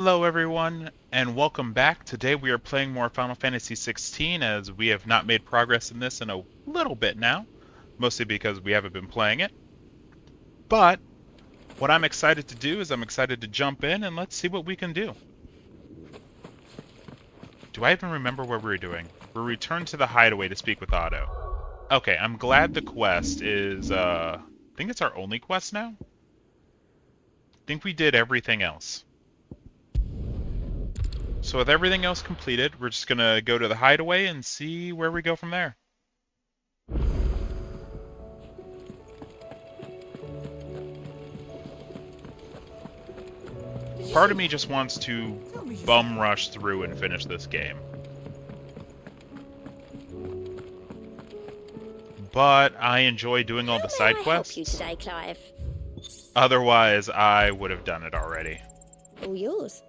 Hello everyone, and welcome back. Today we are playing more Final Fantasy XVI as we have not made progress in this in a little bit now, mostly because we haven't been playing it. But what I'm excited to do is I'm excited to jump in and let's see what we can do. Do I even remember what we were doing? We returned to the hideaway to speak with Otto. Okay, I'm glad the quest is, I think it's our only quest now? I think we did everything else. So with everything else completed, we're just gonna go to the hideaway and see where we go from there. Part of me just wants to bum rush through and finish this game. But I enjoy doing all the side How may I help you quests. today, Clive? Otherwise, I would have done it already. All yours.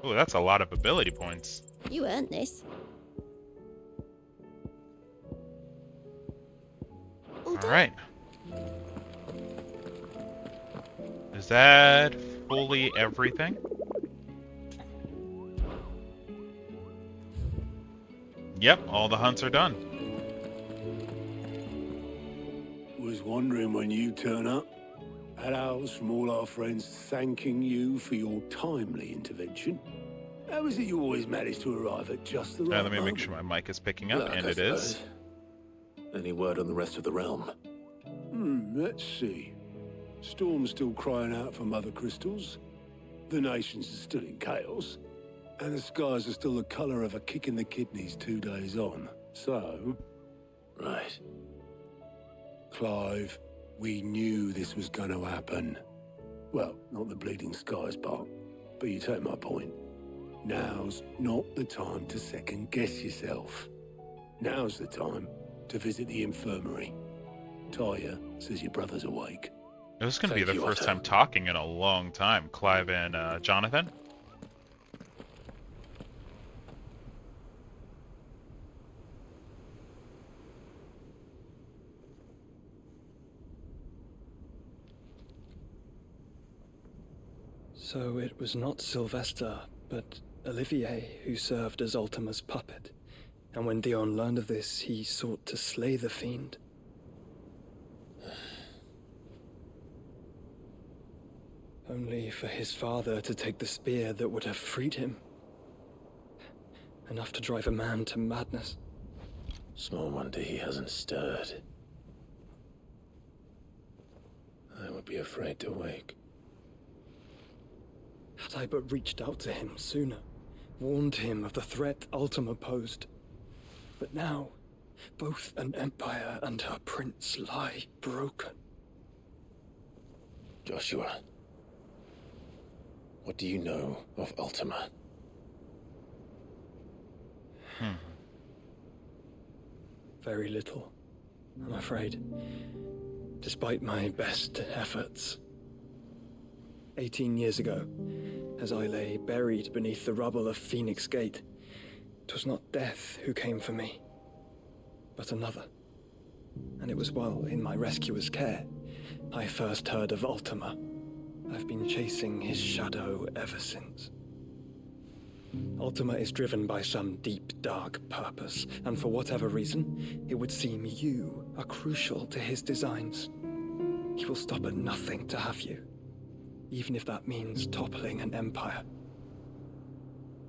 Ooh, that's a lot of ability points. You earned this. All done. Alright. Is that fully everything? Yep, all the hunts are done. Was wondering when you turn up. Had ours from all our friends thanking you for your timely intervention. How is it you always manage to arrive at just the right Let me make moment? sure my mic is picking up, Luck, and I it is. suppose. Any word on the rest of the realm? Let's see. Storm's still crying out for mother crystals. The nations are still in chaos. And the skies are still the colour of a kick in the kidneys 2 days on. So, Right. Clive, we knew this was going to happen. Well, not the bleeding skies part, but you take my point. Now's not the time to second guess yourself. Now's the time to visit the infirmary. Taya says your brother's awake. This is going to be Thank the you, first Otto. time talking in a long time. Clive and Jonathan. So it was not Sylvester, but Olivier who served as Ultima's puppet. And when Dion learned of this, he sought to slay the fiend. Only for his father to take the spear that would have freed him. Enough to drive a man to madness. Small wonder he hasn't stirred. I would be afraid to wake. Had I but reached out to him sooner, warned him of the threat Ultima posed. But now, both an empire and her prince lie broken. Joshua, what do you know of Ultima? Very little, I'm afraid. Despite my best efforts. 18 years ago, as I lay buried beneath the rubble of Phoenix Gate, 'twas not death who came for me, but another. And it was while in my rescuer's care, I first heard of Ultima. I've been chasing his shadow ever since. Ultima is driven by some deep, dark purpose, and for whatever reason, it would seem you are crucial to his designs. He will stop at nothing to have you, even if that means toppling an empire.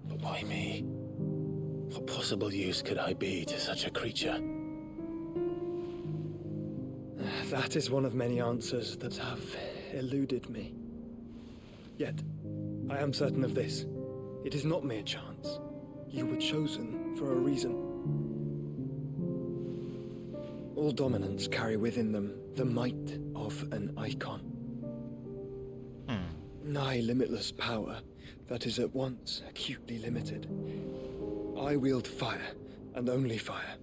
But why me? What possible use could I be to such a creature? That is one of many answers that have eluded me. Yet, I am certain of this. It is not mere chance. You were chosen for a reason. All dominants carry within them the might of an icon. Nigh limitless power that is at once acutely limited. I wield fire, and only fire.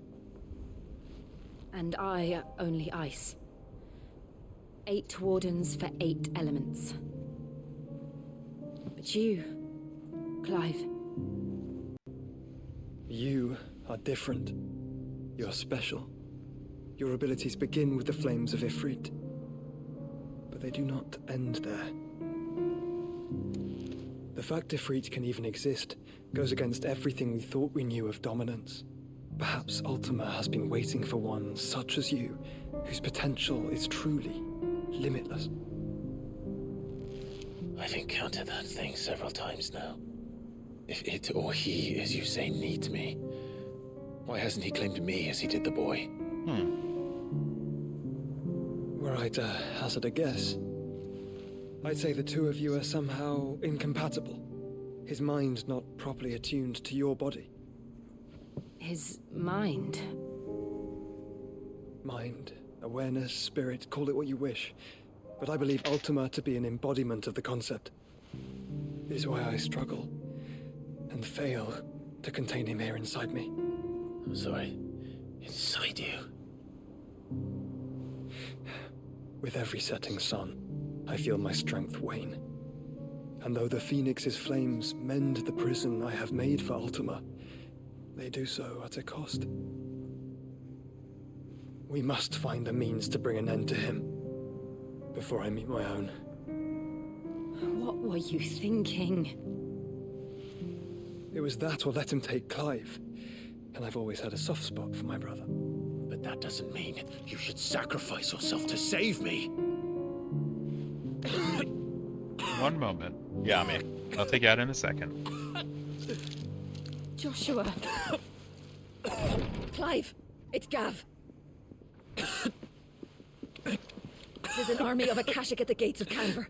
And I only ice. 8 wardens for 8 elements. But you, Clive, You are different. You're special. Your abilities begin with the flames of Ifrit. But they do not end there. The fact Ifrit can even exist goes against everything we thought we knew of dominance. Perhaps Ultima has been waiting for one such as you, whose potential is truly limitless. I've encountered that thing several times now. If it or he, as you say, needs me, why hasn't he claimed me as he did the boy? Were I to hazard a guess, I'd say the two of you are somehow incompatible. His mind not properly attuned to your body. His mind. Mind, awareness, spirit, call it what you wish. But I believe Ultima to be an embodiment of the concept. This is why I struggle and fail to contain him here inside me. I'm sorry. Inside you? With every setting sun, I feel my strength wane. And though the Phoenix's flames mend the prison I have made for Ultima, they do so at a cost. We must find a means to bring an end to him before I meet my own. What were you thinking? It was that or let him take Clive. And I've always had a soft spot for my brother. But that doesn't mean you should sacrifice yourself to save me. One moment. Yami. I'll take you out in a second. Joshua. Clive, it's Gav. There's an army of Akashic at the gates of Canver.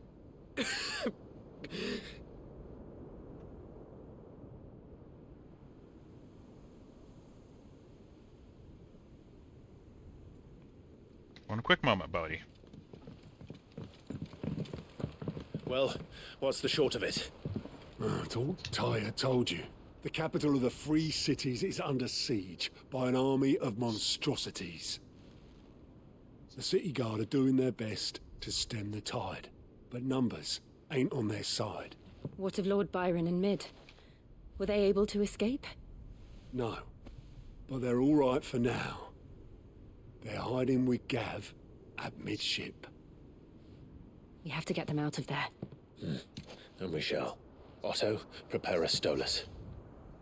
One quick moment, buddy. Well, what's the short of it? Thought Ty had told you. The capital of the Free Cities is under siege by an army of monstrosities. The City Guard are doing their best to stem the tide, but numbers ain't on their side. What of Lord Byron and Mid? Were they able to escape? No, but they're all right for now. They're hiding with Gav at midship. We have to get them out of there. And we shall. Otto, prepare a Stolas.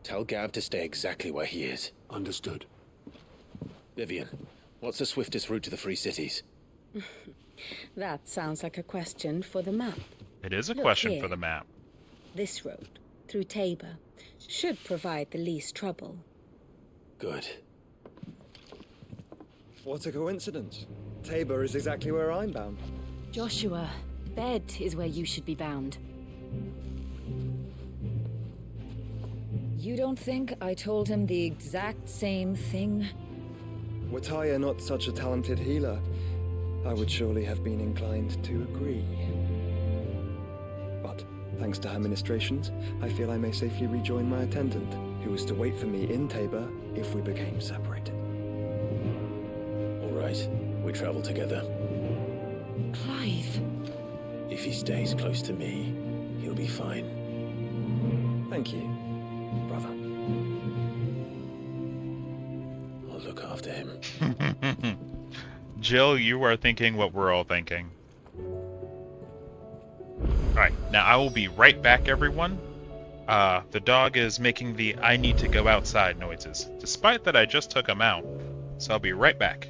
Tell Gav to stay exactly where he is. Understood. Vivian, what's the swiftest route to the Free Cities? That sounds like a question for the map. It is a Look question here. for the map. This road, through Tabor, should provide the least trouble. Good. What a coincidence. Tabor is exactly where I'm bound. Joshua, bed is where you should be bound. You don't think I told him the exact same thing? Were Tyr not such a talented healer, I would surely have been inclined to agree. But, thanks to her ministrations, I feel I may safely rejoin my attendant, who was to wait for me in Tabor if we became separated. All right, we travel together. Clive. If he stays close to me, he'll be fine. Thank you, brother. I'll look after him. Jill, you are thinking what we're all thinking. Alright, now I will be right back, everyone. The dog is making the I need to go outside noises, despite that I just took him out. So I'll be right back.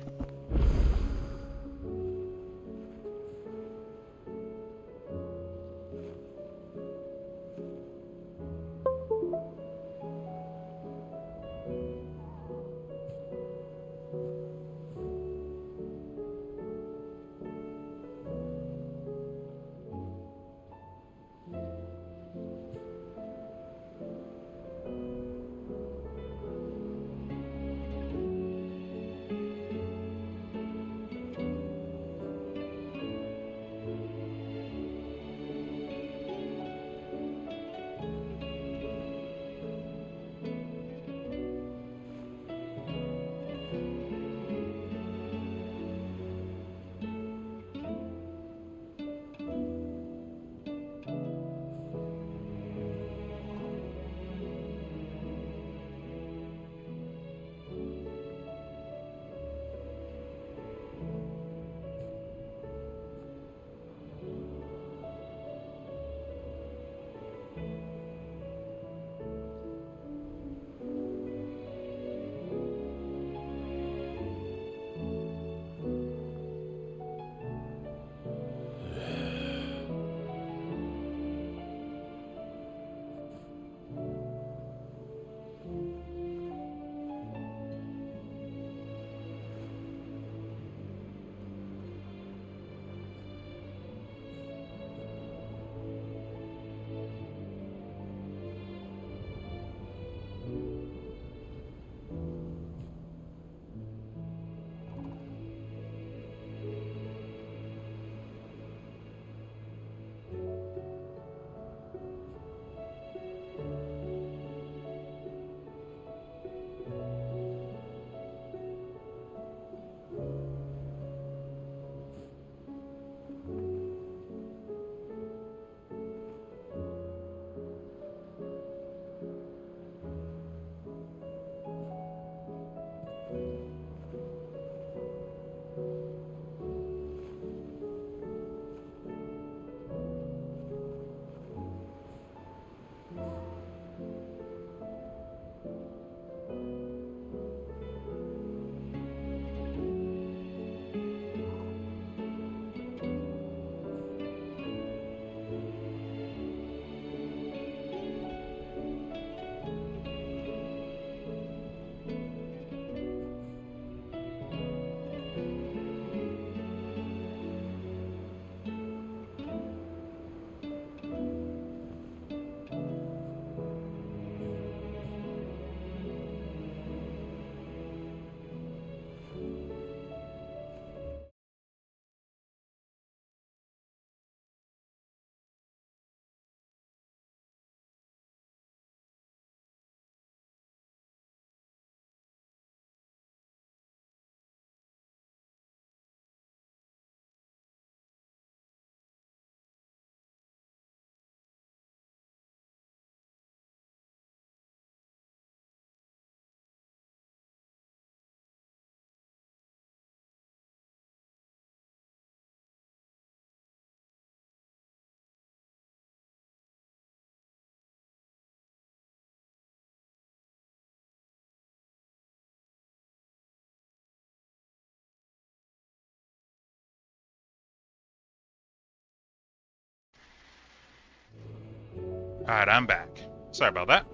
Alright, I'm back. Sorry about that.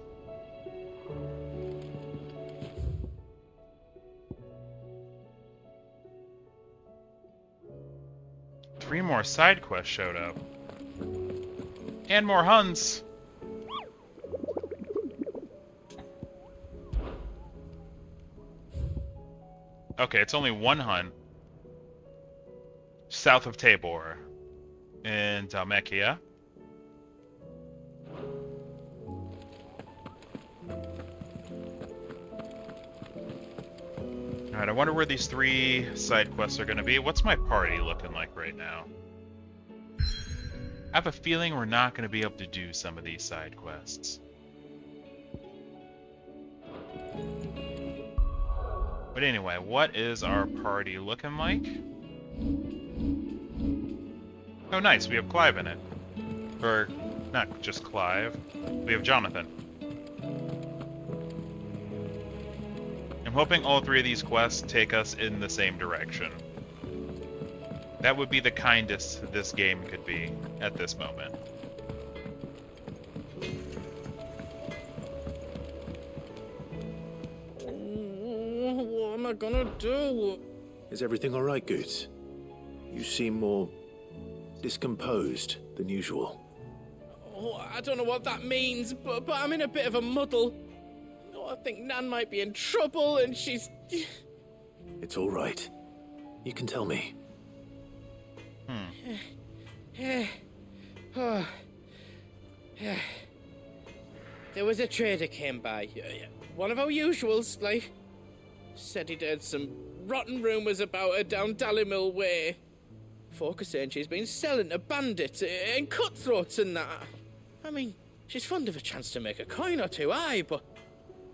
Three more side quests showed up. And more Huns! Okay, it's only one Hun. South of Tabor. In Dalmekia. Alright, I wonder where these 3 side quests are going to be. What's my party looking like right now? I have a feeling we're not going to be able to do some of these side quests. But anyway, what is our party looking like? Oh nice, we have Clive in it. Or, not just Clive, we have Jonathan. I'm hoping all 3 of these quests take us in the same direction. That would be the kindest this game could be at this moment. What am I gonna do? Is everything all right, Goots? You seem more discomposed than usual. Oh, I don't know what that means, but I'm in a bit of a muddle. Oh, I think Nan might be in trouble, and she's... It's all right. You can tell me. There was a trader came by. One of our usuals, like... Said he'd heard some rotten rumours about her down Dallimil Way. Folk are saying she's been selling to bandits and cutthroats and that. I mean, she's fond of a chance to make a coin or two, aye, but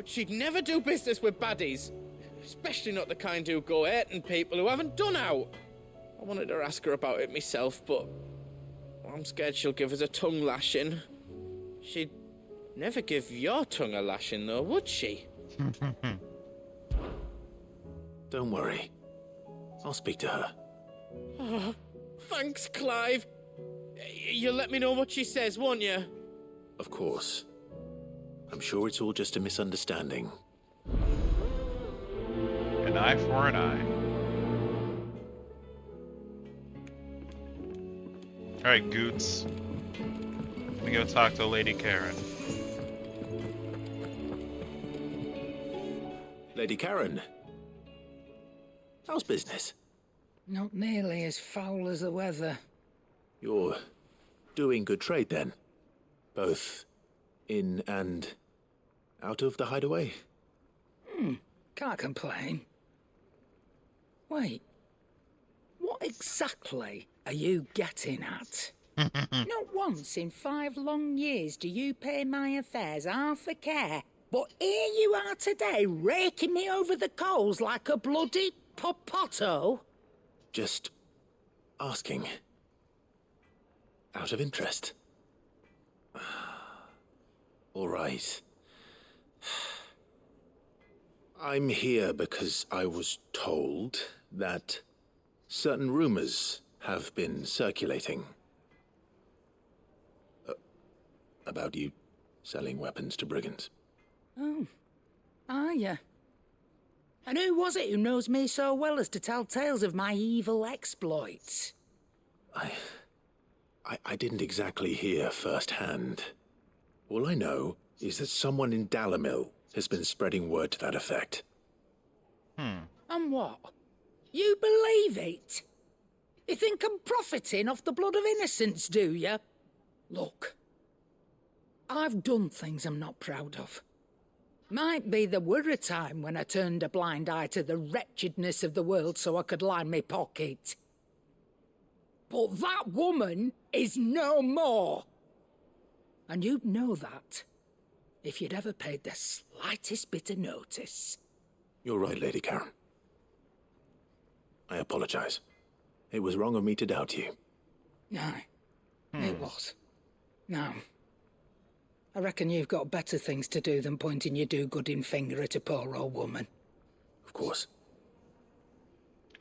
she'd never do business with baddies. Especially not the kind who go hurting people who haven't done out. I wanted to ask her about it myself, but I'm scared she'll give us a tongue lashing. She'd never give your tongue a lashing, though, would she? Don't worry. I'll speak to her. Oh, thanks, Clive. You'll let me know what she says, won't you? Of course. I'm sure it's all just a misunderstanding. An eye for an eye. Alright, Goots. Let me go talk to Lady Karen. Lady Karen. How's business? Not nearly as foul as the weather. You're doing good trade then? Both in and out of the hideaway? Can't complain. Wait. What exactly are you getting at? Not once in 5 long years do you pay my affairs half a care, but here you are today raking me over the coals like a bloody popoto? Just asking. Out of interest. All right. I'm here because I was told that certain rumors have been circulating. About you selling weapons to brigands. Oh, are you? And who was it who knows me so well as to tell tales of my evil exploits? I didn't exactly hear firsthand. All I know is that someone in Dallimil has been spreading word to that effect. And what? You believe it? You think I'm profiting off the blood of innocents, do you? Look, I've done things I'm not proud of. Might be there were a time when I turned a blind eye to the wretchedness of the world so I could line my pocket. But that woman is no more. And you'd know that if you'd ever paid the slightest bit of notice. You're right, Lady Karen. I apologize. It was wrong of me to doubt you. No, it was. No. I reckon you've got better things to do than pointing your do-gooding finger at a poor old woman. Of course.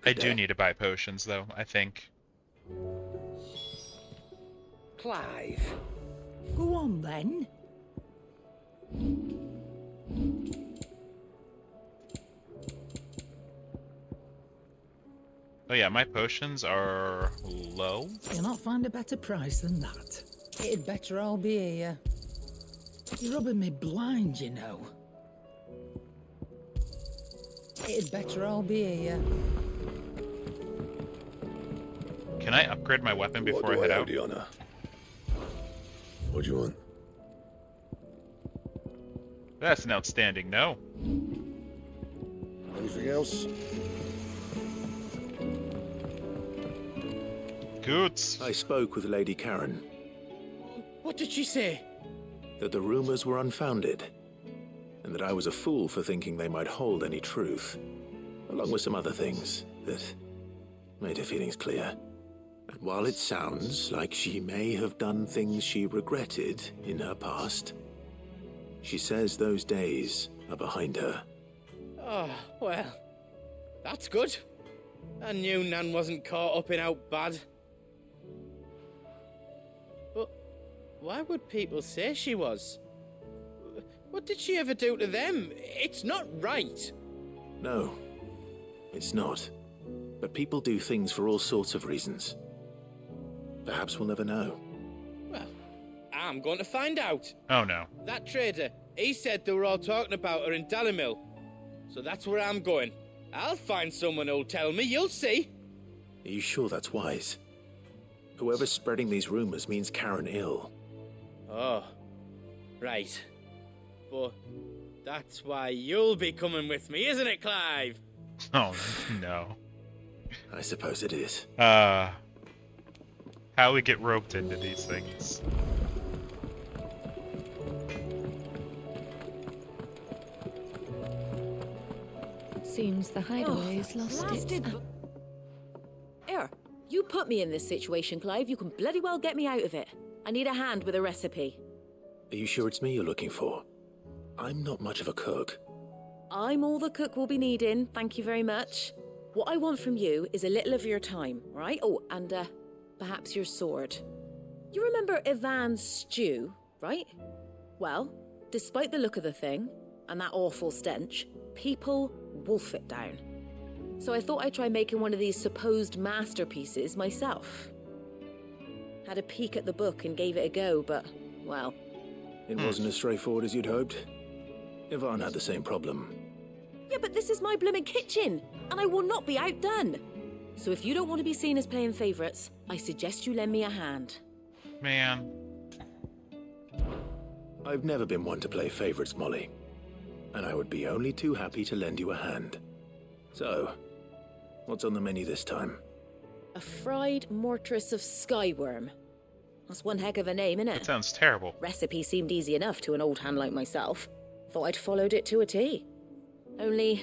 I do need to buy potions, though, I think. Clive, Go on then. Oh yeah, my potions are low. You'll not find a better price than that. It'd better all be here. You're rubbing me blind, you know. It'd better all be here. Can I upgrade my weapon before I head out? Diana? What do you want? That's an outstanding no. Anything else? Goods. I spoke with Lady Karen. What did she say? That the rumors were unfounded, and that I was a fool for thinking they might hold any truth, along with some other things that made her feelings clear. And while it sounds like she may have done things she regretted in her past, she says those days are behind her. Oh, well, that's good. I knew Nan wasn't caught up in out bad. But why would people say she was? What did she ever do to them? It's not right. No, it's not. But people do things for all sorts of reasons. Perhaps we'll never know. Well, I'm going to find out. Oh no. That trader, he said they were all talking about her in Dalimil. So that's where I'm going. I'll find someone who'll tell me, you'll see. Are you sure that's wise? Whoever's spreading these rumors means Karen ill. Oh, right. But that's why you'll be coming with me, isn't it, Clive? Oh no. I suppose it is. How we get roped into these things. Seems the hideaway's lost it. Here, you put me in this situation, Clive. You can bloody well get me out of it. I need a hand with a recipe. Are you sure it's me you're looking for? I'm not much of a cook. I'm all the cook will be needing, thank you very much. What I want from you is a little of your time, right? Oh, and perhaps your sword. You remember Ivan's stew, right? Well, despite the look of the thing, and that awful stench, people wolf it down. So I thought I'd try making one of these supposed masterpieces myself. Had a peek at the book and gave it a go, but, well... It wasn't as straightforward as you'd hoped. Ivan had the same problem. Yeah, but this is my blooming kitchen, and I will not be outdone. So if you don't want to be seen as playing favourites, I suggest you lend me a hand. Man. I've never been one to play favourites, Molly. And I would be only too happy to lend you a hand. So, what's on the menu this time? A fried mortress of skyworm. That's one heck of a name, innit? That sounds terrible. Recipe seemed easy enough to an old hand like myself. Thought I'd followed it to a T. Only,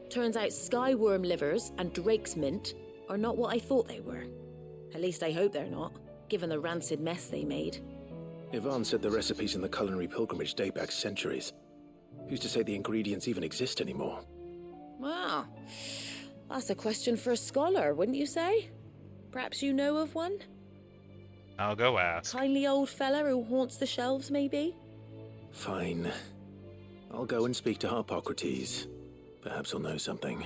turns out skyworm livers and drake's mint are not what I thought they were. At least I hope they're not, given the rancid mess they made. Ivan said the recipes in the culinary pilgrimage date back centuries. Who's to say the ingredients even exist anymore? Well, that's a question for a scholar, wouldn't you say? Perhaps you know of one? I'll go ask. Kindly old fella who haunts the shelves, maybe? Fine. I'll go and speak to Harpocrates. Perhaps he'll know something.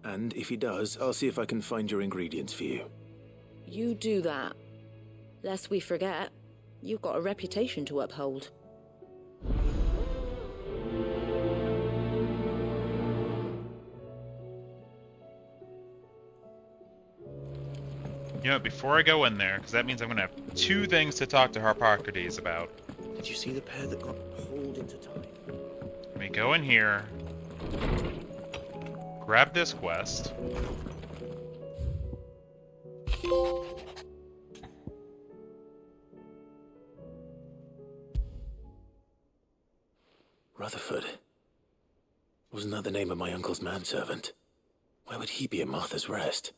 And if he does, I'll see if I can find your ingredients for you. You do that. Lest we forget, you've got a reputation to uphold. You know what, before I go in there, because that means I'm going to have two things to talk to Harpocrates about. Did you see the pair that got pulled into time? Let me go in here, grab this quest. Rutherford. Wasn't that the name of my uncle's manservant? Why would he be at Martha's Rest?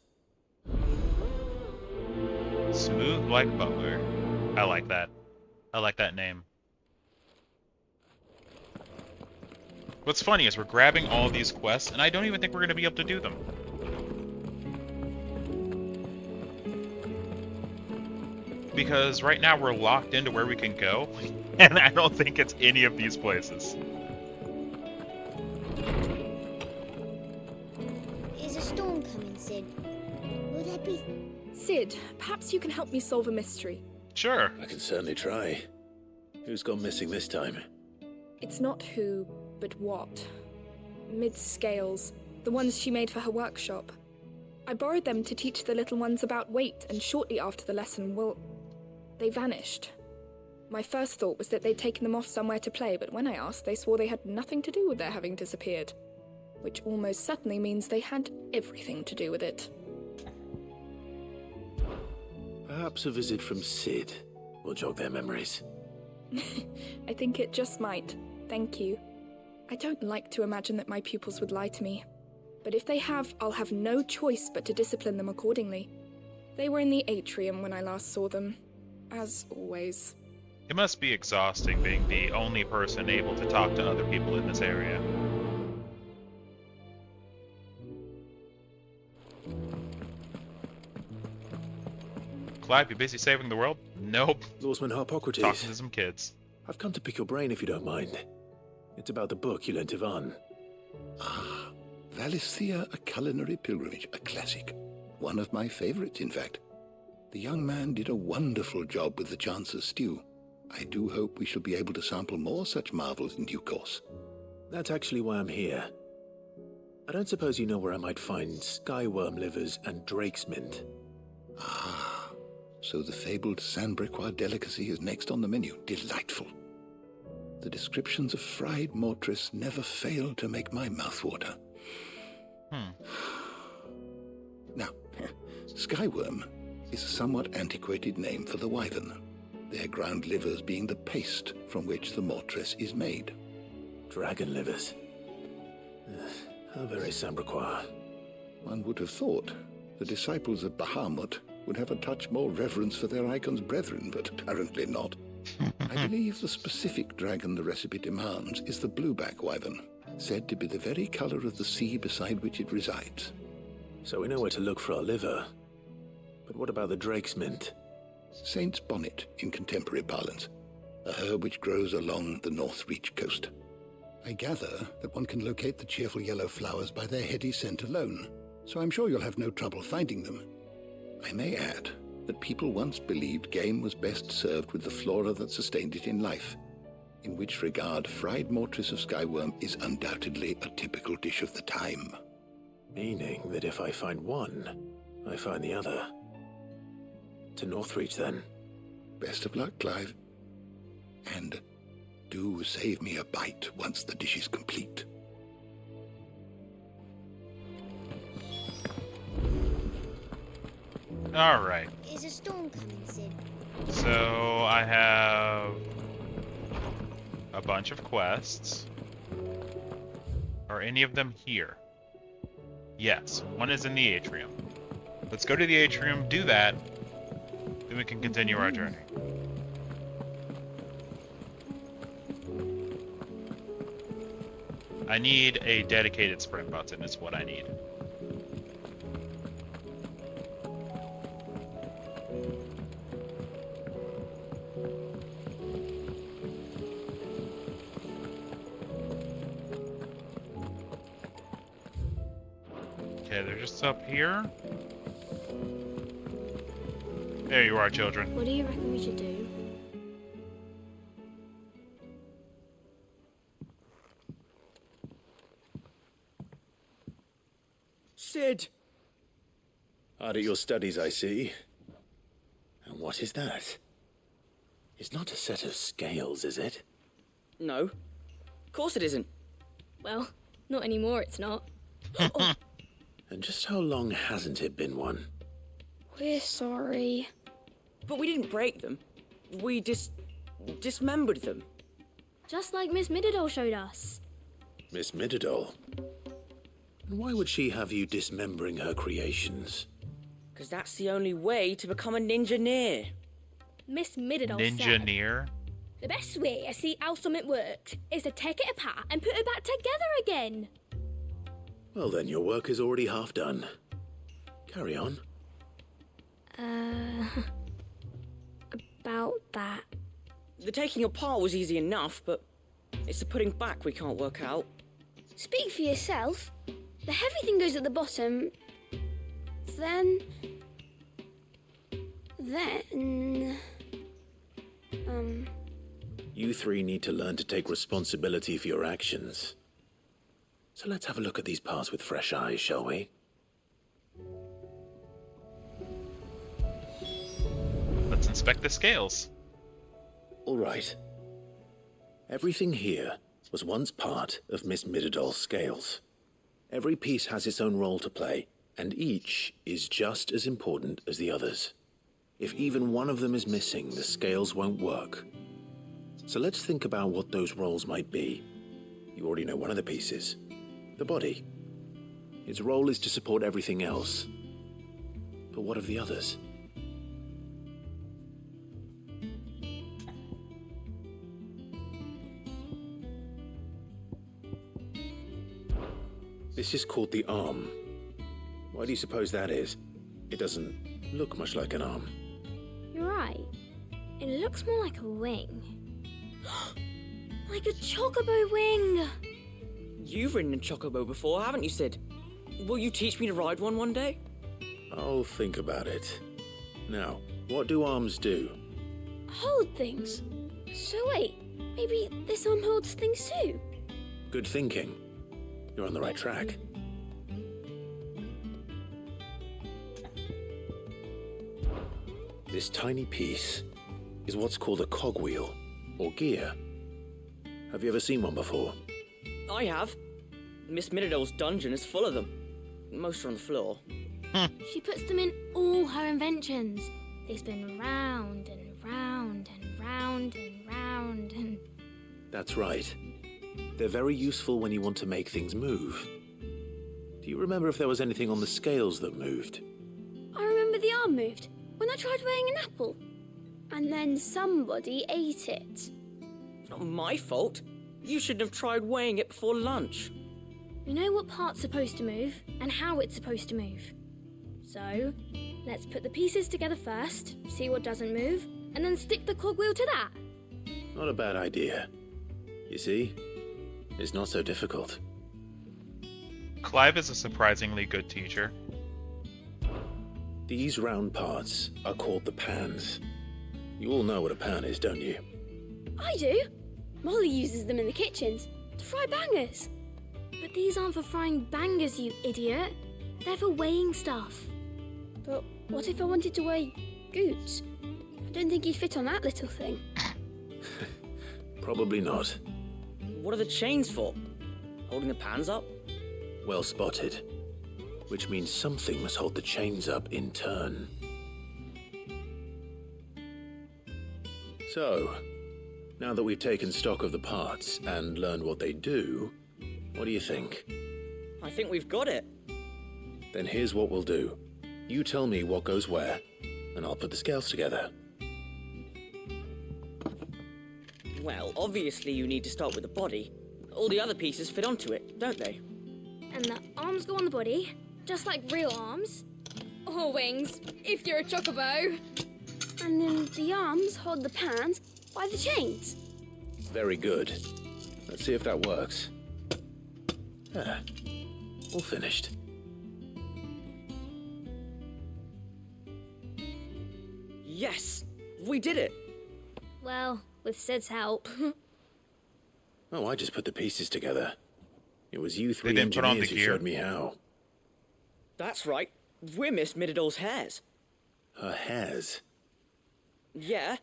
Smooth like butler. I like that. I like that name. What's funny is we're grabbing all of these quests, and I don't even think we're going to be able to do them. because right now we're locked into where we can go, and I don't think it's any of these places. Is a storm coming, Sid? Will there be... Sid, perhaps you can help me solve a mystery. Sure. I can certainly try. Who's gone missing this time? It's not who, but what. Mid's scales, the ones she made for her workshop. I borrowed them to teach the little ones about weight, and shortly after the lesson, well, they vanished. My first thought was that they'd taken them off somewhere to play, but when I asked, they swore they had nothing to do with their having disappeared. Which almost certainly means they had everything to do with it. Perhaps a visit from Sid will jog their memories. I think it just might. Thank you. I don't like to imagine that my pupils would lie to me. But if they have, I'll have no choice but to discipline them accordingly. They were in the atrium when I last saw them. As always. It must be exhausting being the only person able to talk to other people in this area. Clive, you busy saving the world? Nope. Lawsman Harpocrates. Talking to some kids. I've come to pick your brain if you don't mind. It's about the book you lent Ivan. Ah, Valisthea, A Culinary Pilgrimage, a classic. One of my favorites, in fact. The young man did a wonderful job with the Chance's stew. I do hope we shall be able to sample more such marvels in due course. That's actually why I'm here. I don't suppose you know where I might find skyworm livers and drake's mint. Ah, so the fabled Sanbriquois delicacy is next on the menu. Delightful. The descriptions of fried mortris never fail to make my mouth water. Now, skyworm is a somewhat antiquated name for the wyvern, their ground livers being the paste from which the mortris is made. Dragon livers. How very Sambriquois. One would have thought the disciples of Bahamut would have a touch more reverence for their icon's brethren, but apparently not. I believe the specific dragon the recipe demands is the blueback wyvern, said to be the very color of the sea beside which it resides. So we know where to look for our liver. But what about the drake's mint? Saint's bonnet in contemporary parlance, a herb which grows along the North Reach coast. I gather that one can locate the cheerful yellow flowers by their heady scent alone, so I'm sure you'll have no trouble finding them. I may add that people once believed game was best served with the flora that sustained it in life, in which regard fried mortris of skyworm is undoubtedly a typical dish of the time. Meaning that if I find one, I find the other. To Northreach, then. Best of luck, Clive. And do save me a bite once the dish is complete. Alright. Is a storm coming, Sid? So I have a bunch of quests. Are any of them here? Yes, one is in the atrium. Let's go to the atrium, do that, then we can continue our journey. I need a dedicated sprint button, is what I need. Okay, they're just up here. There you are, children. What do you reckon we should do? Sid! Hard at your studies, I see. And what is that? It's not a set of scales, is it? No. Of course it isn't. Well, not anymore, it's not. And just how long hasn't it been one? We're sorry. But we didn't break them. We dismembered them. Just like Miss Mididol showed us. Miss Mididol? And why would she have you dismembering her creations? Because that's the only way to become a ninja-neer. Miss Mididol Ninja-neer? The best way to see how something works is to take it apart and put it back together again. Well then, your work is already half done. Carry on. about that? The taking apart was easy enough, but it's the putting back we can't work out. Speak for yourself. The heavy thing goes at the bottom. Then... You three need to learn to take responsibility for your actions. So let's have a look at these parts with fresh eyes, shall we? Let's inspect the scales. All right. Everything here was once part of Miss Midadol's scales. Every piece has its own role to play, and each is just as important as the others. If even one of them is missing, the scales won't work. So let's think about what those roles might be. You already know one of the pieces. The body. Its role is to support everything else. But what of the others? This is called the arm. Why do you suppose that is? It doesn't look much like an arm. You're right. It looks more like a wing. Like a chocobo wing! You've ridden a chocobo before, haven't you, Sid? Will you teach me to ride one day? I'll think about it. Now, what do arms do? Hold things. So wait, maybe this arm holds things too? Good thinking. You're on the right track. This tiny piece is what's called a cogwheel, or gear. Have you ever seen one before? I have. Miss Midadol's dungeon is full of them. Most are on the floor. She puts them in all her inventions. They spin round and round and round and round and... That's right. They're very useful when you want to make things move. Do you remember if there was anything on the scales that moved? I remember the arm moved when I tried weighing an apple. And then somebody ate it. It's not my fault. You should have tried weighing it before lunch. We know what part's supposed to move and how it's supposed to move. So, let's put the pieces together first, see what doesn't move, and then stick the cogwheel to that. Not a bad idea. You see? It's not so difficult. Clive is a surprisingly good teacher. These round parts are called the pans. You all know what a pan is, don't you? I do. Molly uses them in the kitchens to fry bangers. But these aren't for frying bangers, you idiot. They're for weighing stuff. But what if I wanted to weigh Goots? I don't think he'd fit on that little thing. Probably not. What are the chains for? Holding the pans up? Well spotted. Which means something must hold the chains up in turn. So, now that we've taken stock of the parts and learned what they do, what do you think? I think we've got it. Then here's what we'll do. You tell me what goes where, and I'll put the scales together. Well, obviously you need to start with the body. All the other pieces fit onto it, don't they? And the arms go on the body, just like real arms. Or wings, if you're a chocobo. And then the arms hold the pans by the chains. Very good. Let's see if that works. Ah, all finished. Yes! We did it! Well, with Sid's help. Oh, I just put the pieces together. It was you three didn't put on engineers the who gear. showed me how. That's right. We're Miss Midadol's hares. Her hairs? Yeah,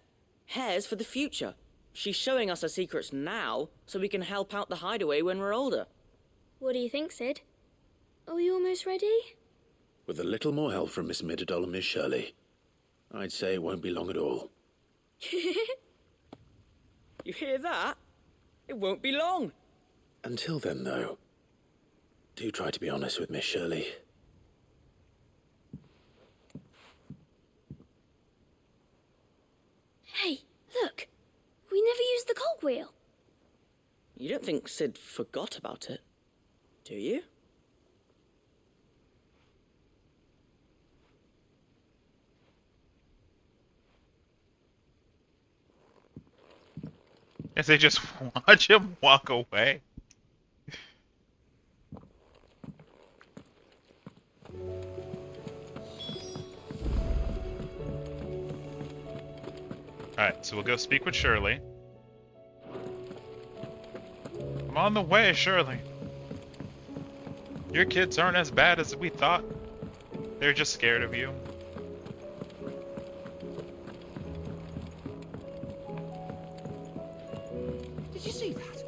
hares for the future. She's showing us her secrets now, so we can help out the hideaway when we're older. What do you think, Sid? Are we almost ready? With a little more help from Miss Midadol and Miss Shirley, I'd say it won't be long at all. You hear that? It won't be long. Until then, though, do try to be honest with Miss Shirley. Hey, look! We never used the cogwheel. You don't think Sid forgot about it, do you? As they just watch him walk away. Alright, so we'll go speak with Shirley. I'm on the way, Shirley. Your kids aren't as bad as we thought. They're just scared of you. Did you see that?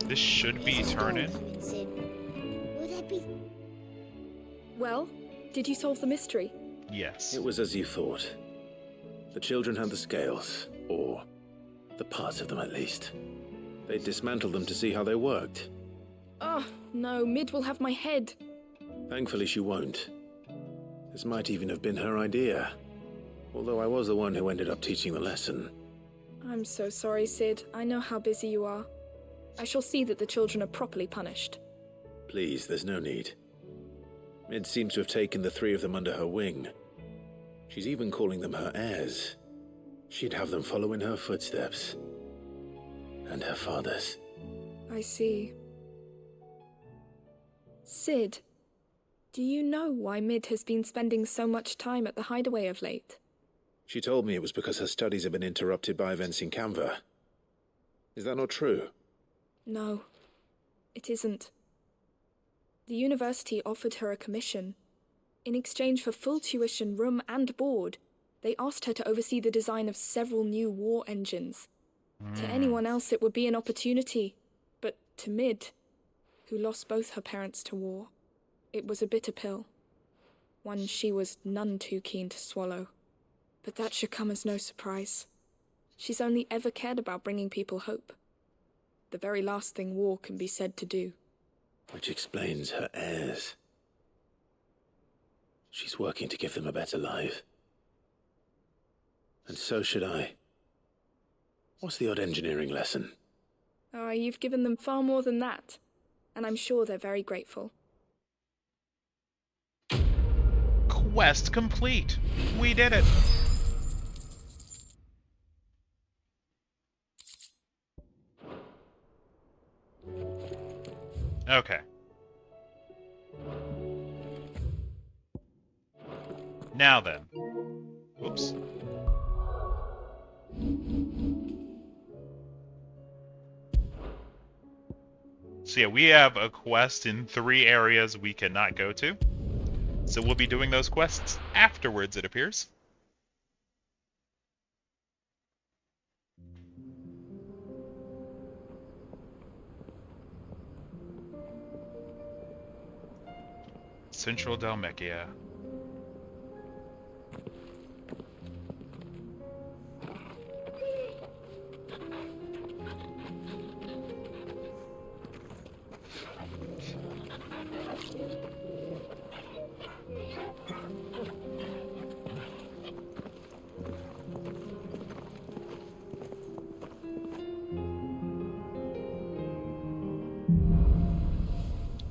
This should be turning. Well, did you solve the mystery? Yes. It was as you thought. The children had the scales, or the parts of them at least. They dismantled them to see how they worked. Oh, no, Mid will have my head. Thankfully she won't. This might even have been her idea. Although I was the one who ended up teaching the lesson. I'm so sorry, Sid. I know how busy you are. I shall see that the children are properly punished. Please, there's no need. Mid seems to have taken the three of them under her wing. She's even calling them her heirs. She'd have them follow in her footsteps. And her father's. I see. Sid, do you know why Mid has been spending so much time at the hideaway of late? She told me it was because her studies have been interrupted by events in Canva. Is that not true? No, it isn't. The university offered her a commission. In exchange for full tuition, room and board, they asked her to oversee the design of several new war engines. To anyone else it would be an opportunity, but to Mid, who lost both her parents to war, it was a bitter pill. One she was none too keen to swallow. But that should come as no surprise. She's only ever cared about bringing people hope. The very last thing war can be said to do. Which explains her heirs. She's working to give them a better life. And so should I. What's the odd engineering lesson? Oh, you've given them far more than that. And I'm sure they're very grateful. Quest complete. We did it. Okay. Now then. Whoops. So yeah, we have a quest in 3 areas we cannot go to. So we'll be doing those quests afterwards, it appears. Central Dhalmekia.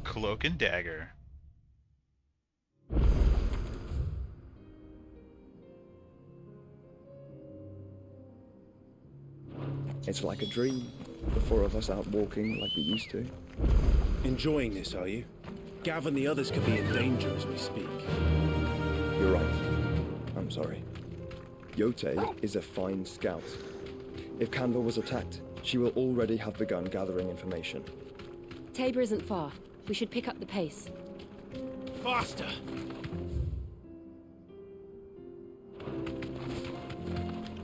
Cloak and Dagger. It's like a dream. The 4 of us out walking like we used to. Enjoying this, are you? Gav and the others could be in danger as we speak. You're right. I'm sorry. Yote is a fine scout. If Canva was attacked, she will already have begun gathering information. Tabor isn't far. We should pick up the pace. Faster!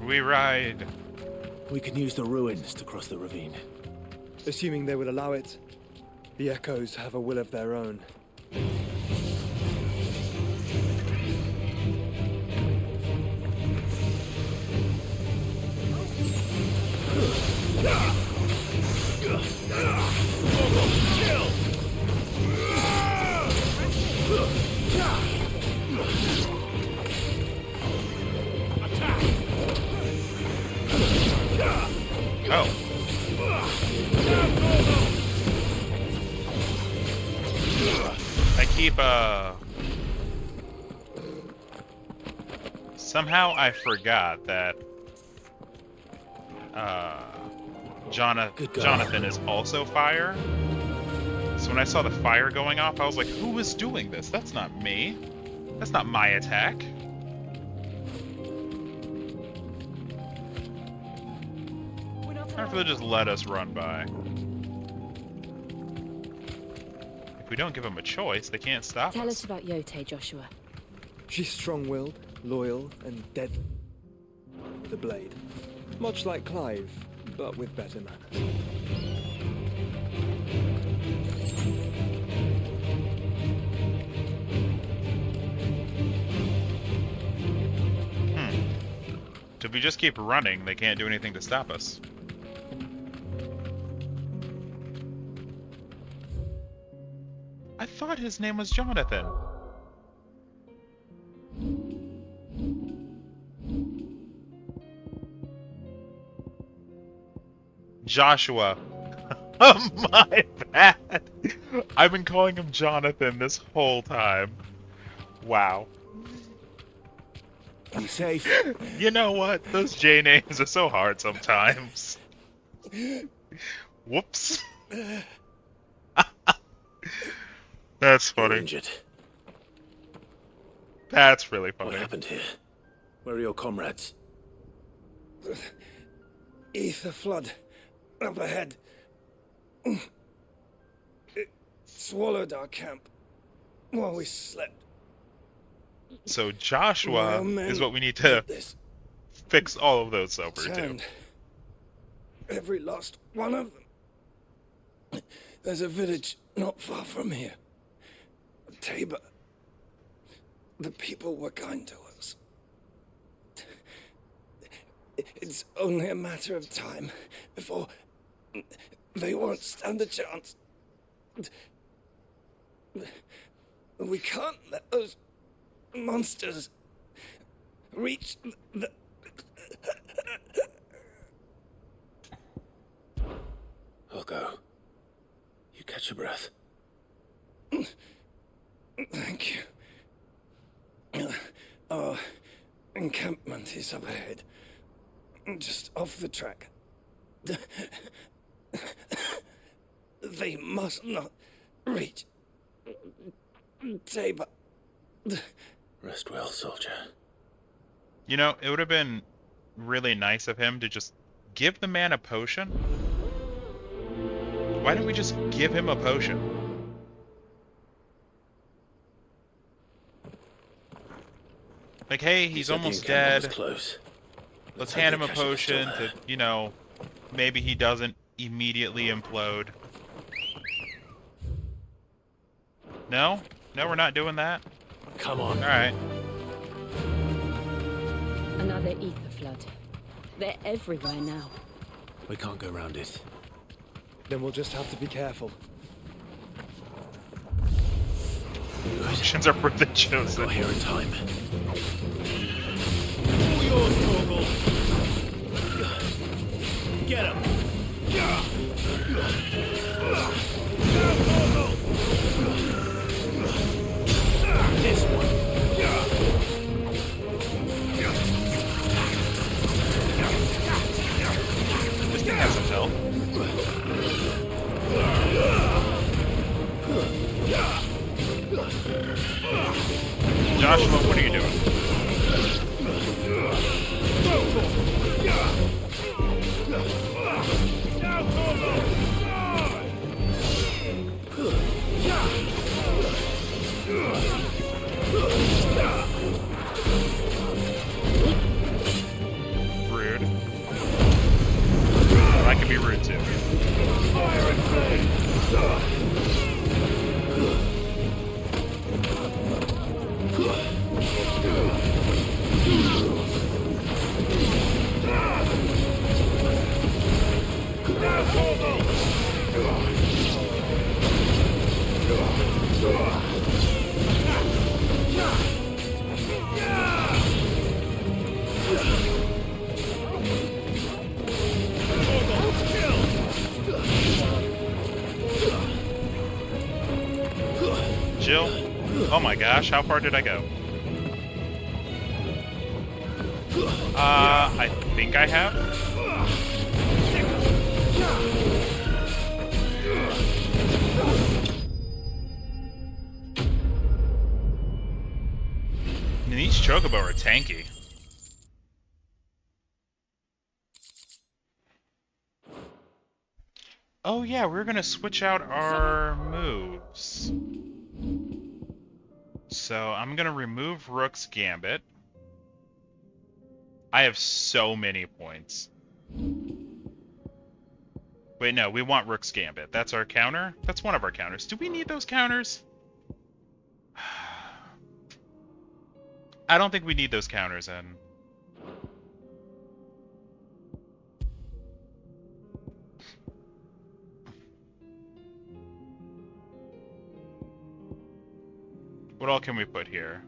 We ride. We can use the ruins to cross the ravine. Assuming they would allow it, the Echoes have a will of their own. Oh. I keep, somehow I forgot that, Jonathan is also fire. So when I saw the fire going off, I was like, who is doing this? That's not me. That's not my attack. I wonder if they'll just let us run by. If we don't give them a choice, they can't stop Tell us. us about Yote, Joshua. She's strong-willed, loyal, and deadly. The blade. Much like Clive, but with better manners. So if we just keep running, they can't do anything to stop us. I thought his name was Jonathan. Joshua. My bad. I've been calling him Jonathan this whole time. Wow. Be safe. You know what? Those J names are so hard sometimes. Whoops. That's funny. You're injured. That's really funny. What happened here? Where are your comrades? Ether flood. Up ahead. It swallowed our camp while we slept. So Joshua is what we need to fix all of those over to. Every last one of them. There's a village not far from here. Tabor. The people were kind to us. It's only a matter of time before they won't stand a chance. We can't let those monsters reach the... I'll go. You catch your breath. Thank you. Our encampment is up ahead. Just off the track. They must not reach Tabor. Rest well, soldier. You know, it would have been really nice of him to just give the man a potion. Why didn't we just give him a potion? Like, hey, he's almost dead. Close. Let's hand him a potion to, you know, maybe he doesn't immediately implode. No? No, we're not doing that? Come on. Alright. Another ether flood. They're everywhere now. We can't go around it. Then we'll just have to be careful. Potions are for the chosen. Got here in time. All yours, Torgal. Get him. This one. This thing has some health. Joshua, what are you doing? Rude. I can be rude too. Oh my gosh, how far did I go? I think I have. And these Chocobo are tanky. Oh yeah, we're gonna switch out our moves. So I'm gonna remove Rook's Gambit. I have so many points. Wait, no, we want Rook's Gambit. That's our counter? That's one of our counters. Do we need those counters? I don't think we need those counters in. What all can we put here?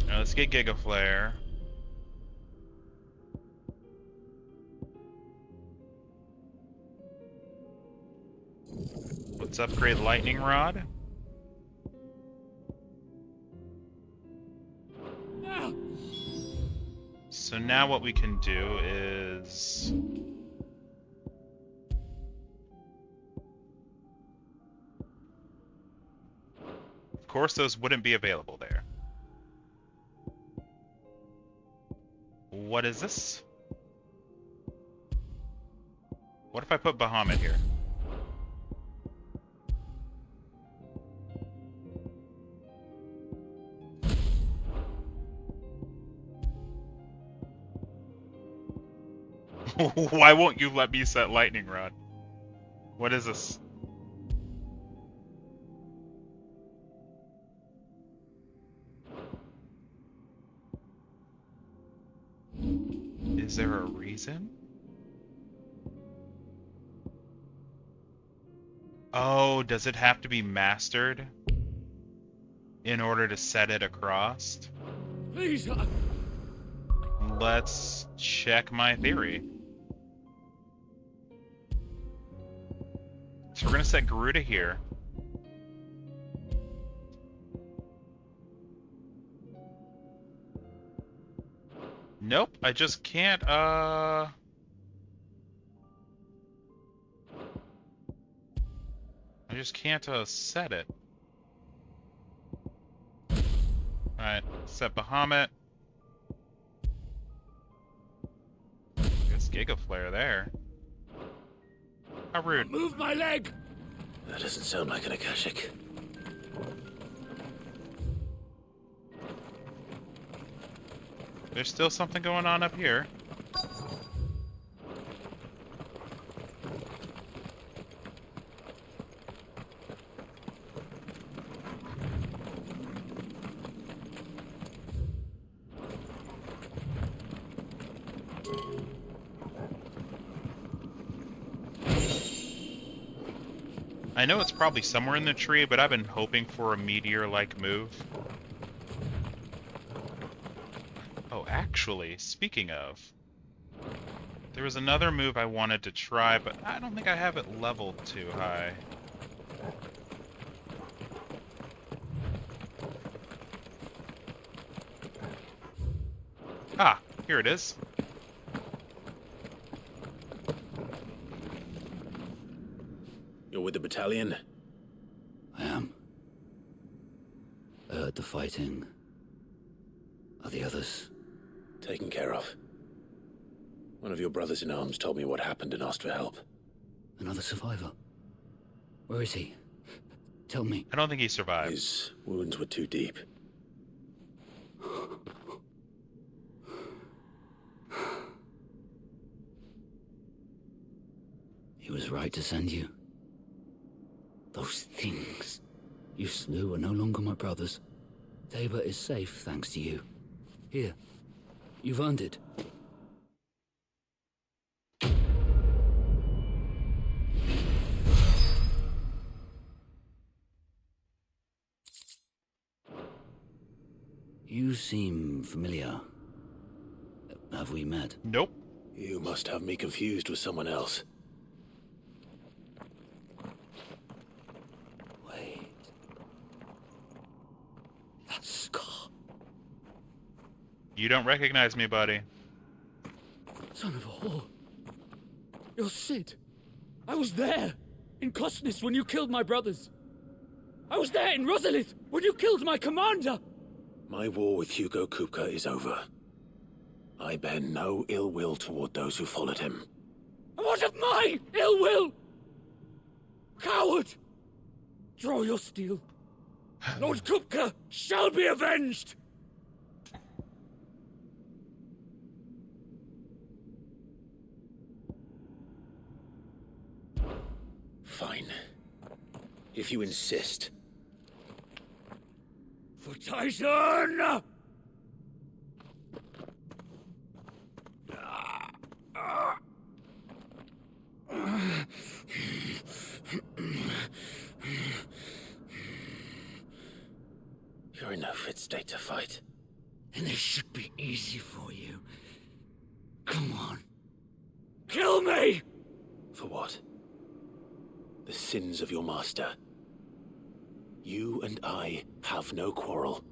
Now let's get Giga Flare. Let's upgrade Lightning Rod. So now what we can do is... Of course those wouldn't be available there. What is this? What if I put Bahamut here? Why won't you let me set Lightning Rod? What is this? Is there a reason? Oh, does it have to be mastered in order to set it across? Please. Let's check my theory. So we're gonna set Garuda here. Nope, I just can't, I just can't, set it. Alright, set Bahamut. Guess Giga Flare there. How rude. Move my leg! That doesn't sound like an Akashic. There's still something going on up here. I know it's probably somewhere in the tree, but I've been hoping for a meteor-like move. Oh, actually, speaking of, there was another move I wanted to try, but I don't think I have it leveled too high. Ah, here it is. You're with the battalion? I am. I heard the fighting. Are the others? Taken care of. One of your brothers in arms told me what happened and asked for help. Another survivor? Where is he? Tell me. I don't think he survived. His wounds were too deep. He was right to send you. Those things you slew are no longer my brothers. Tabor is safe thanks to you. Here, you've earned it. You seem familiar. Have we met? Nope. You must have me confused with someone else. Wait. That's Scar. You don't recognize me, buddy. Son of a whore. You're Cid. I was there, in Cosnis, when you killed my brothers. I was there in Rosalith, when you killed my commander. My war with Hugo Kupka is over. I bear no ill will toward those who followed him. And what of my ill will? Coward! Draw your steel. Lord Kupka shall be avenged! Fine. If you insist. For Tyson! You're in no fit state to fight. And this should be easy for you. Come on. Kill me! For what? The sins of your master. You and I have no quarrel,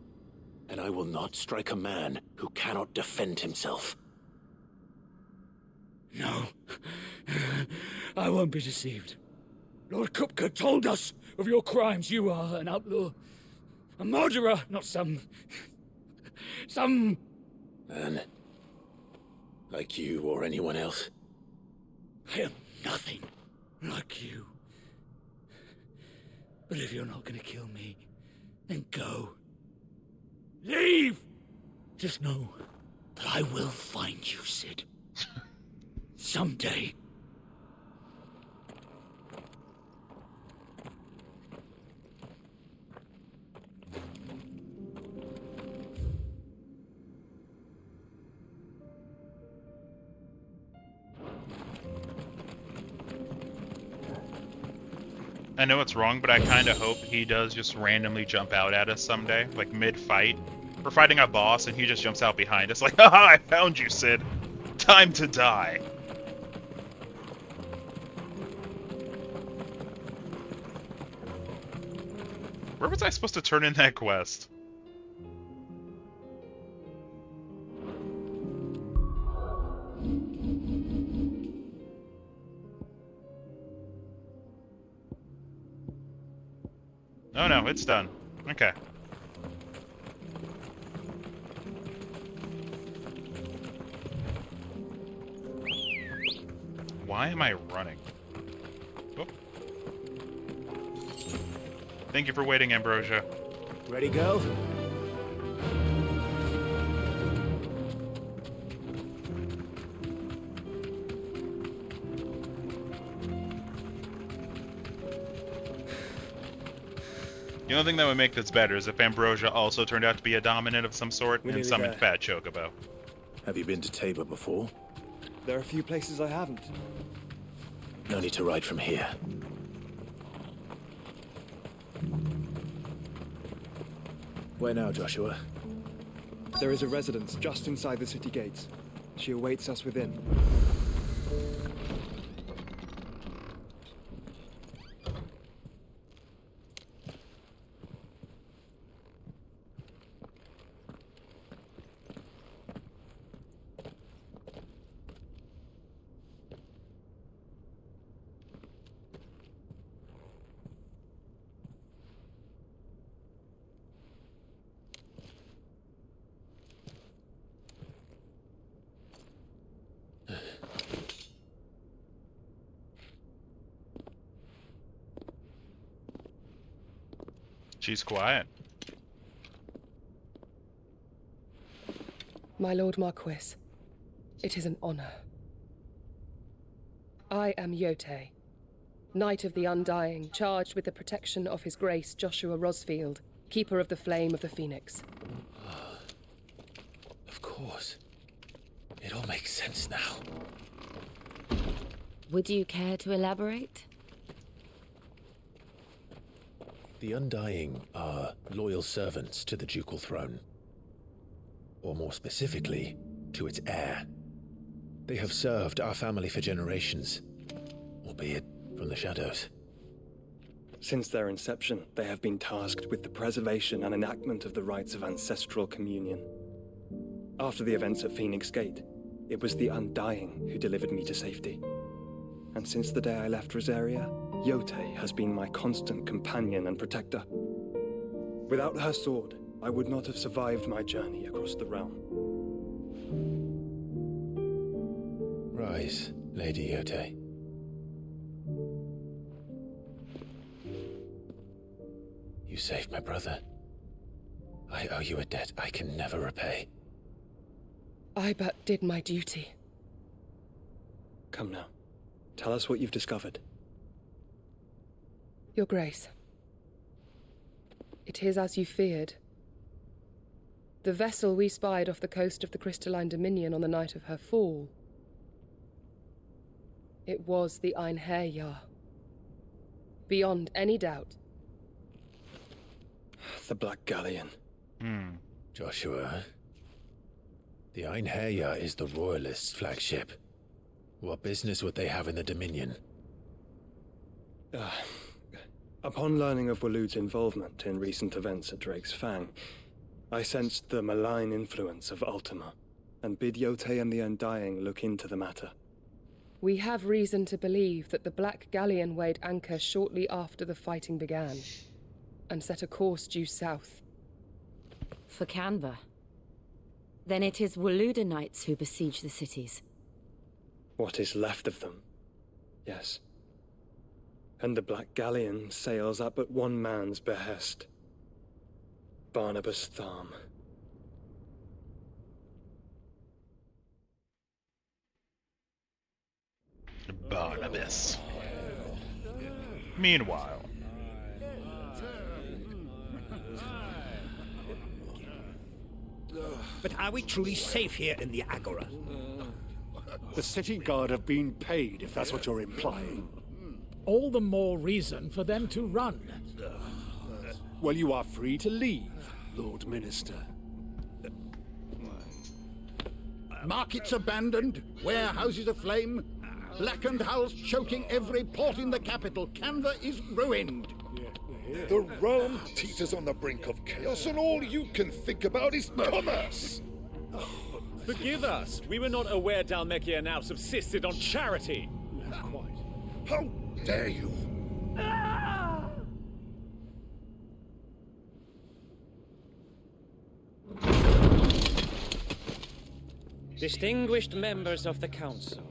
and I will not strike a man who cannot defend himself. No. I won't be deceived. Lord Kupka told us of your crimes. You are an outlaw. A murderer, not some... Man. Like you or anyone else. I am nothing like you. But if you're not gonna kill me, then go. Leave! Just know that I will find you, Cid. Someday. I know it's wrong, but I kind of hope he does just randomly jump out at us someday, like mid-fight. We're fighting a boss, and he just jumps out behind us like, haha, I found you, Cid. Time to die. Where was I supposed to turn in that quest? Oh no, it's done. Okay. Why am I running? Oh. Thank you for waiting, Ambrosia. Ready, girl? The only thing that would make this better is if Ambrosia also turned out to be a dominant of some sort and summoned Fat Chocobo. Have you been to Tabor before? There are a few places I haven't. No need to ride from here. Where now, Joshua? There is a residence just inside the city gates. She awaits us within. She's quiet. My Lord Marquis, it is an honor. I am Yote, Knight of the Undying, charged with the protection of His Grace Joshua Rosfield, Keeper of the Flame of the Phoenix. Of course. It all makes sense now. Would you care to elaborate? The Undying are loyal servants to the ducal throne. or more specifically, to its heir. They have served our family for generations, albeit from the shadows. Since their inception, they have been tasked with the preservation and enactment of the rites of ancestral communion. After the events at Phoenix Gate, it was the Undying who delivered me to safety. And since the day I left Rosaria, Yotei has been my constant companion and protector. Without her sword, I would not have survived my journey across the realm. Rise, Lady Yotei. You saved my brother. I owe you a debt I can never repay. I but did my duty. Come now. Tell us what you've discovered. Your Grace. It is as you feared. The vessel we spied off the coast of the Crystalline Dominion on the night of her fall. It was the Einherjar. Beyond any doubt. The Black Galleon. Joshua. The Einherjar is the Royalists' flagship. What business would they have in the Dominion? Upon learning of Waloed's involvement in recent events at Drake's Fang, I sensed the malign influence of Ultima, and bid Yotei and the Undying look into the matter. We have reason to believe that the Black Galleon weighed anchor shortly after the fighting began, and set a course due south. For Canva. Then it is Waloed Knights who besiege the cities. What is left of them, yes. And the Black Galleon sails at but one man's behest. Barnabas Tharm. Barnabas. Meanwhile. But are we truly safe here in the Agora? The city guard have been paid, if that's what you're implying. All the more reason for them to run. Well, you are free to leave, Lord Minister. Markets abandoned, warehouses aflame, blackened hulls choking every port in the capital. Canva is ruined. The realm teeters on the brink of chaos, and all you can think about is commerce. Forgive us. We were not aware Dhalmekia now subsisted on charity. Not quite. How dare you? Distinguished members of the Council,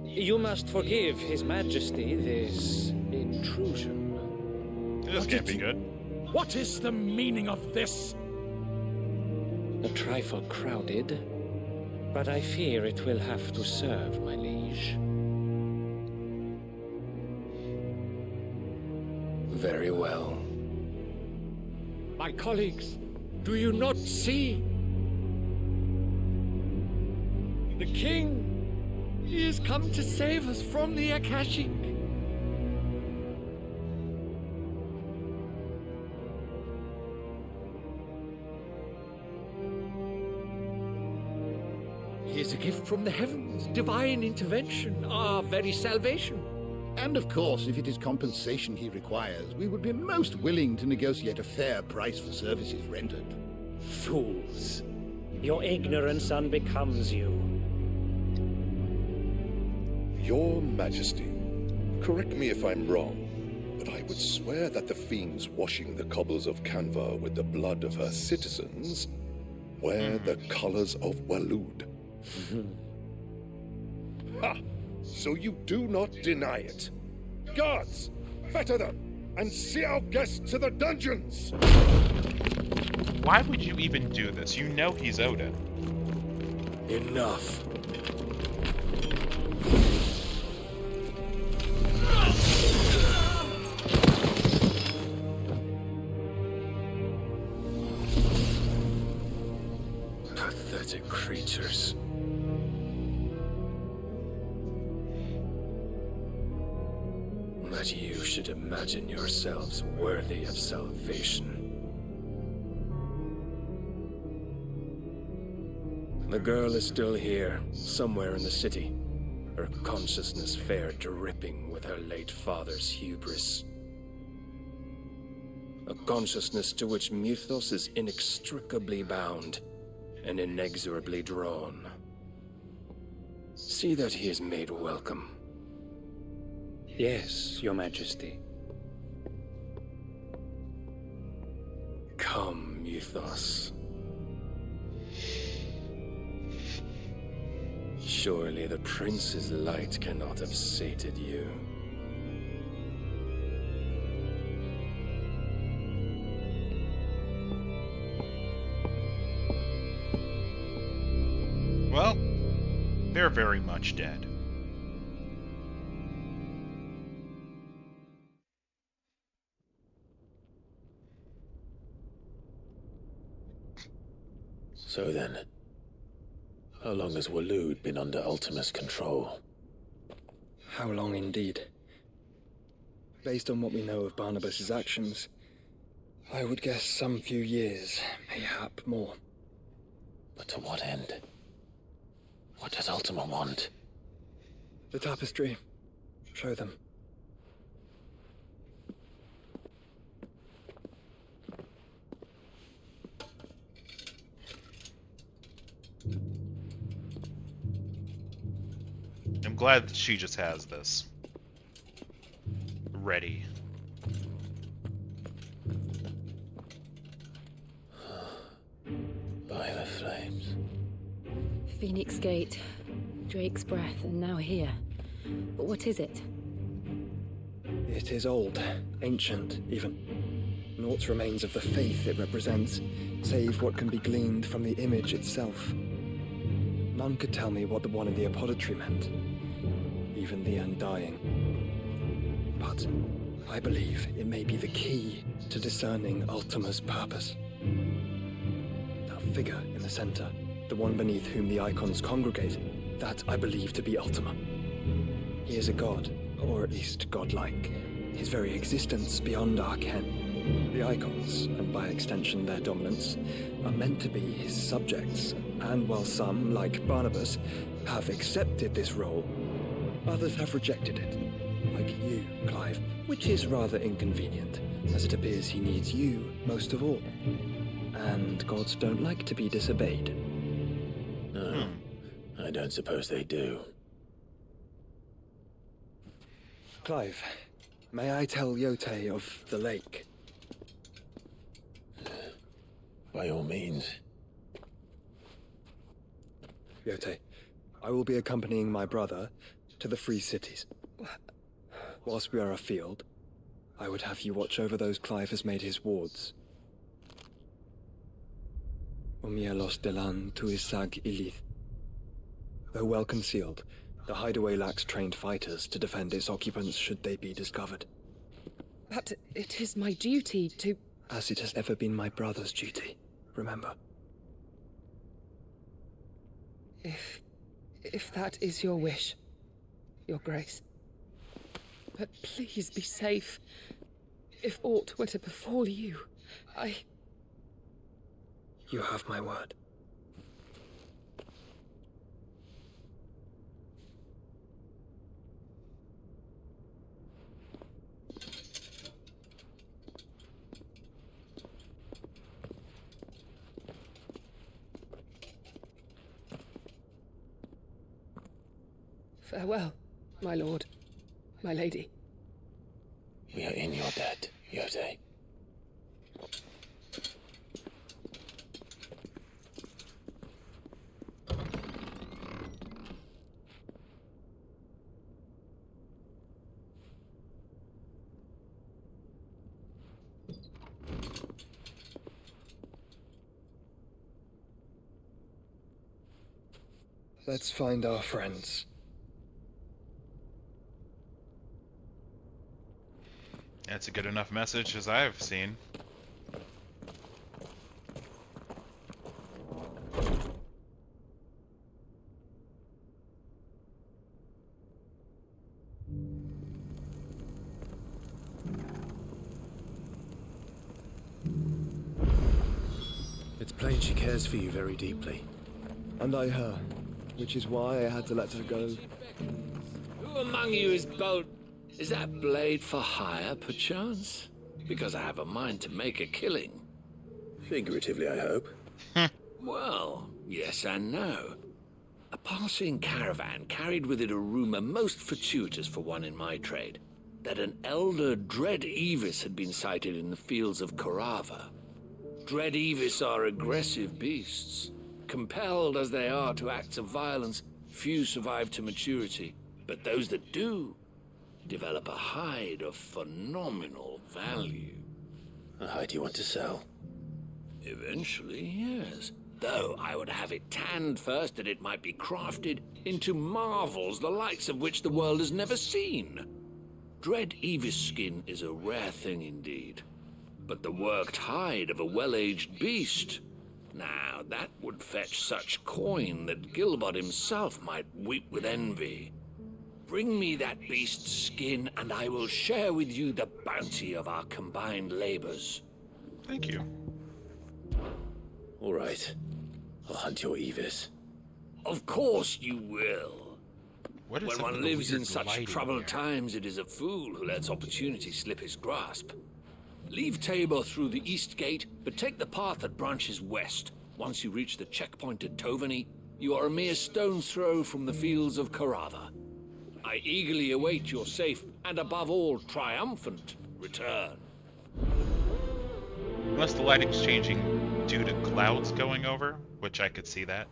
you must forgive His Majesty this intrusion. This can't be good. What is the meaning of this? A trifle crowded, but I fear it will have to serve, my liege. Very well. My colleagues, do you not see? The King, he has come to save us from the Akashic. He is a gift from the heavens, divine intervention, our very salvation. And of course, if it is compensation he requires, we would be most willing to negotiate a fair price for services rendered. Fools. Your ignorance unbecomes you. Your Majesty, correct me if I'm wrong, but I would swear that the fiends washing the cobbles of Canva with the blood of her citizens wear the colors of Waloed. Ha! So you do not deny it. Guards, fetter them, and see our guests to the dungeons! Why would you even do this? You know he's Odin. Enough. Pathetic creatures. That you should imagine yourselves worthy of salvation. The girl is still here, somewhere in the city. Her consciousness fair dripping with her late father's hubris. A consciousness to which Mythos is inextricably bound and inexorably drawn. See that he is made welcome. Yes, Your Majesty. Come, Mythos. Surely the prince's light cannot have sated you. Well, they're very much dead. So then, how long has Waloed been under Ultima's control? How long indeed? Based on what we know of Barnabas's actions, I would guess some few years, mayhap more. But to what end? What does Ultima want? The tapestry. Show them. I'm glad that she just has this ready. By the flames. Phoenix Gate, Drake's Breath, and now here. But what is it? It is old, ancient, even. Naught remains of the faith it represents, save what can be gleaned from the image itself. None could tell me what the one in the apothecary meant, even the Undying. But I believe it may be the key to discerning Ultima's purpose. That figure in the center, the one beneath whom the icons congregate, that I believe to be Ultima. He is a god, or at least godlike. His very existence beyond our ken. The icons, and by extension their dominance, are meant to be his subjects, and while some, like Barnabas, have accepted this role, others have rejected it. Like you, Clive, which is rather inconvenient, as it appears he needs you most of all. And gods don't like to be disobeyed. No, I don't suppose they do. Clive, may I tell Yote of the lake? By all means. Yote, I will be accompanying my brother to the Free Cities. Whilst we are afield, I would have you watch over those Clive has made his wards. Omielos delan tuisag ilith. Though well concealed, the hideaway lacks trained fighters to defend its occupants should they be discovered. But it is my duty to... As it has ever been my brother's duty, remember. If that is your wish, Your Grace. But please be safe. If aught were to befall you, You have my word. Farewell, my lord, my lady. We are in your debt, Yote. Let's find our friends. That's a good enough message as I've seen. It's plain she cares for you very deeply. And I her, which is why I had to let her go. Who among you is bold? Is that blade for hire, perchance? Because I have a mind to make a killing. Figuratively, I hope. Well, yes and no. A passing caravan carried with it a rumor most fortuitous for one in my trade, that an elder Dread Evis had been sighted in the fields of Korava. Dread Evis are aggressive beasts. Compelled as they are to acts of violence, few survive to maturity, but those that do develop a hide of phenomenal value. A hide you want to sell? Eventually, yes. Though I would have it tanned first that it might be crafted into marvels the likes of which the world has never seen. Dread Evis skin is a rare thing indeed. But the worked hide of a well-aged beast, now that would fetch such coin that Gilbert himself might weep with envy. Bring me that beast's skin, and I will share with you the bounty of our combined labors. Thank you. All right. I'll hunt your Evis. Of course you will. What is when one lives in such troubled times, it is a fool who lets opportunity slip his grasp. Leave Tabor through the east gate, but take the path that branches west. Once you reach the checkpoint at Tovani, you are a mere stone's throw from the fields of Korava. I eagerly await your safe, and above all, triumphant return. Unless the lighting's changing due to clouds going over, which I could see that.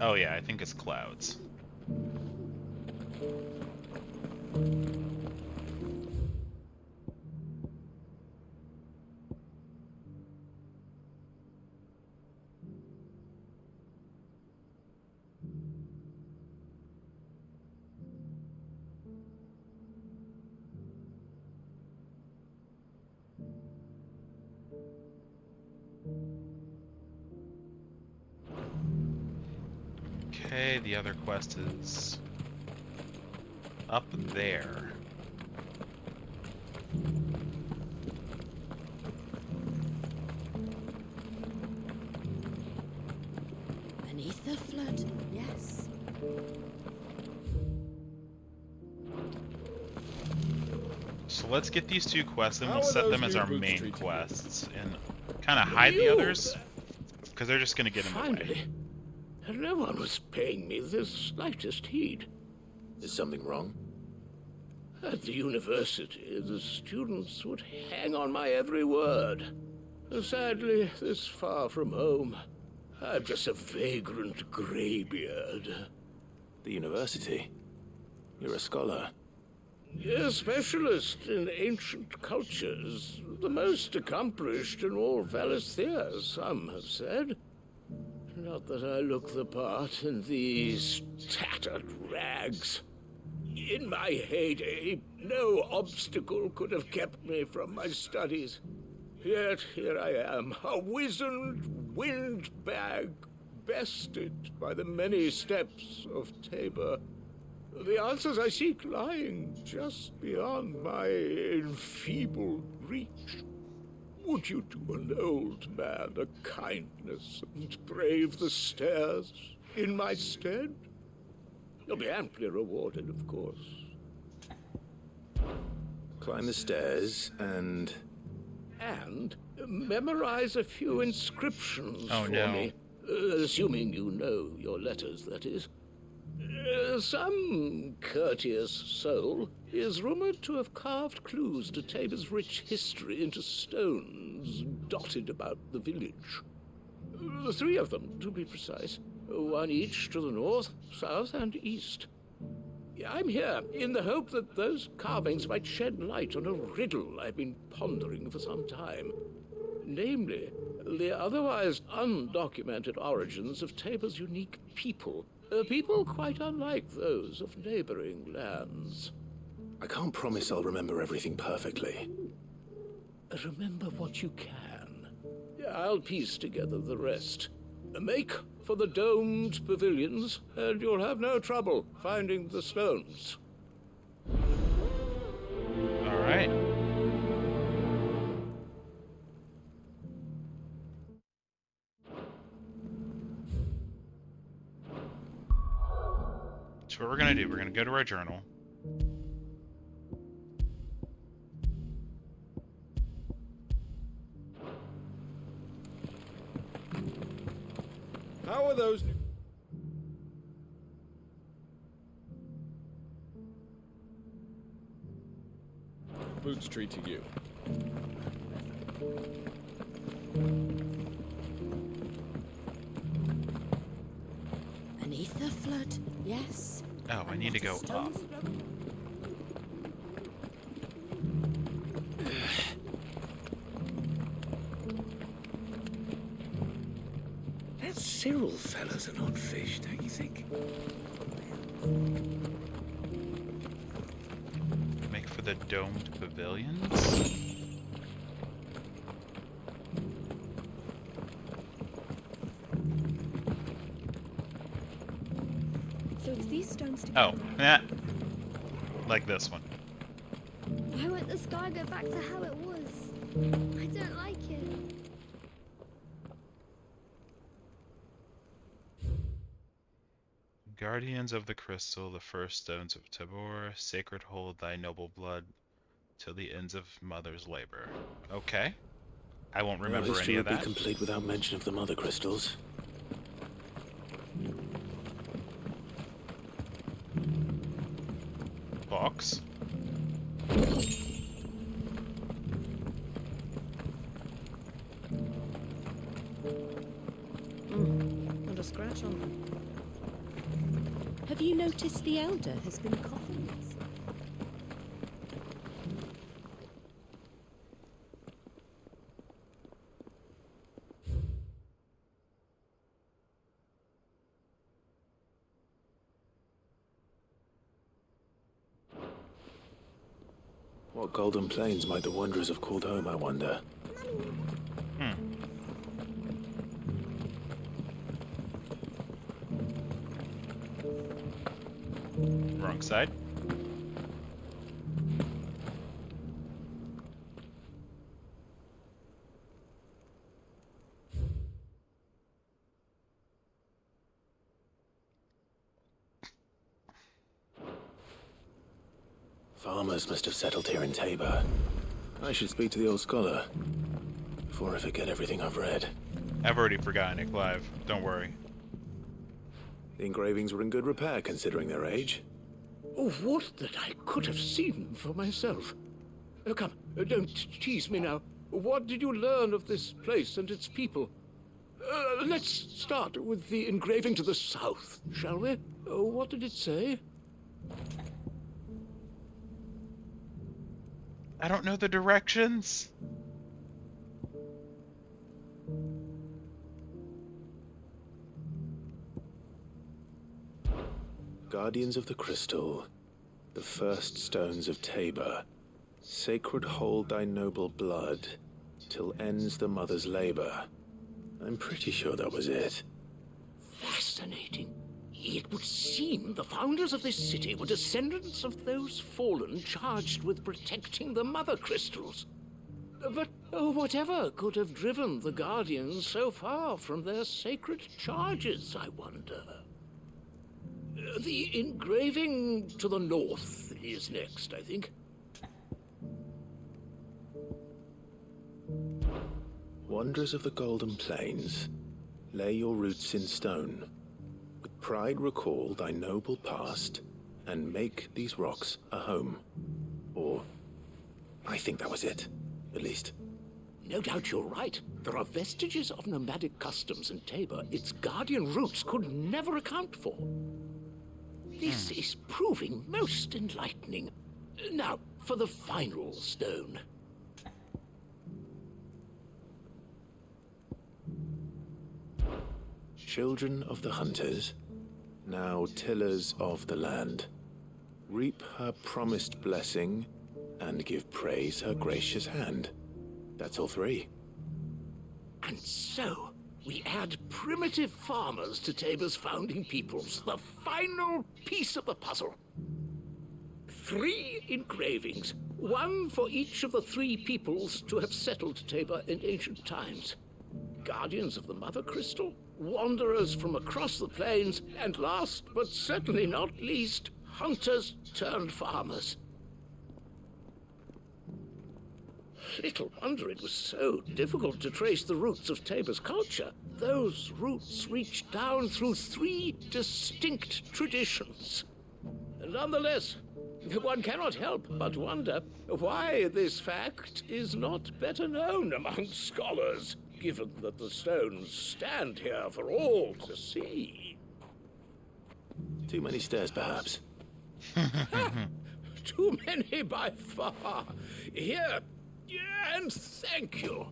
Oh yeah, I think it's clouds. Okay, the other quest is up there. Beneath the flood, yes. So let's get these two quests and we'll set them as our main quests and kind of hide the others because they're just going to get in the way. No one was paying me the slightest heed. Is something wrong? At the university, the students would hang on my every word. Sadly, this far from home, I'm just a vagrant greybeard. The university? You're a scholar. A specialist in ancient cultures. The most accomplished in all Valisthea, some have said. Not that I look the part in these tattered rags. In my heyday, no obstacle could have kept me from my studies. Yet here I am, a wizened windbag, bested by the many steps of Tabor. The answers I seek lying just beyond my enfeebled reach. Would you do an old man a kindness and brave the stairs in my stead? You'll be amply rewarded, of course. Climb the stairs and... And memorize a few inscriptions for no. me. Assuming you know your letters, that is. Some courteous soul is rumored to have carved clues to Tabor's rich history into stones dotted about the village. 3 of them, to be precise. 1 each to the north, south, and east. I'm here in the hope that those carvings might shed light on a riddle I've been pondering for some time. Namely, the otherwise undocumented origins of Tabor's unique people. People quite unlike those of neighboring lands. I can't promise I'll remember everything perfectly. Remember what you can. I'll piece together the rest. Make for the domed pavilions, and you'll have no trouble finding the stones. All right. So what we're gonna do, we're gonna go to our journal. How are those? Boots treating you. An ether flood, yes. Oh, I need to go up. That Cyril fella's an odd fish, don't you think? Make for the domed pavilions. So it's these stones together. Oh, yeah. Like this one. Why won't the sky go back to how it was? I don't like it. Guardians of the Crystal, the first stones of Tabor, sacred hold thy noble blood till the ends of mother's labor. Okay. I won't remember any history of would that. be complete without mention of the mother crystals. Box. Not a scratch on them. Have you noticed the Elder has been coughing? What golden plains might the wanderers have called home, I wonder? Wrong side. Farmers must have settled here in Tabor. I should speak to the old scholar before I forget everything I've read. I've already forgotten it, Clive. Don't worry. The engravings were in good repair considering their age. Oh, what that I could have seen for myself. Come, don't tease me now. What did you learn of this place and its people? Let's start with the engraving to the south, shall we? What did it say? I don't know the directions. Guardians of the Crystal, the first stones of Tabor, sacred hold thy noble blood, till ends the mother's labor. I'm pretty sure that was it. Fascinating. It would seem the founders of this city were descendants of those fallen charged with protecting the mother crystals. But whatever could have driven the Guardians so far from their sacred charges, I wonder? The engraving to the north is next, I think. Wanderers of the Golden Plains, lay your roots in stone. With pride recall thy noble past, and make these rocks a home. Or, I think that was it, at least. No doubt you're right. There are vestiges of nomadic customs in Tabor its guardian roots could never account for. This is proving most enlightening. Now, for the final stone. Children of the hunters, now tillers of the land, reap her promised blessing and give praise her gracious hand. That's all three. And so, we add primitive farmers to Tabor's founding peoples, the final piece of the puzzle. 3 engravings, one for each of the 3 peoples to have settled Tabor in ancient times. Guardians of the Mother Crystal, wanderers from across the plains, and last but certainly not least, hunters turned farmers. Little wonder it was so difficult to trace the roots of Tabor's culture. Those roots reach down through 3 distinct traditions. Nonetheless, one cannot help but wonder why this fact is not better known among scholars, given that the stones stand here for all to see. Too many stairs, perhaps. Too many by far. Here, and thank you.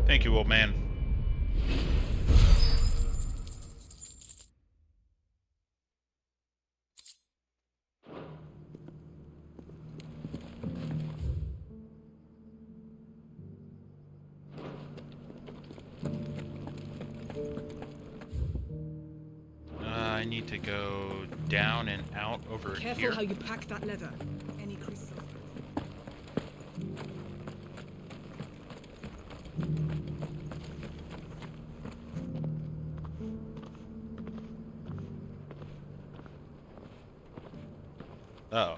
Thank you, old man. I need to go down and out over Careful here. how you pack that leather. Any creases. Uh-oh.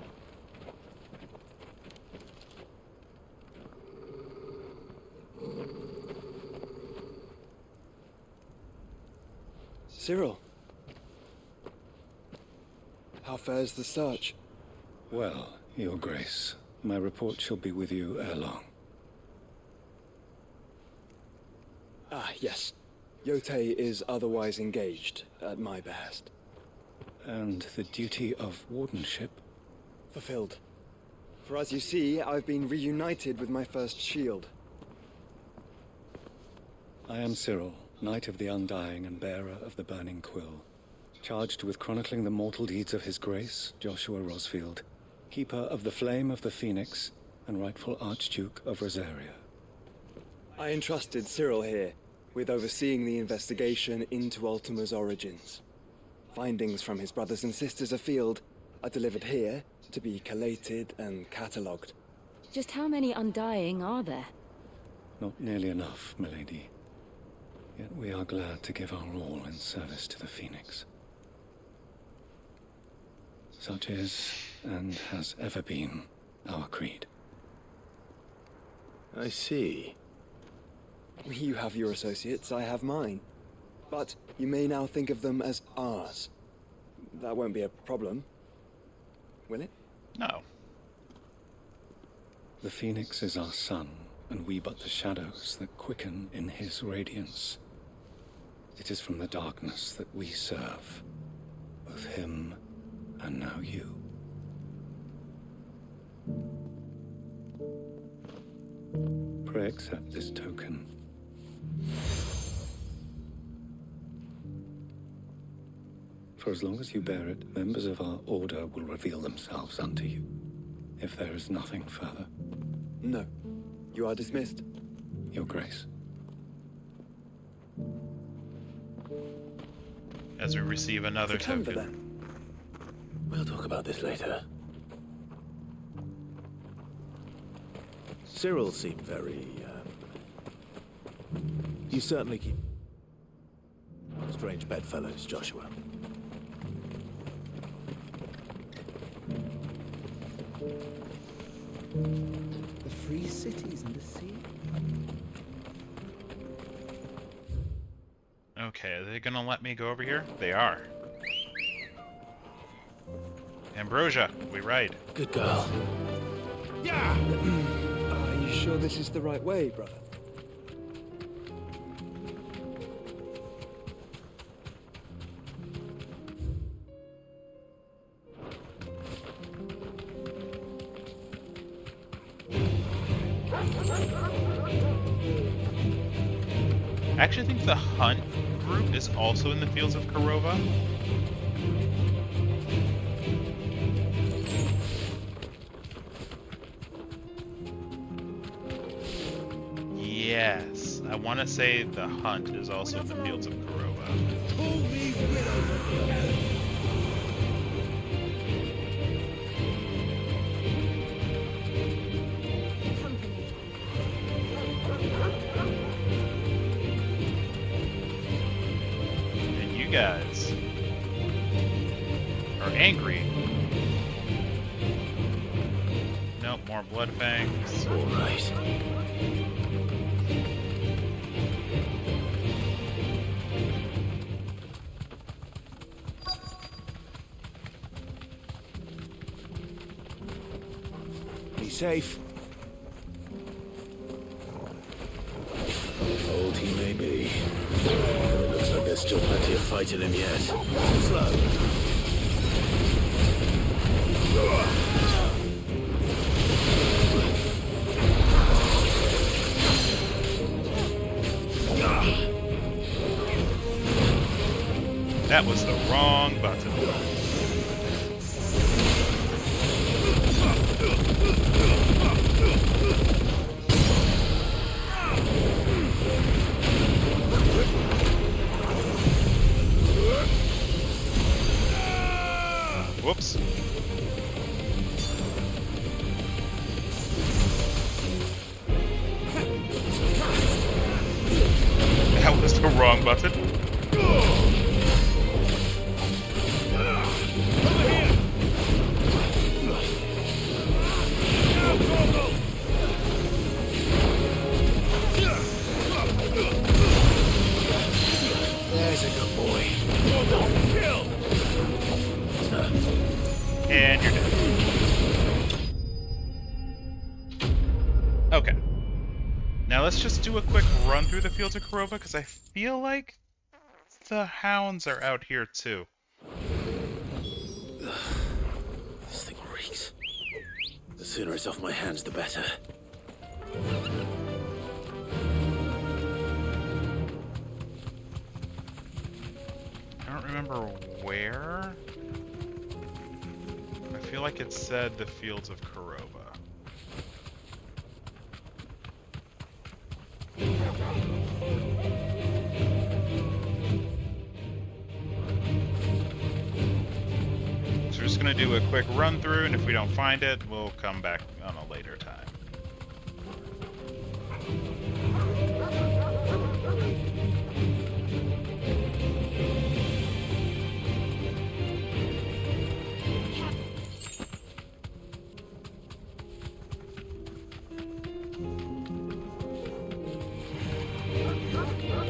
Cyril. How fares the search? Well, Your Grace, my report shall be with you ere long. Ah, yes. Yotei is otherwise engaged, at my behest. And the duty of wardenship? Fulfilled. For as you see, I've been reunited with my first shield. I am Cyril, Knight of the Undying and bearer of the Burning Quill, charged with chronicling the mortal deeds of His Grace, Joshua Rosfield, Keeper of the Flame of the Phoenix and rightful Archduke of Rosaria. I entrusted Cyril here with overseeing the investigation into Ultima's origins. Findings from his brothers and sisters afield are delivered here to be collated and catalogued. Just how many Undying are there? Not nearly enough, milady. Yet we are glad to give our all in service to the Phoenix. Such is, and has ever been, our creed. I see. You have your associates, I have mine. But you may now think of them as ours. That won't be a problem, will it? No. The Phoenix is our sun, and we but the shadows that quicken in his radiance. It is from the darkness that we serve, both him and now you. Pray accept this token. For as long as you bear it, members of our order will reveal themselves unto you, if there is nothing further. No. You are dismissed. Your Grace. As we receive another token. We'll talk about this later. Cyril seemed very, You certainly keep strange bedfellows, Joshua. The free cities and the sea. Okay, are they gonna let me go over here? They are. Ambrosia, we ride. Good girl. Yeah! Are you sure this is the right way, brother? I actually think the hunt group is also in the fields of Karova. Yes, I want to say the hunt is also in the fields of Karova. guys are angry. Nope, more blood fangs. All right. Be safe. Old he may be. It looks like there's still plenty of fight in him yet. Slow. That was the wrong button. Whoops. That was the wrong button. There's a good boy. And you're dead. Okay. Now let's just do a quick run through the fields of Korova, because I feel like the hounds are out here too. This thing reeks. The sooner it's off my hands, the better. I don't remember where. I feel like it said the fields of Korova. So we're just gonna do a quick run through, and if we don't find it, we'll come back on a later time.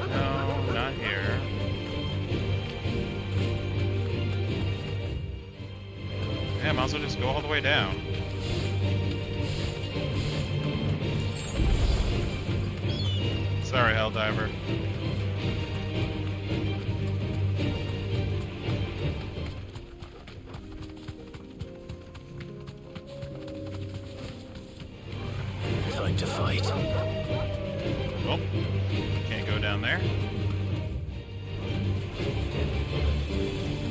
No, not here. Yeah, might as well just go all the way down. Sorry, Helldiver. Time to fight. Well, can't go down there.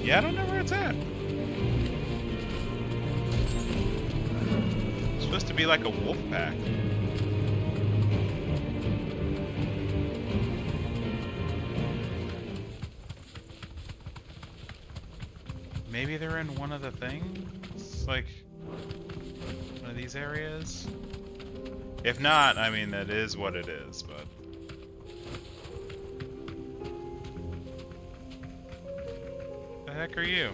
Yeah, I don't know where it's at. It's supposed to be like a wolf pack. Maybe they're in one of the things? Like, one of these areas? If not, I mean, that is what it is, but... The heck are you?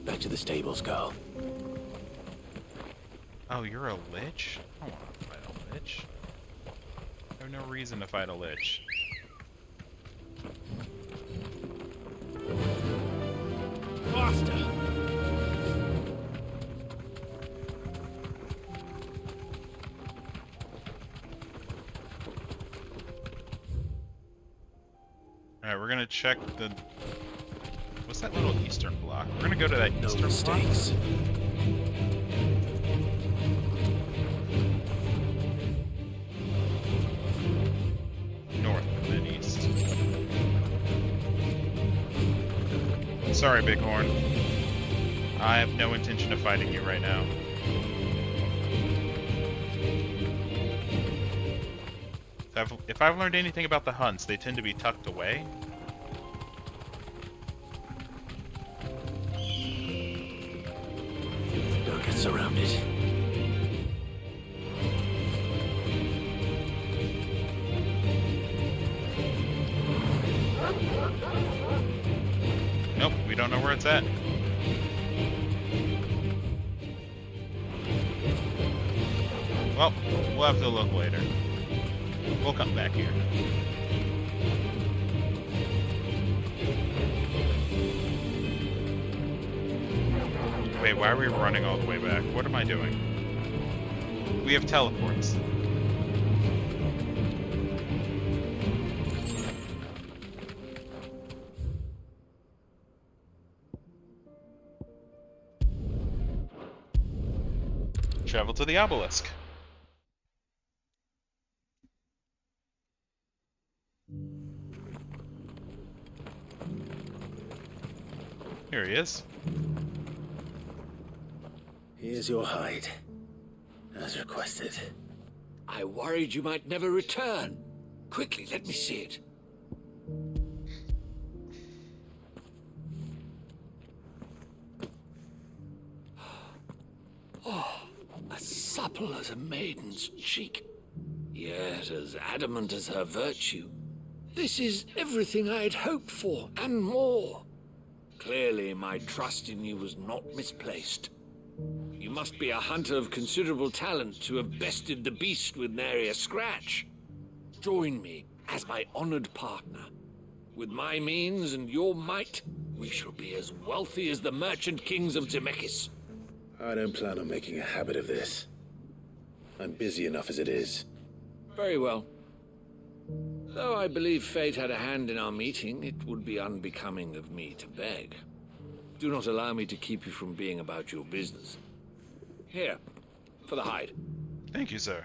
Back to the stables, Carl. Oh, you're a lich? I don't want to fight a lich. I have no reason to fight a lich. Faster! Alright, we're gonna check the... What's that little eastern block? We're gonna go to that eastern mistakes. block. North and then east. Sorry, Bighorn. I have no intention of fighting you right now. If I've learned anything about the hunts, they tend to be tucked away. Don't get surrounded. Nope, we don't know where it's at. Well, we'll have to look later. We'll come back here. Wait, why are we running all the way back? What am I doing? We have teleports. Travel to the obelisk. Here he is. Here's your hide, as requested. I worried you might never return. Quickly, let me see it. Oh, as supple as a maiden's cheek, yet as adamant as her virtue. This is everything I had hoped for, and more. Clearly, my trust in you was not misplaced. You must be a hunter of considerable talent to have bested the beast with nary a scratch. Join me as my honored partner. With my means and your might, we shall be as wealthy as the merchant kings of Zemeckis. I don't plan on making a habit of this. I'm busy enough as it is. Very well. Though I believe fate had a hand in our meeting, it would be unbecoming of me to beg. Do not allow me to keep you from being about your business. Here, for the hide. Thank you, sir.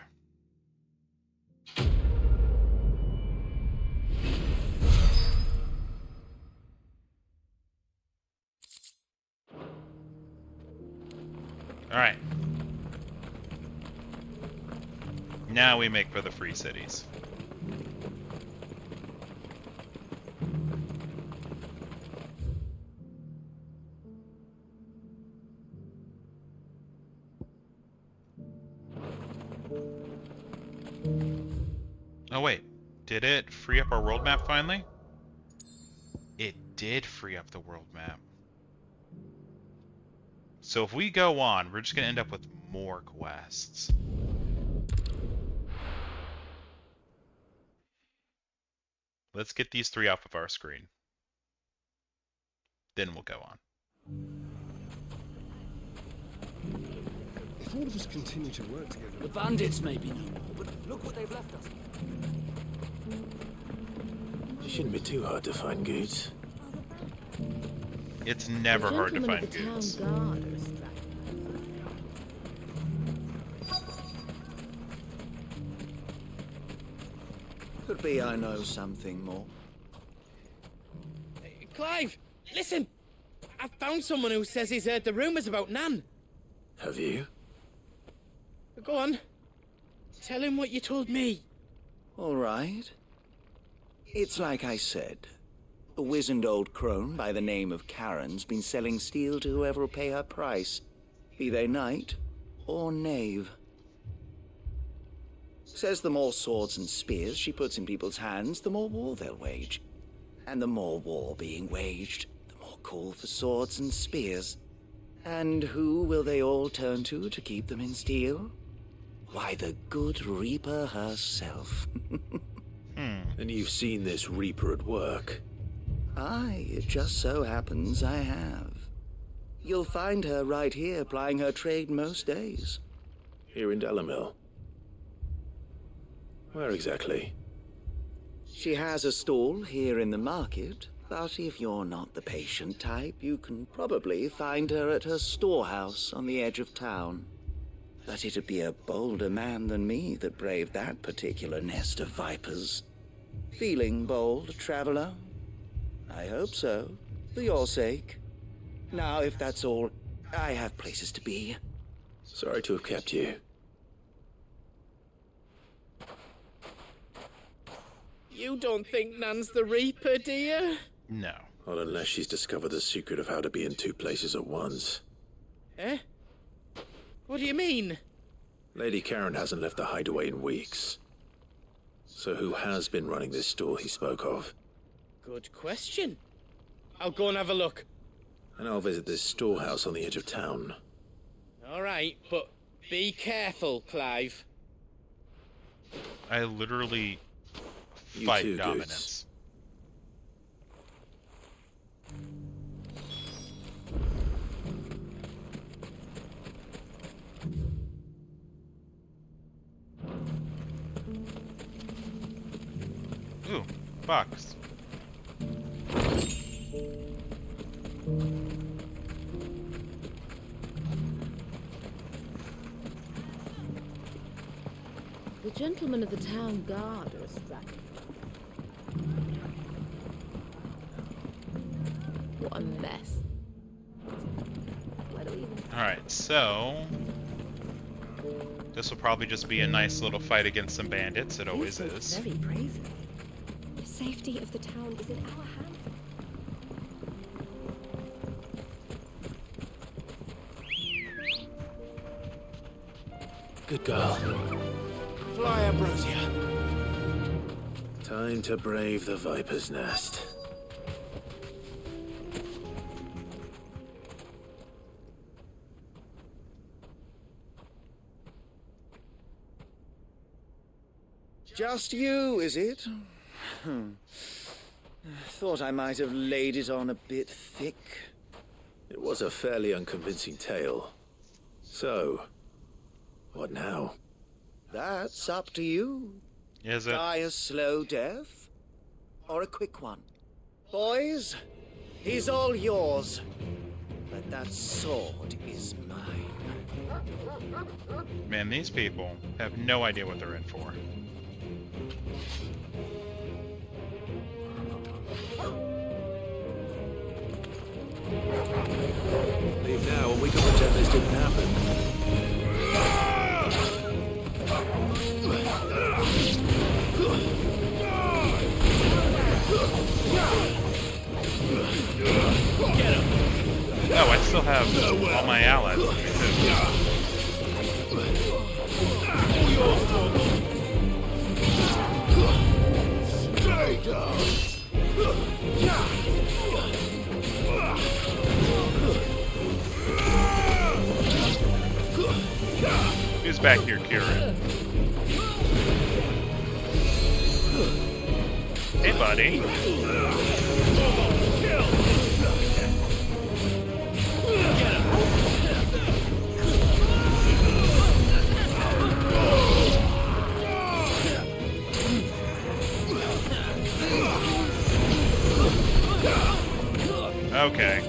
Alright. Now we make for the free cities. Oh wait, did it free up our world map finally? It did free up the world map. So if we go on, we're just gonna end up with more quests. Let's get these 3 off of our screen. Then we'll go on. If all of us continue to work together... The bandits may be no more, but look what they've left us. It shouldn't be too hard to find goods. It's never hard to find goods. Could be I know something more. Clive, listen! I've found someone who says he's heard the rumours about Nan. Have you? Go on. Tell him what you told me. All right. It's like I said. A wizened old crone by the name of Karen's been selling steel to whoever'll pay her price, be they knight or knave. Says the more swords and spears she puts in people's hands, the more war they'll wage. And the more war being waged, the more call for swords and spears. And who will they all turn to keep them in steel? Why, the good Reaper herself. And you've seen this Reaper at work? Aye, it just so happens I have. You'll find her right here plying her trade most days. Here in Delamil? Where exactly? She has a stall here in the market, but if you're not the patient type, you can probably find her at her storehouse on the edge of town. But it'd be a bolder man than me that braved that particular nest of vipers. Feeling bold, traveler? I hope so, for your sake. Now, if that's all, I have places to be. Sorry to have kept you. You don't think Nan's the Reaper, do you? No. Not unless she's discovered the secret of how to be in 2 places at once. Eh? What do you mean? Lady Karen hasn't left the hideaway in weeks. So who has been running this store he spoke of? Good question. I'll go and have a look. And I'll visit this storehouse on the edge of town. All right, but be careful, Clive. I literally You fight too, dominance. Ooh, box. The gentlemen of the town guard are strapping. What a mess. Why do we even... Alright, so this will probably just be a nice little fight against some bandits. It always is. Very brazen. The safety of the town is in our hands. Good girl. Fly, Ambrosia. Time to brave the Viper's Nest. Just you, is it? Thought I might have laid it on a bit thick. It was a fairly unconvincing tale. So, what now? That's up to you. Is it? Die a slow death, or a quick one. Boys, he's all yours. But that sword is mine. Man, these people have no idea what they're in for. Leave now and we can pretend this didn't happen. Oh, I still have all my allies with me Stay down. Who's back here, Kieran? Hey, buddy. Okay.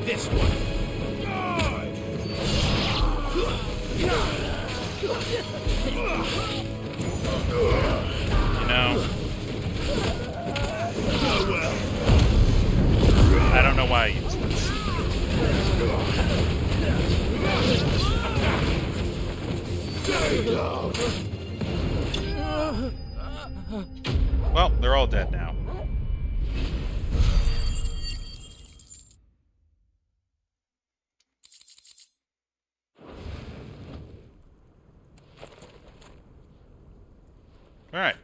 This one. You know, I don't know why I use this. Well, they're all dead now. Alright.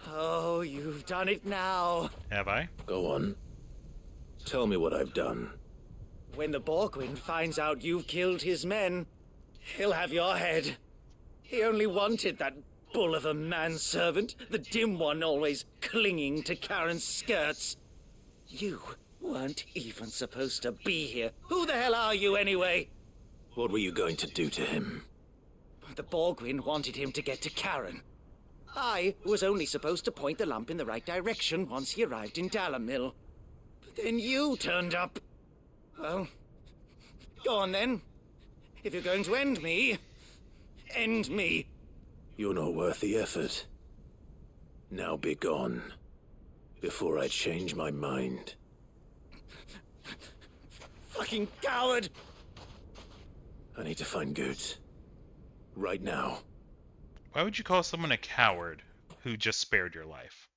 Oh, you've done it now. Have I? Go on. Tell me what I've done. When the Borgwyn finds out you've killed his men, he'll have your head. He only wanted that bull of a manservant, the dim one always clinging to Karen's skirts. You weren't even supposed to be here. Who the hell are you anyway? What were you going to do to him? The Borgwyn wanted him to get to Karen. I was only supposed to point the lamp in the right direction once he arrived in Dalamil. But then you turned up. Well, go on then. If you're going to end me, end me. You're not worth the effort. Now be gone, before I change my mind. fucking coward! I need to find Goots. Right now. Why would you call someone a coward who just spared your life?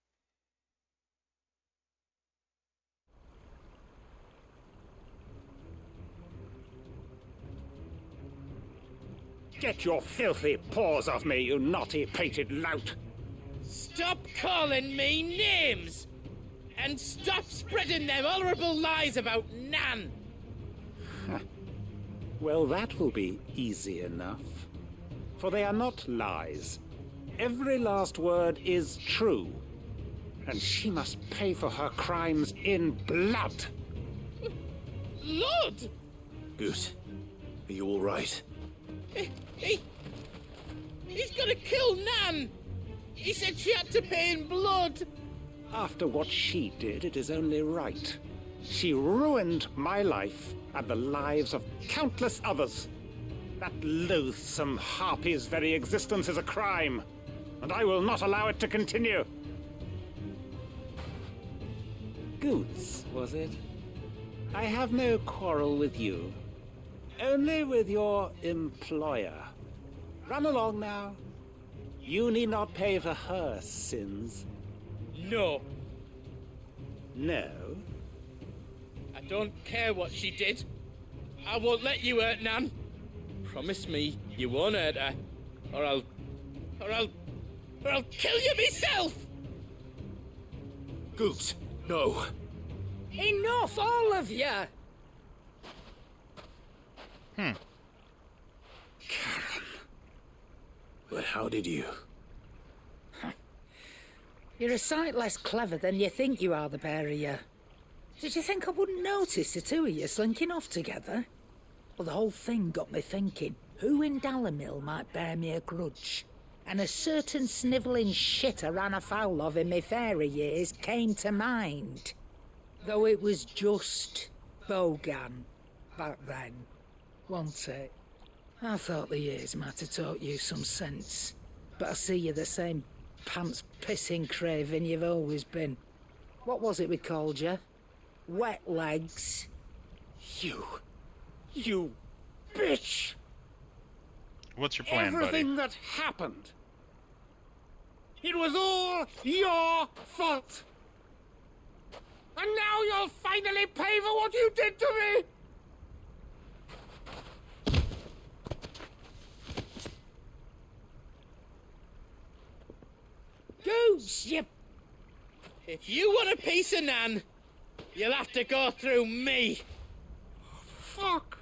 Get your filthy paws off me, you naughty-pated lout! Stop calling me names! And stop spreading them horrible lies about Nan! Well, that will be easy enough. For they are not lies. Every last word is true. And she must pay for her crimes in blood. Lord! Goose, are you all right? He's gonna kill Nan! He said she had to pay in blood! After what she did, it is only right. She ruined my life and the lives of countless others. That loathsome harpy's very existence is a crime, and I will not allow it to continue. Goots, was it? I have no quarrel with you. Only with your employer. Run along now. You need not pay for her sins. No. No? I don't care what she did. I won't let you hurt Nan. Promise me you won't hurt her, or I'll kill you myself! Goots, no. Enough, all of you! Karen. But how did you? You're a sight less clever than you think you are, the pair of you. Did you think I wouldn't notice the two of you slinking off together? Well, the whole thing got me thinking, who in Dalamil might bear me a grudge? And a certain snivelling shit I ran afoul of in my fairy years came to mind. Though it was just Bogan back then, wasn't it? I thought the years might have taught you some sense, but I see you're the same pants-pissing craven you've always been. What was it we called you? Wet legs. You bitch! What's your plan, Everything buddy? that happened, it was all your fault! And now you'll finally pay for what you did to me! Goose, you... If you want a piece of Nan, you'll have to go through me. Fuck!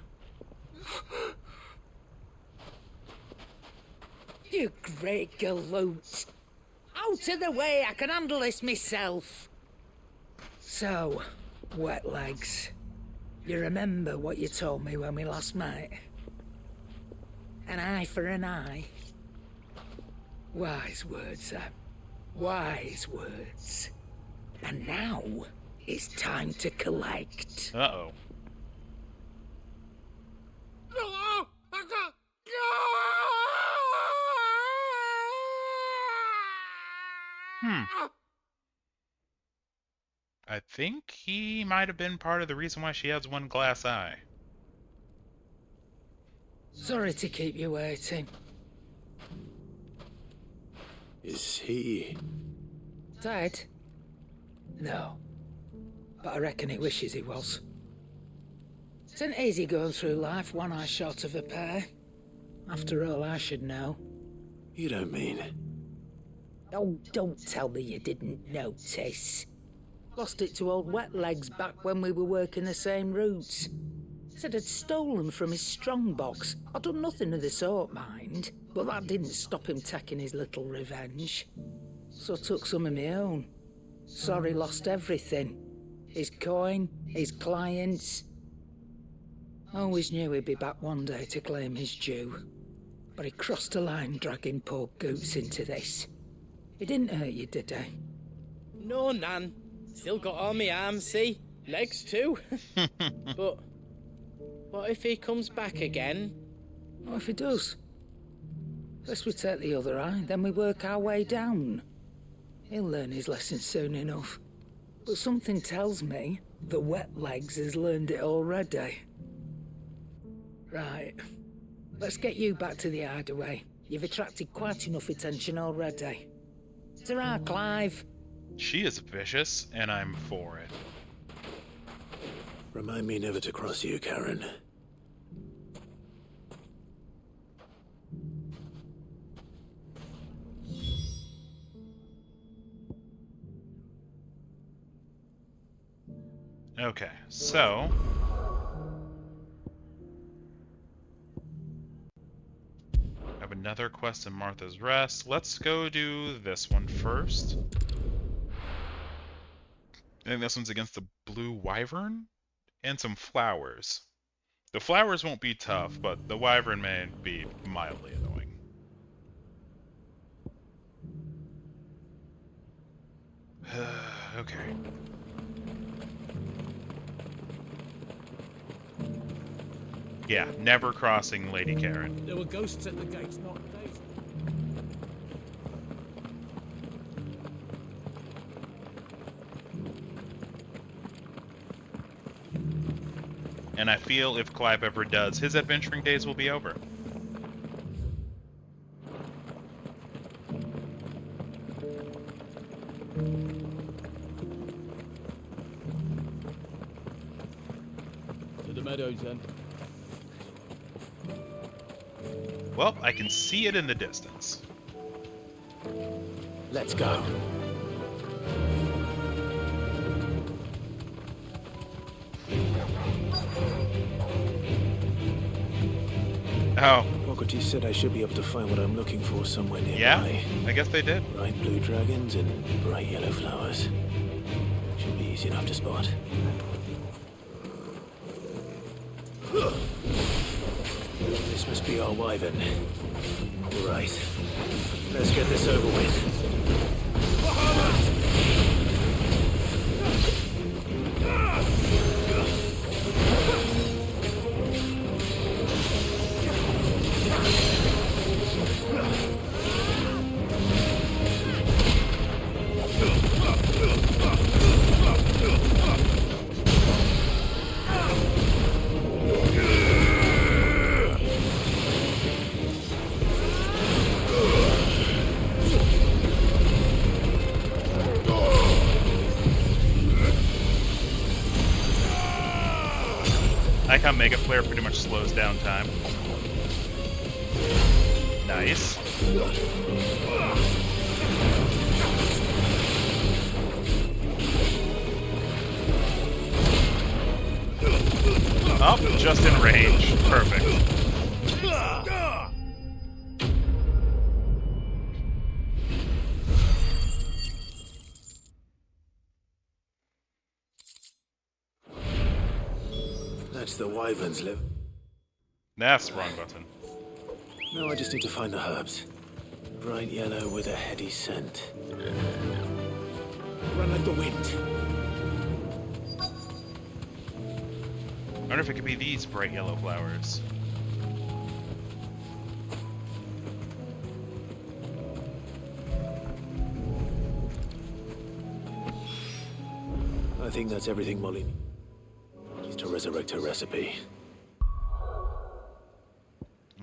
You great galoot. Out of the way, I can handle this myself. So, wet legs. You remember what you told me when we last met? An eye for an eye. Wise words, Sam. Wise words. And now, it's time to collect. Uh-oh. I think he might have been part of the reason why she has one glass eye. Sorry to keep you waiting. Is he... Dead? No. But I reckon he wishes he was. It isn't easy going through life one eye short of a pair. After all, I should know. You don't mean... Oh, don't tell me you didn't notice. Lost it to old Wet Legs back when we were working the same routes. Said I'd stolen from his strongbox. I'd done nothing of the sort, mind, but that didn't stop him taking his little revenge. So I took some of my own. Sorry, lost everything. His coin, his clients. Always knew he'd be back one day to claim his due. But he crossed a line dragging poor Goots into this. He didn't hurt you, did he? No, Nan. Still got all my arms, see? Legs too. But what if he comes back again? What if he does? First we take the other eye, then we work our way down. He'll learn his lesson soon enough. But something tells me the Wet Legs has learned it already. Right. Let's get you back to the hideaway. You've attracted quite enough attention already. Ta-ra, Clive. She is vicious, and I'm for it. Remind me never to cross you, Karen. Okay, so... I have another quest in Martha's Rest. Let's go do this one first. I think this one's against the Blue Wyvern? And some flowers. The flowers won't be tough, but the Wyvern may be mildly annoying. Okay. Yeah, never crossing Lady Karen. There were ghosts at the gates, not days. And I feel if Clive ever does, his adventuring days will be over. To the meadows, then. Well, I can see it in the distance. Let's go. Oh. Pockety said I should be able to find what I'm looking for somewhere nearby. Yeah, I guess they did. Bright blue dragons and bright yellow flowers. Should be easy enough to spot. This must be our wyvern. Right. Let's get this over with. I like how Mega Flare pretty much slows down time. Nice. Oh, just in range. Perfect. That's the wyvern's live. That's the wrong button. No, I just need to find the herbs. Bright yellow with a heady scent. Run like the wind. I wonder if it could be these bright yellow flowers. I think that's everything Molly needs to resurrect her recipe.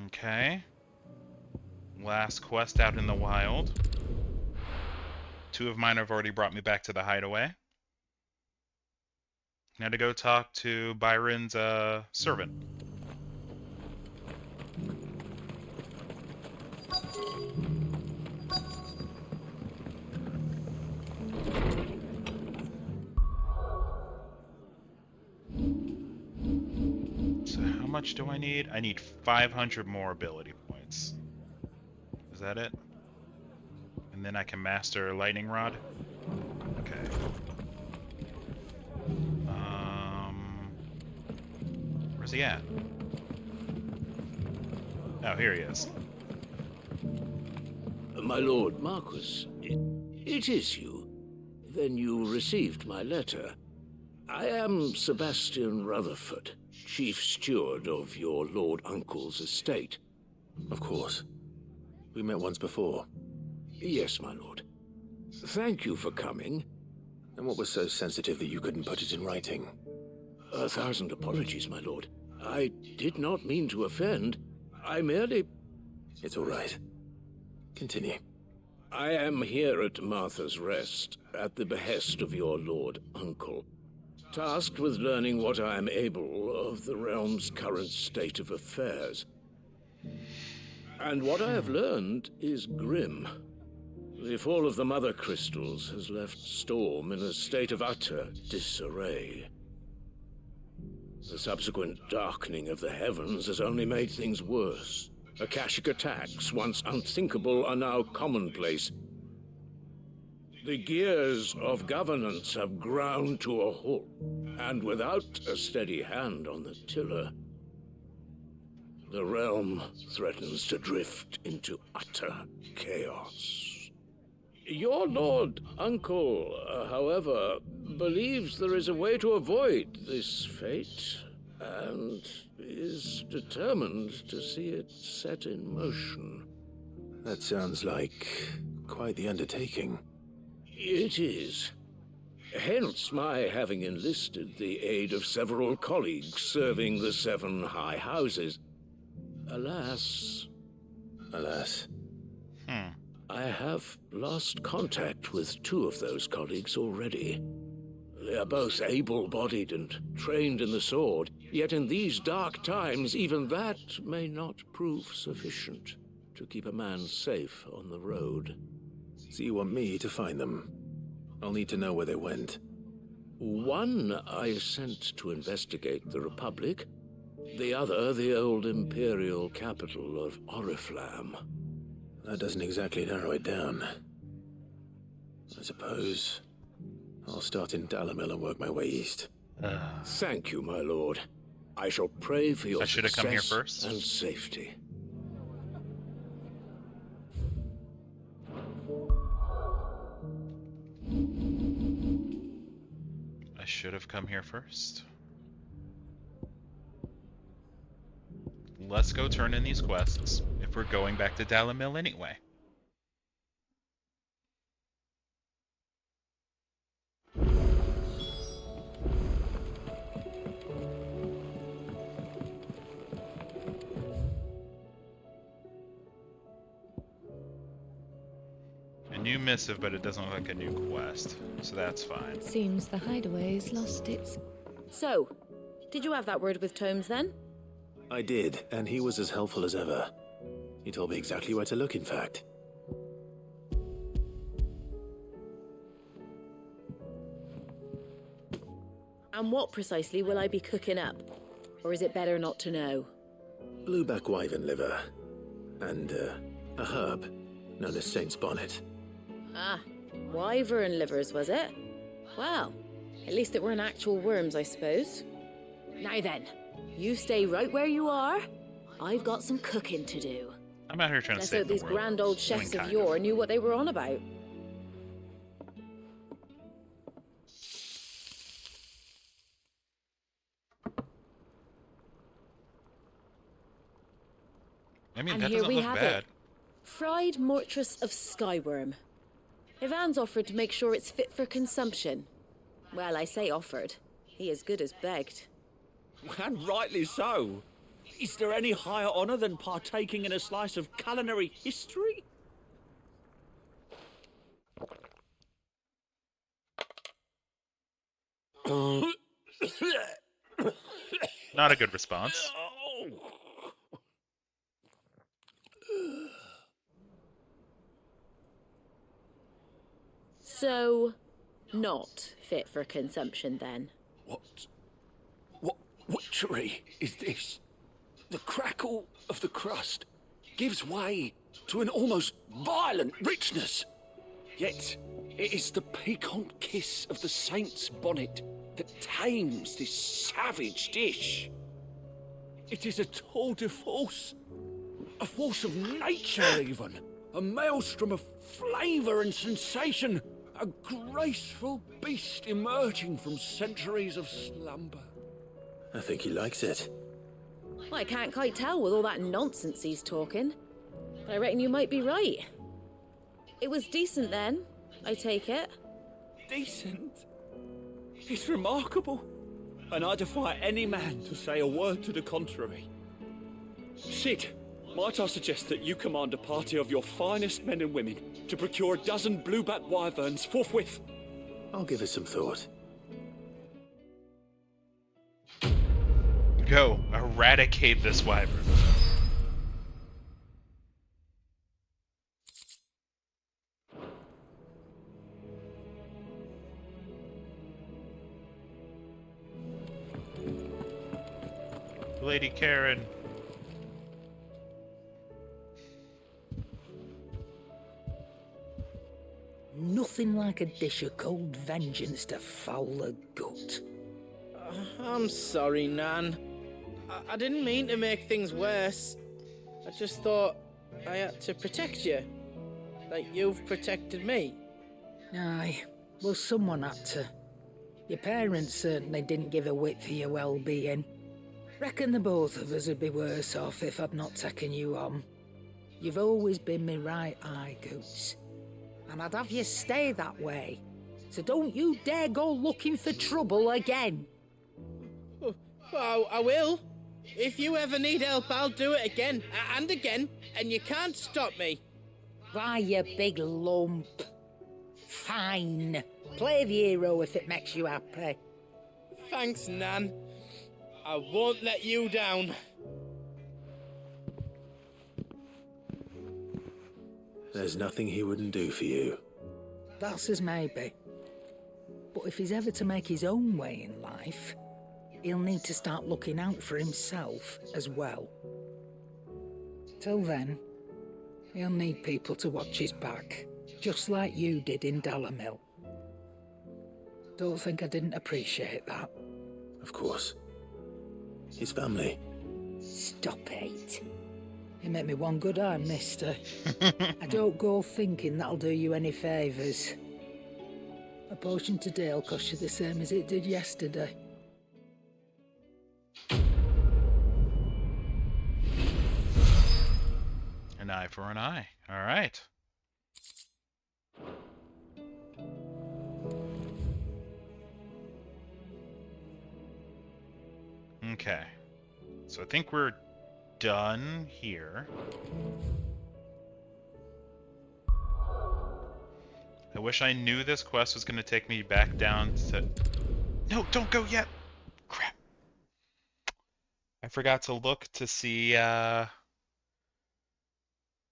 Okay. Last quest out in the wild. 2 of mine have already brought me back to the hideaway. Now to go talk to Byron's servant. So how much do I need? I need 500 more ability points. Is that it? And then I can master Lightning Rod? Okay. Where's he at? Oh, here he is. My lord Marquis, it is you. Then you received my letter. I am Sebastian Rutherford, Chief Steward of your Lord Uncle's estate. Of course. We met once before. Yes, my lord. Thank you for coming. And what was so sensitive that you couldn't put it in writing? 1,000 apologies, my lord. I did not mean to offend. I merely... It's all right. Continue. I am here at Martha's Rest, at the behest of your lord uncle, tasked with learning what I am able of the realm's current state of affairs. And what I have learned is grim. The fall of the Mother Crystals has left Storm in a state of utter disarray. The subsequent darkening of the heavens has only made things worse. Akashic attacks, once unthinkable, are now commonplace. The gears of governance have ground to a halt, and without a steady hand on the tiller, the realm threatens to drift into utter chaos. Your lord uncle, however, believes there is a way to avoid this fate, and is determined to see it set in motion. That sounds like quite the undertaking. It is. Hence my having enlisted the aid of several colleagues serving the 7 high houses. Alas... I have lost contact with 2 of those colleagues already. They are both able-bodied and trained in the sword, yet in these dark times, even that may not prove sufficient to keep a man safe on the road. So you want me to find them? I'll need to know where they went. One I sent to investigate the Republic, the other the old Imperial capital of Oriflamme. That doesn't exactly narrow it down. I suppose I'll start in Dalimil and work my way east. Thank you, my lord. I shall pray for your I should have come here success first. and safety. I should have come here first. Let's go turn in these quests, if we're going back to Dalimil anyway. A new missive, but it doesn't look like a new quest, so that's fine. Seems the hideaway's lost its... So, did you have that word with Tomes then? I did, and he was as helpful as ever. He told me exactly where to look, in fact. And what precisely will I be cooking up? Or is it better not to know? Blueback wyvern liver. And, a herb known as Saint's Bonnet. Ah, wyvern livers, was it? Well, at least it weren't actual worms, I suppose. Now then, you stay right where you are. I've got some cooking to do. I'm out here trying to Let's save hope the these world. grand old I chefs mean, of kind yore knew what they were on about. I mean, And that here doesn't we look have bad. it. Fried mortress of skyworm. Ivan's offered to make sure it's fit for consumption. Well, I say offered. He as good as begged. And rightly so. Is there any higher honour than partaking in a slice of culinary history? Not a good response. So, not fit for consumption then? What witchery is this? The crackle of the crust gives way to an almost violent richness. Yet, it is the piquant kiss of the Saint's Bonnet that tames this savage dish. It is a tour de force. A force of nature, even. A maelstrom of flavour and sensation. A graceful beast emerging from centuries of slumber. I think he likes it. Well, I can't quite tell with all that nonsense he's talking. But I reckon you might be right. It was decent then, I take it. Decent? It's remarkable. and I defy any man to say a word to the contrary. Cid, might I suggest that you command a party of your finest men and women to procure a dozen blueback wyverns forthwith? I'll give it some thought. Go, eradicate this wyvern. Lady Karen. Nothing like a dish of cold vengeance to foul the gut. I'm sorry, Nan. I didn't mean to make things worse. I just thought I had to protect you. Like you've protected me. Aye, well, someone had to. Your parents certainly didn't give a whit for your well-being. Reckon the both of us would be worse off if I'd not taken you on. You've always been me right eye, Goots. And I'd have you stay that way. So don't you dare go looking for trouble again. Well, I will. If you ever need help, I'll do it again and again, and you can't stop me. Why, you big lump. Fine. Play the hero if it makes you happy. Thanks, Nan. I won't let you down. There's nothing he wouldn't do for you. That's as maybe. But if he's ever to make his own way in life, he'll need to start looking out for himself as well. Till then, he'll need people to watch his back, just like you did in Dalamil. Don't think I didn't appreciate that. Of course. His family. Stop it. You make me one good eye, mister. I don't go thinking that'll do you any favours. A potion today'll cost you the same as it did yesterday. An eye for an eye. All right. Okay. So I think we're done here. I wish I knew this quest was going to take me back down to... No, don't go yet! Crap. I forgot to look to see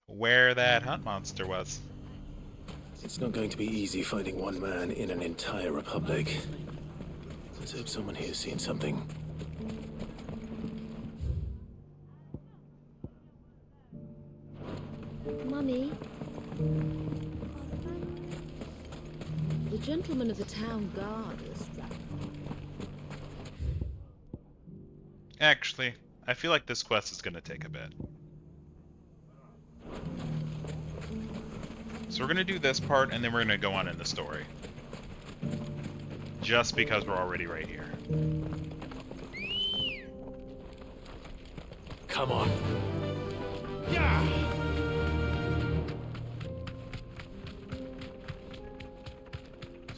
where that hunt monster was. It's not going to be easy finding one man in an entire republic. Let's hope someone here's seen something. Mummy? The gentleman of the town guard is... Actually, I feel like this quest is going to take a bit. So we're going to do this part, and then we're going to go on in the story. Just because we're already right here. Come on. Yeah!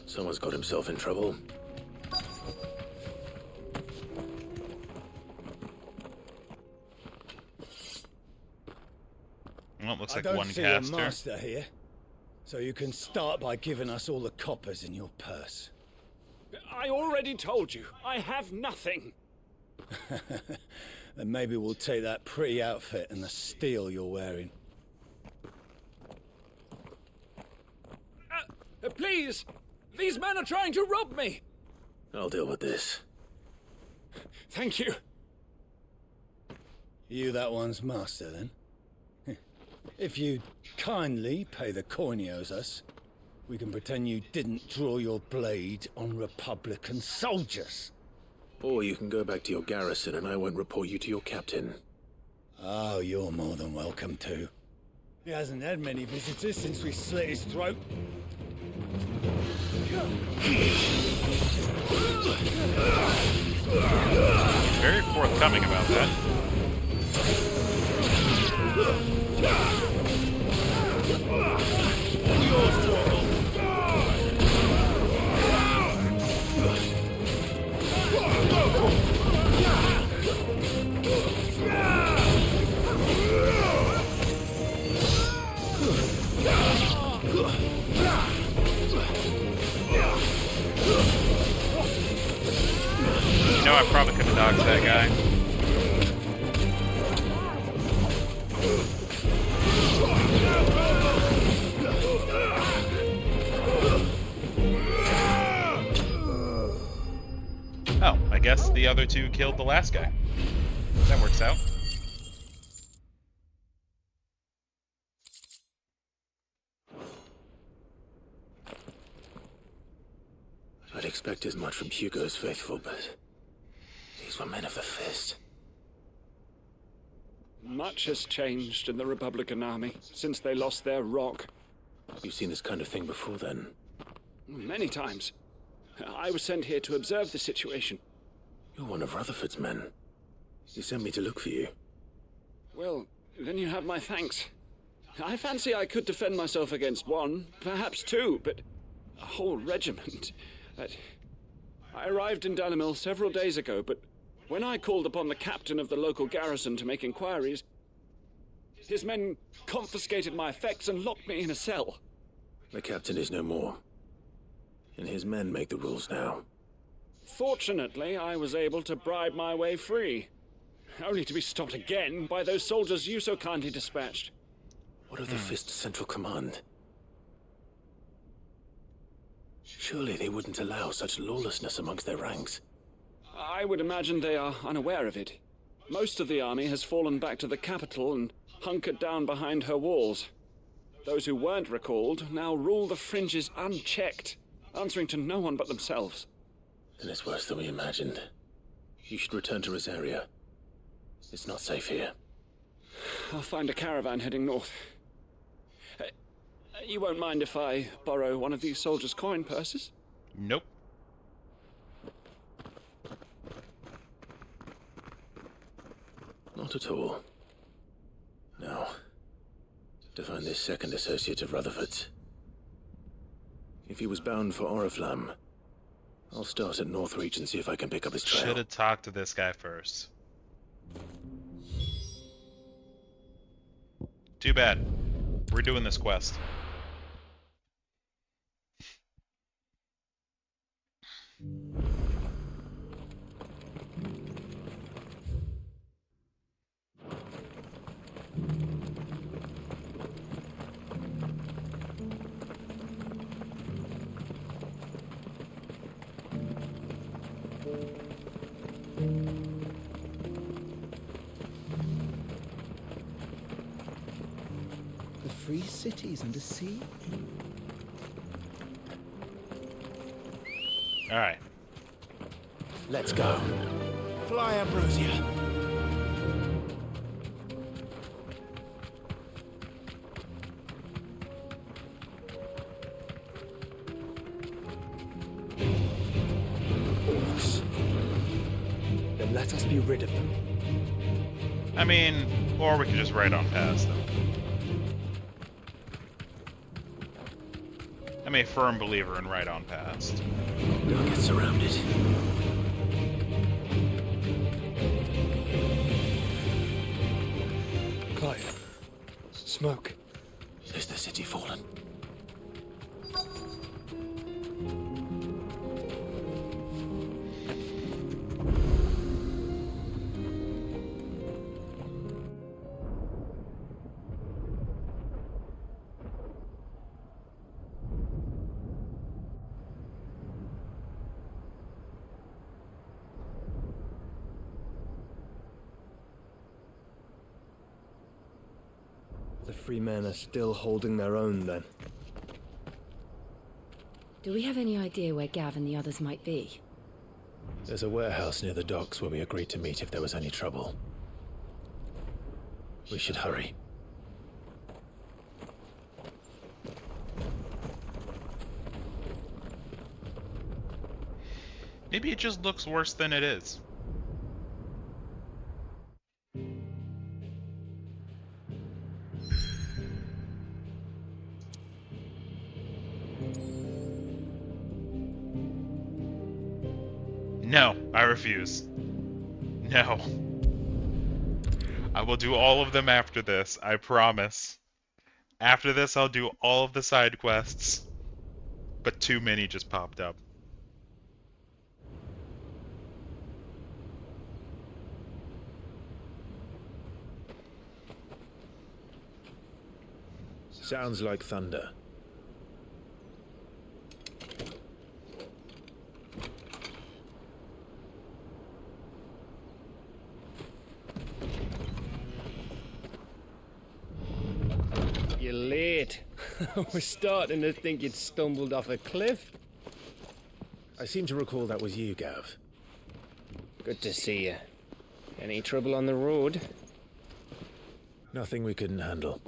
Someone's got himself in trouble. Well, it looks I like don't one see caster. a master here, so you can start by giving us all the coppers in your purse. I already told you, I have nothing. Then maybe we'll take that pretty outfit and the steel you're wearing. Please! These men are trying to rob me! I'll deal with this. Thank you. You that one's master, then? If you'd kindly pay the coin he owes us, we can pretend you didn't draw your blade on Republican soldiers. Or you can go back to your garrison and I won't report you to your captain. Oh, you're more than welcome to. He hasn't had many visitors since we slit his throat. Very forthcoming about that. talk to that guy. Oh, I guess the other two killed the last guy. That works out. I'd expect as much from Hugo's faithful, but these were men of the fist. Much has changed in the Republican Army since they lost their rock. You've seen this kind of thing before, then? Many times. I was sent here to observe the situation. You're one of Rutherford's men. He sent me to look for you. Well, then you have my thanks. I fancy I could defend myself against one, perhaps two, but a whole regiment. I arrived in Dalimil several days ago, but when I called upon the captain of the local garrison to make inquiries, his men confiscated my effects and locked me in a cell. The captain is no more, and his men make the rules now. Fortunately, I was able to bribe my way free, only to be stopped again by those soldiers you so kindly dispatched. What of the Fist Central Command? Surely they wouldn't allow such lawlessness amongst their ranks. I would imagine they are unaware of it. Most of the army has fallen back to the capital and hunkered down behind her walls. Those who weren't recalled now rule the fringes unchecked, answering to no one but themselves. Then it's worse than we imagined. You should return to Rosaria. It's not safe here. I'll find a caravan heading north. You won't mind if I borrow one of these soldiers' coin purses? Nope. Not at all. Now, to find this second associate of Rutherford's. If he was bound for Oriflamme, I'll start at Northreach and see if I can pick up his trail. Should have talked to this guy first. Too bad. We're doing this quest. The free cities under sea? Alright. Let's go. Fly, Ambrosia. Orcs. Then let us be rid of them. I mean, or we could just ride on past them. I'm a firm believer in ride on past. Don't get surrounded. Clive. Smoke. Is the city fallen? The free men are still holding their own, then. Do we have any idea where Gav and the others might be? There's a warehouse near the docks where we agreed to meet if there was any trouble. We should hurry. Maybe it just looks worse than it is. No, I refuse. No. I will do all of them after this, I promise. After this, I'll do all of the side quests. But too many just popped up. Sounds like thunder. You're late. I was starting to think you'd stumbled off a cliff. I seem to recall that was you, Gav. Good to see you. Any trouble on the road? Nothing we couldn't handle.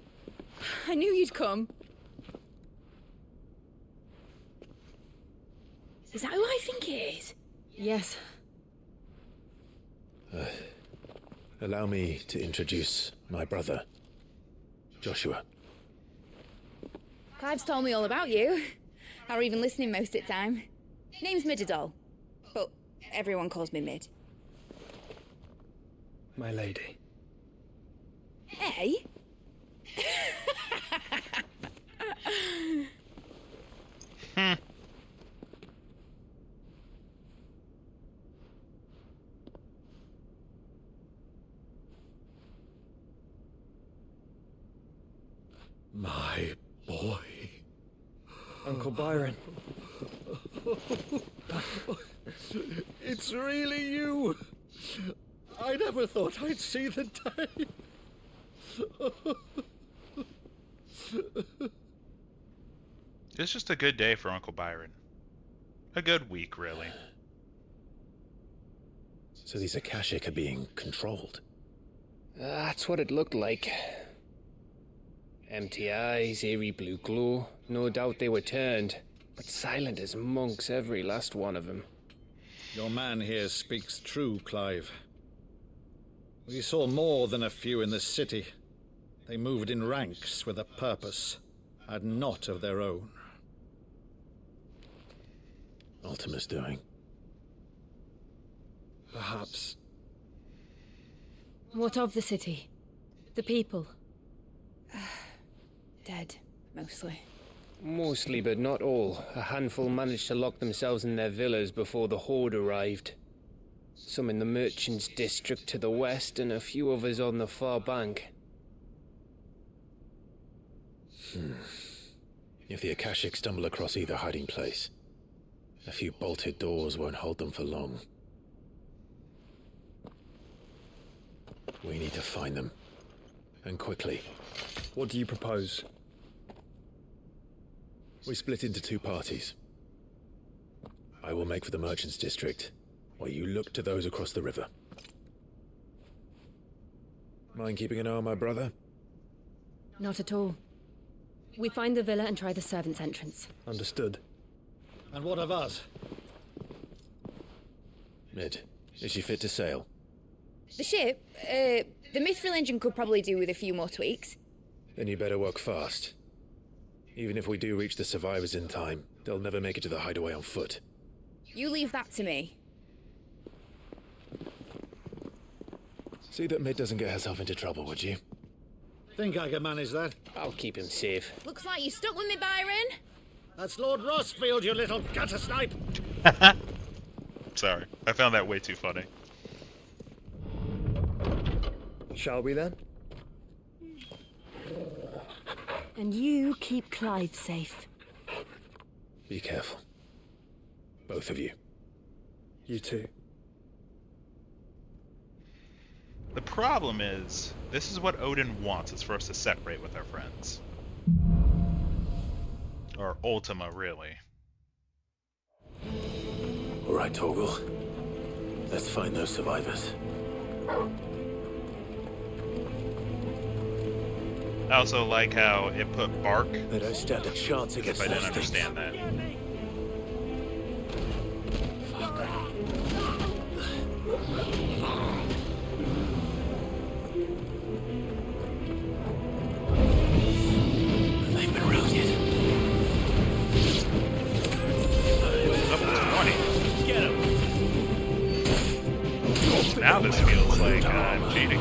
I knew you'd come. Is that who I think it is? Yes. Allow me to introduce my brother, Joshua. Clive's told me all about you. Or even listening most of the time. Name's Midadol, but everyone calls me Mid. My lady. Hey? My boy. Uncle Byron. It's really you. I never thought I'd see the day. It's just a good day for Uncle Byron. A good week, really. So these Akashic are being controlled? That's what it looked like. Empty eyes, eerie blue glow. No doubt they were turned, but silent as monks, every last one of them. Your man here speaks true, Clive. We saw more than a few in the city. They moved in ranks with a purpose, and not of their own. Ultima's doing. Perhaps. What of the city? The people? Dead, mostly. Mostly, but not all. A handful managed to lock themselves in their villas before the Horde arrived. Some in the Merchants' District to the west, and a few others on the far bank. If the Akashic stumble across either hiding place, a few bolted doors won't hold them for long. We need to find them. And quickly. What do you propose? We split into two parties. I will make for the Merchants' District, while you look to those across the river. Mind keeping an eye on my brother? Not at all. We find the villa and try the servants' entrance. Understood. And what of us? Mid, is she fit to sail? The ship, the Mithril engine could probably do with a few more tweaks. Then you better work fast. Even if we do reach the survivors in time, they'll never make it to the hideaway on foot. You leave that to me. See that Mid doesn't get herself into trouble, would you? Think I can manage that? I'll keep him safe. Looks like you stuck with me, Byron. That's Lord Rossfield, you little gutter snipe! Sorry, I found that way too funny. Shall we then? And you keep Clive safe. Be careful. Both of you. You too. The problem is, this is what Odin wants, is for us to separate with our friends. Or Ultima, really. All right, Torgal. Let's find those survivors. I also like how it put bark. They don't stand a chance against if I didn't those understand that. They've been routed. Up to 20. Get him. Now this feels like I'm cheating.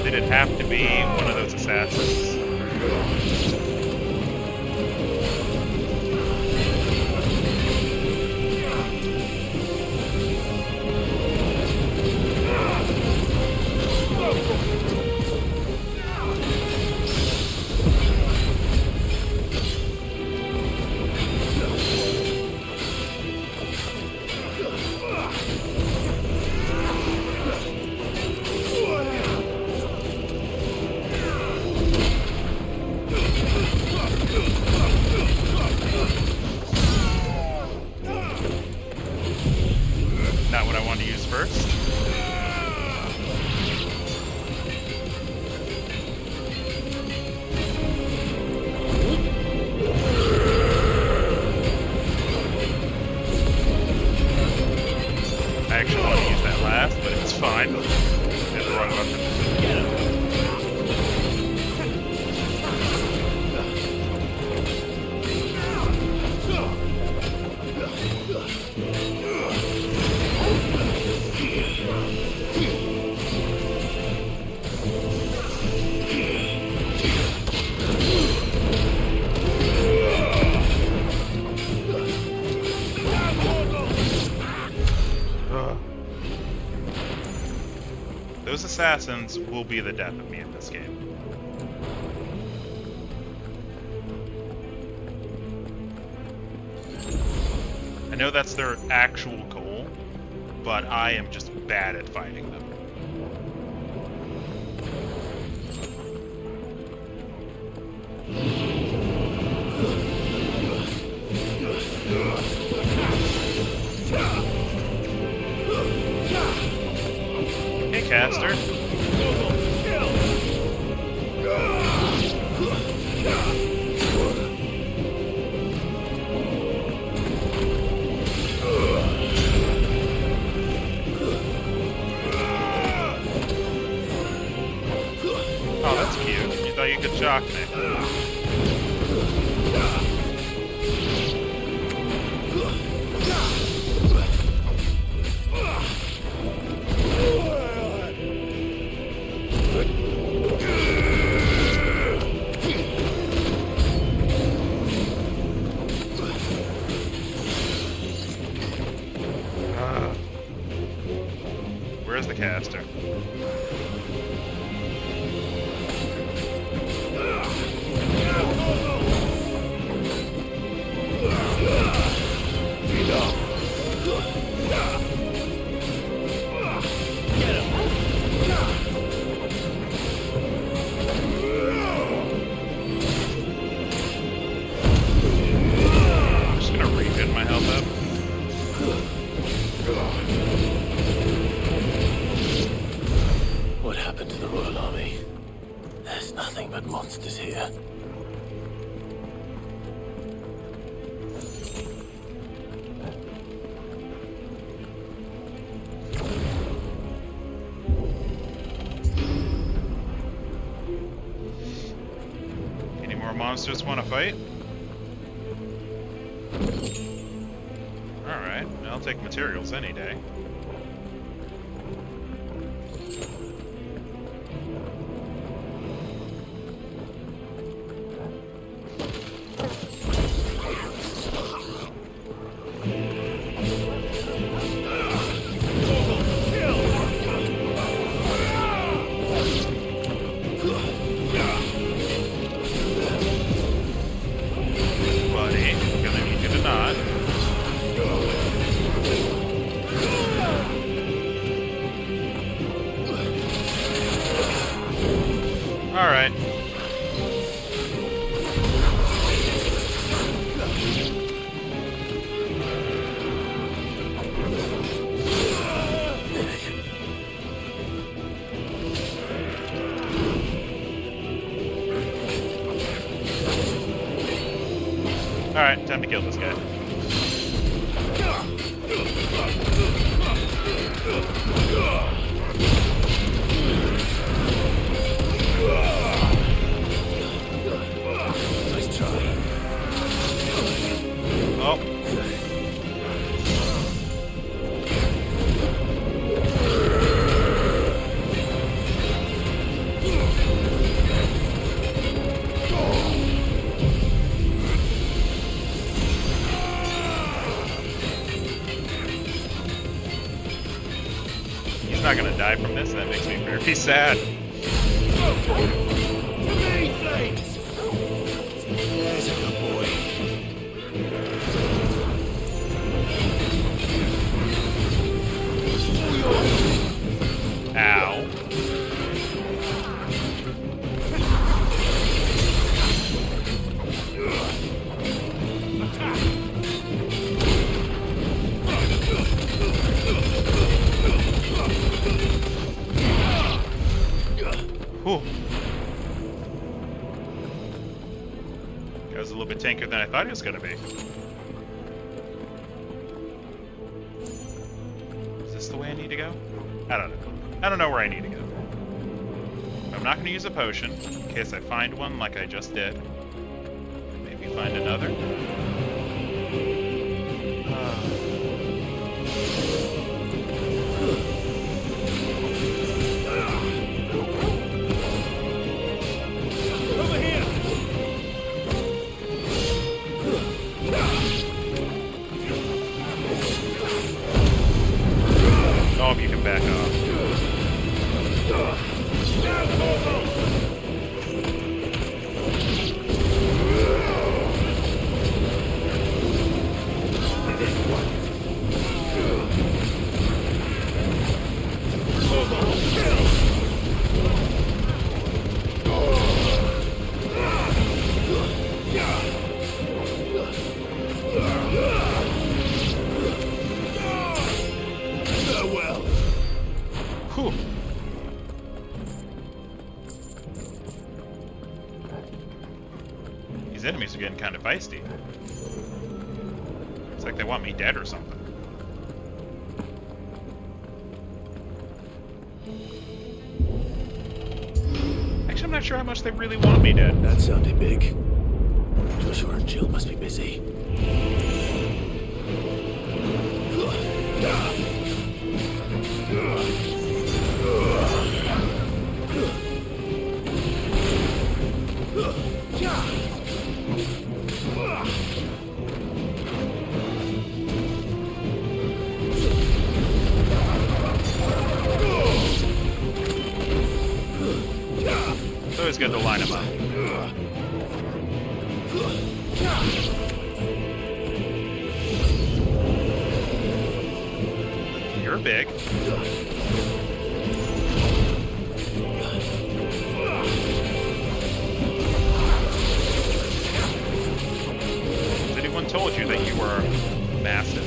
Did it have to be one of those assassins? I actually want to use that last, but it's fine. It's the wrong button. Those assassins will be the death of me in this game. I know that's their actual goal, but I am just bad at fighting them. Hey, Caster. Oh, that's cute. You thought you could shock me. Where's the caster? I'm just gonna regen my health up. What happened to the Royal Army? There's nothing but monsters here. Any more monsters want to fight? Alright, I'll take materials any day. Buddy, I'm gonna need you to not. Alright. Alright, time to kill this guy. Nice try. Oh. He's not gonna die from this, and that makes me very sad. There's a good boy. Ow. Whew. That was a little bit tankier than I thought it was gonna be. Is this the way I need to go? I don't know. I don't know where I need to go. I'm not gonna use a potion, in case I find one like I just did. Maybe find another. Oh, if you can back off. Whew. These enemies are getting kind of feisty. It's like they want me dead or something. Actually, I'm not sure how much they really want me dead. That sounded big. Joshua and Jill must be busy. It's always good to line them up. You're big. Has anyone told you that you were massive?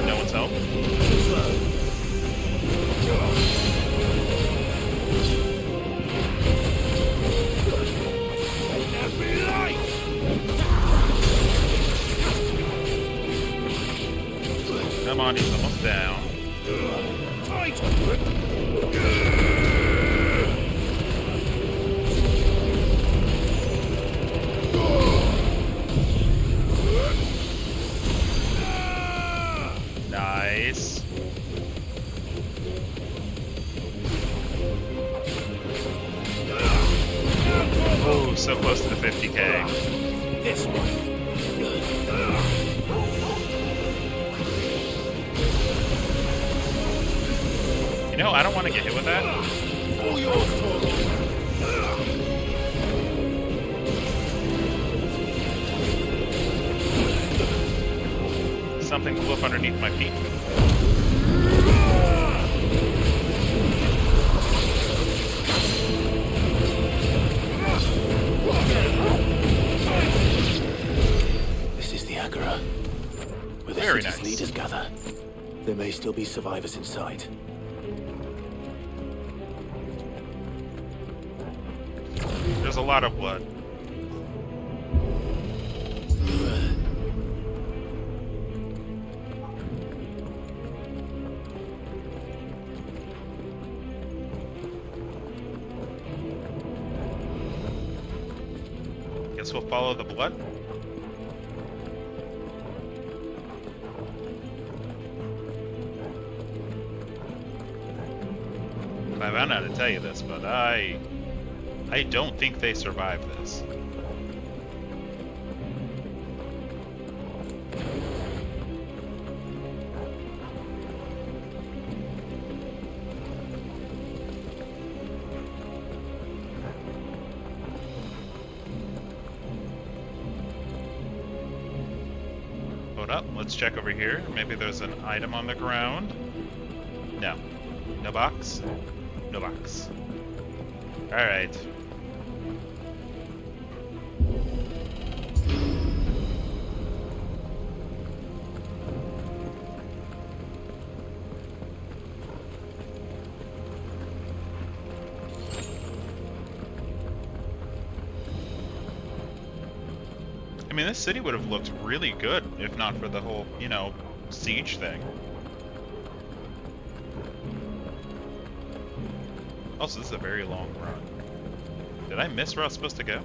No one's helped? Come on, he's almost down. Nice. Oh, so close to the 50k. This one. You know, I don't want to get hit with that. All yours, Something blew up underneath my feet. This is the Agora, where the Very city's nice. leaders gather. There may still be survivors inside. There's a lot of blood. Guess we'll follow the blood. I don't know how to tell you this, but I don't think they survived this. Hold up, let's check over here. Maybe there's an item on the ground. No. No box? No box. Alright. I mean, this city would have looked really good if not for the whole, you know, siege thing. Also, this is a very long run. Did I miss where I was supposed to go?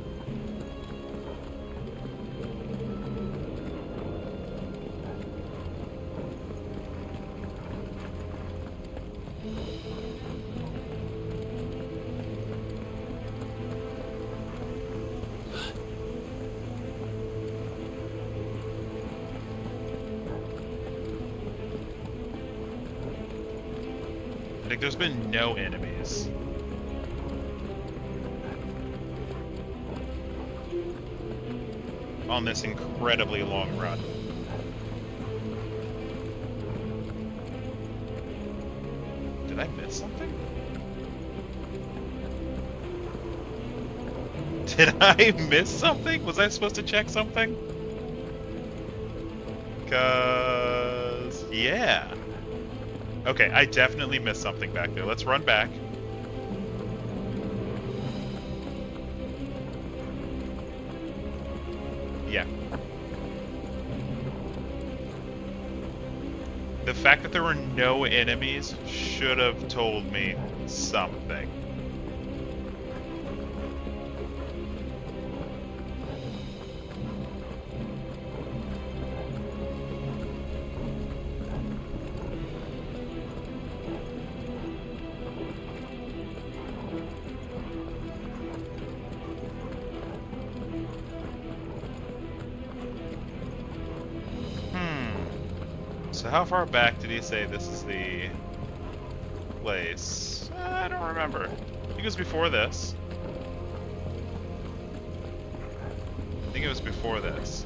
Like, there's been no enemies. On this incredibly long run. Did I miss something? Did I miss something? Was I supposed to check something? 'Cause yeah. Okay, I definitely missed something back there. Let's run back. Yeah. The fact that there were no enemies should have told me something. So how far back did he say this is the place? I don't remember. I think it was before this. I think it was before this.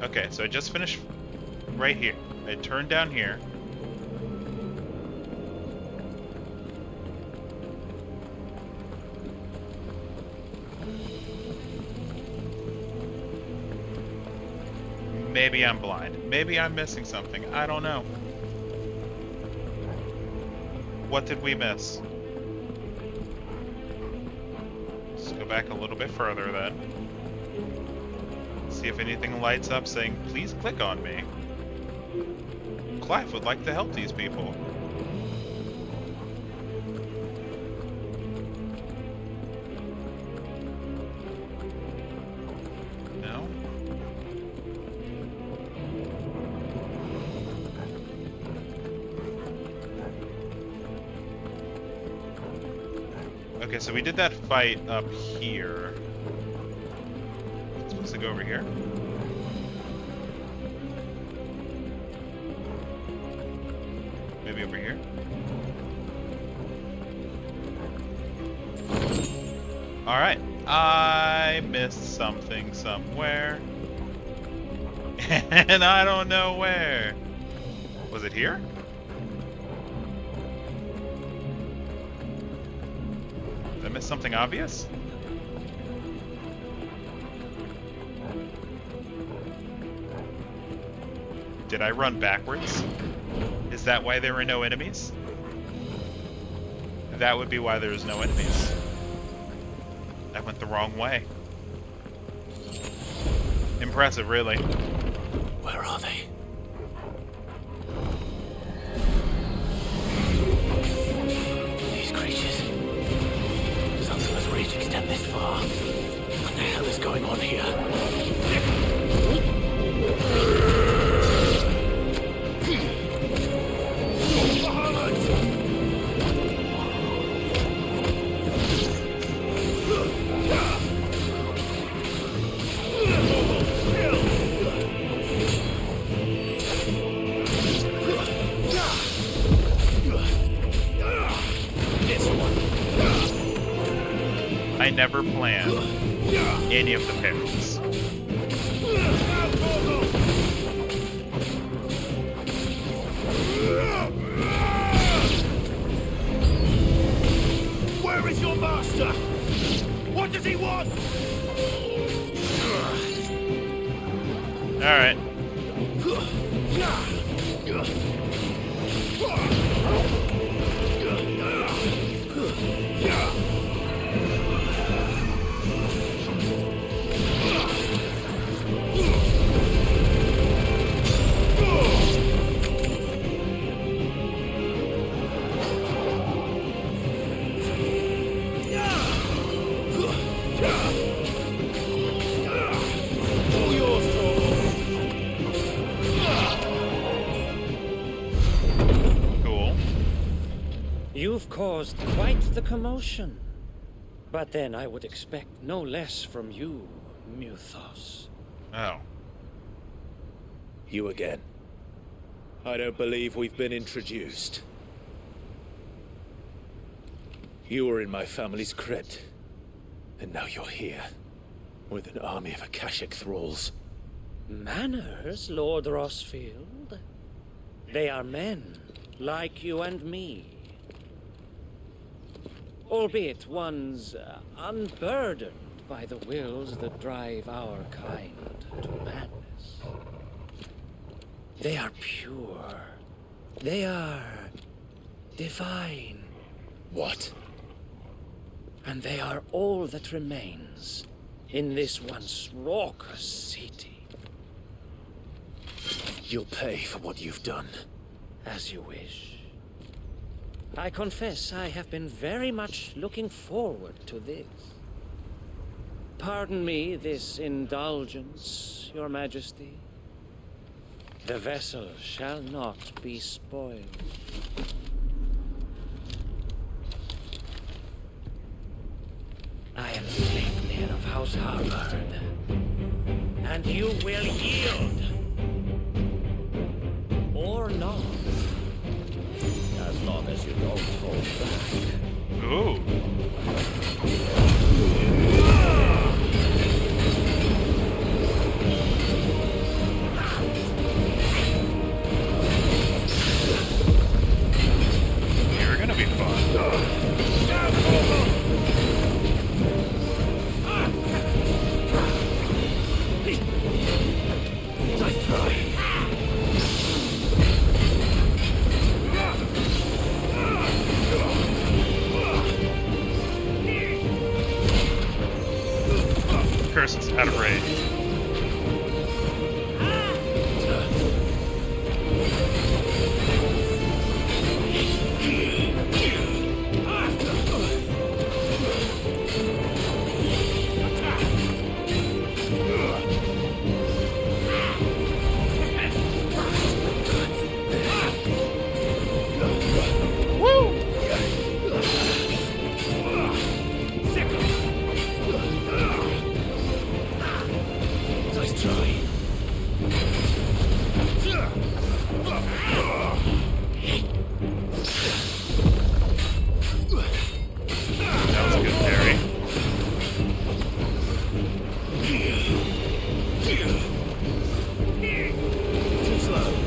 Okay, so I just finished right here. I turned down here. Maybe I'm blind. Maybe I'm missing something. I don't know. What did we miss? Let's go back a little bit further then. See if anything lights up saying, please click on me. Clive would like to help these people. No? Okay, so we did that fight up here. Supposed to go over here? Maybe over here? Alright, I missed something somewhere. And I don't know where. Was it here? Did I miss something obvious? Did I run backwards? Is that why there were no enemies? That would be why there was no enemies. I went the wrong way. Impressive, really. Where are they? These creatures. Does Ursula's reach extend this far? What the hell is going on here? I never planned any of the parries. Where is your master? What does he want? Alright. You've caused quite the commotion. But then I would expect no less from you, Muthos. Oh. You again. I don't believe we've been introduced. You were in my family's crypt, and now you're here, with an army of Akashic thralls. Manners, Lord Rosfield? They are men, like you and me. Albeit ones unburdened by the wills that drive our kind to madness. They are pure. They are divine. What? And they are all that remains in this once raucous city. You'll pay for what you've done. As you wish. I confess I have been very much looking forward to this. Pardon me this indulgence, Your Majesty. The vessel shall not be spoiled. I am Sleipnir of House Harvard, and you will yield. Or not. As long as you don't hold back. Ooh. You're gonna be fun. Nice try. Curses out of rage.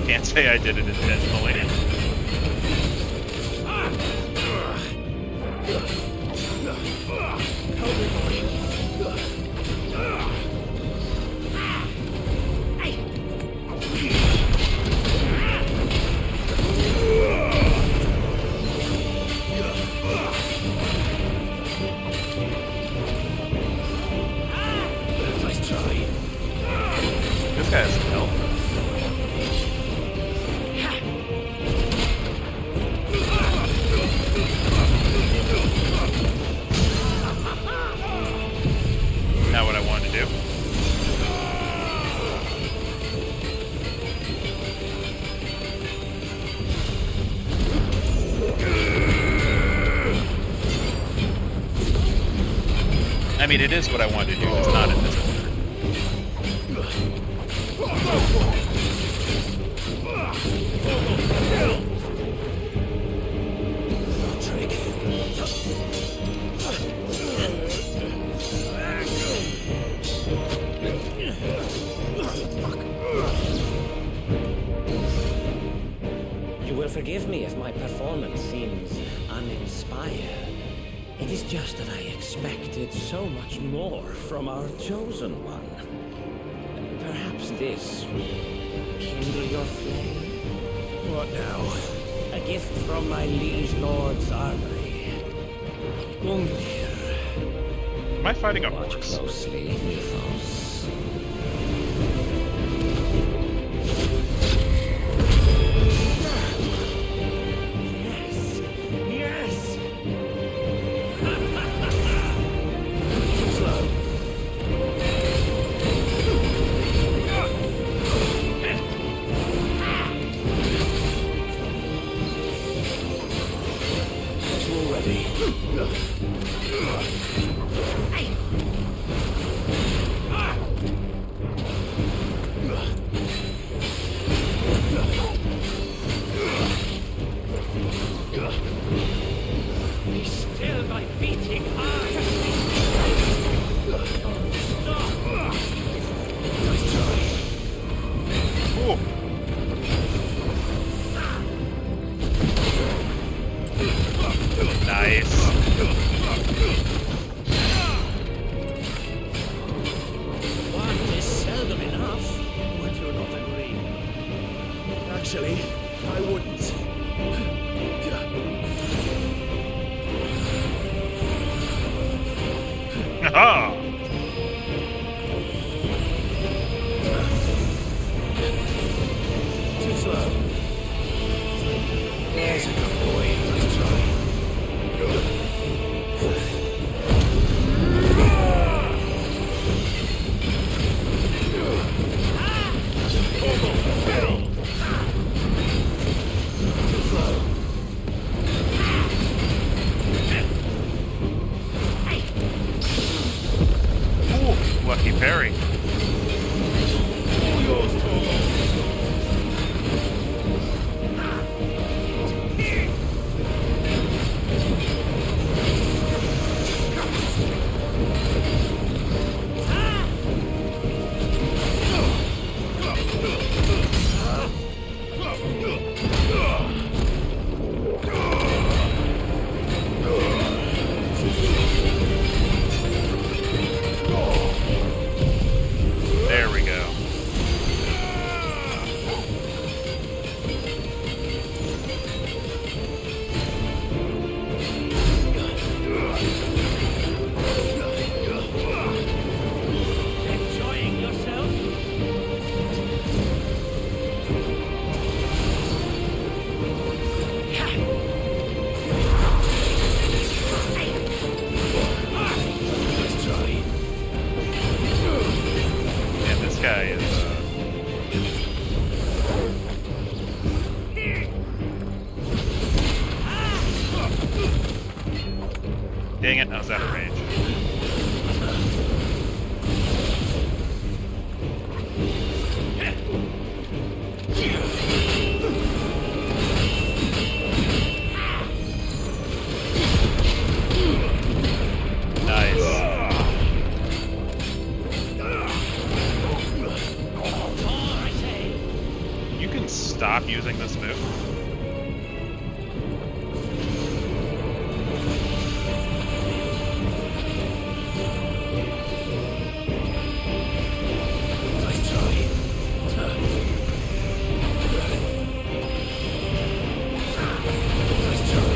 Can't say I did it intentionally. Nice try. This guy has some help. Not what I wanted to do. I mean, it is what I wanted to do, it's not in this order. You will forgive me if my performance seems uninspired. It is just that I expected so much more from our chosen one. Perhaps this will kindle your flame? What now? A gift from my liege lord's armory. Gungnir. Am I fighting a Watch horse? closely, Mythos. Yes! bloody. Be still, my beating heart! Nice try. Oh. Nice. One is seldom enough, would you not agree? Actually, I wouldn't. Aha! Too slow. There's a good boy. Nice try. Too slow. Ooh, lucky parry. There we go. Enjoying yourself? Nice try. And this guy is, Dang it, I was out of range. You can stop using this move. Nice try. Nice try.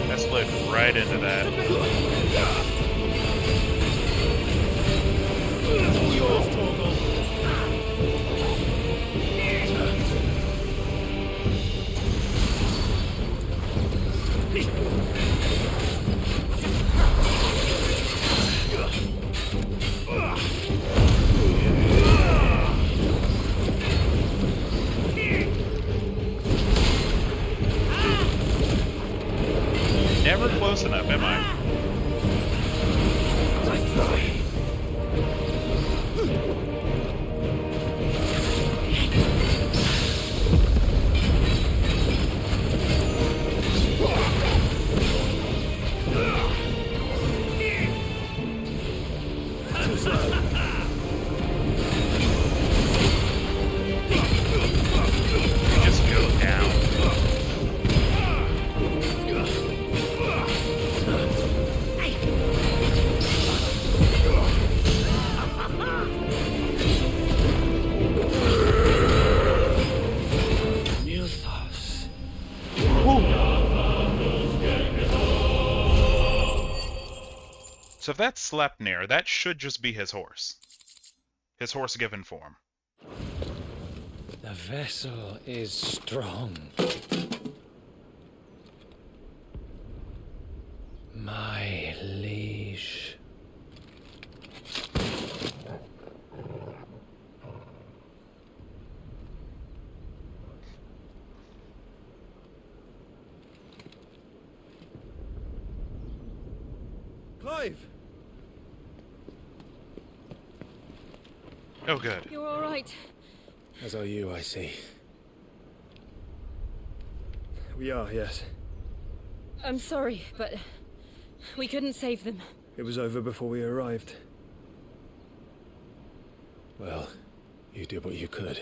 That slid right into that. Yours, Torgal. Never close enough, am I? Nice try. Too slow. Just go down. Muthos. So if that's Sleipnir, that should just be his horse. His horse given form. The vessel is strong. My liege. Clive! Oh, good. You're all right. As are you, I see. We are, yes. I'm sorry, but we couldn't save them. It was over before we arrived. Well, you did what you could.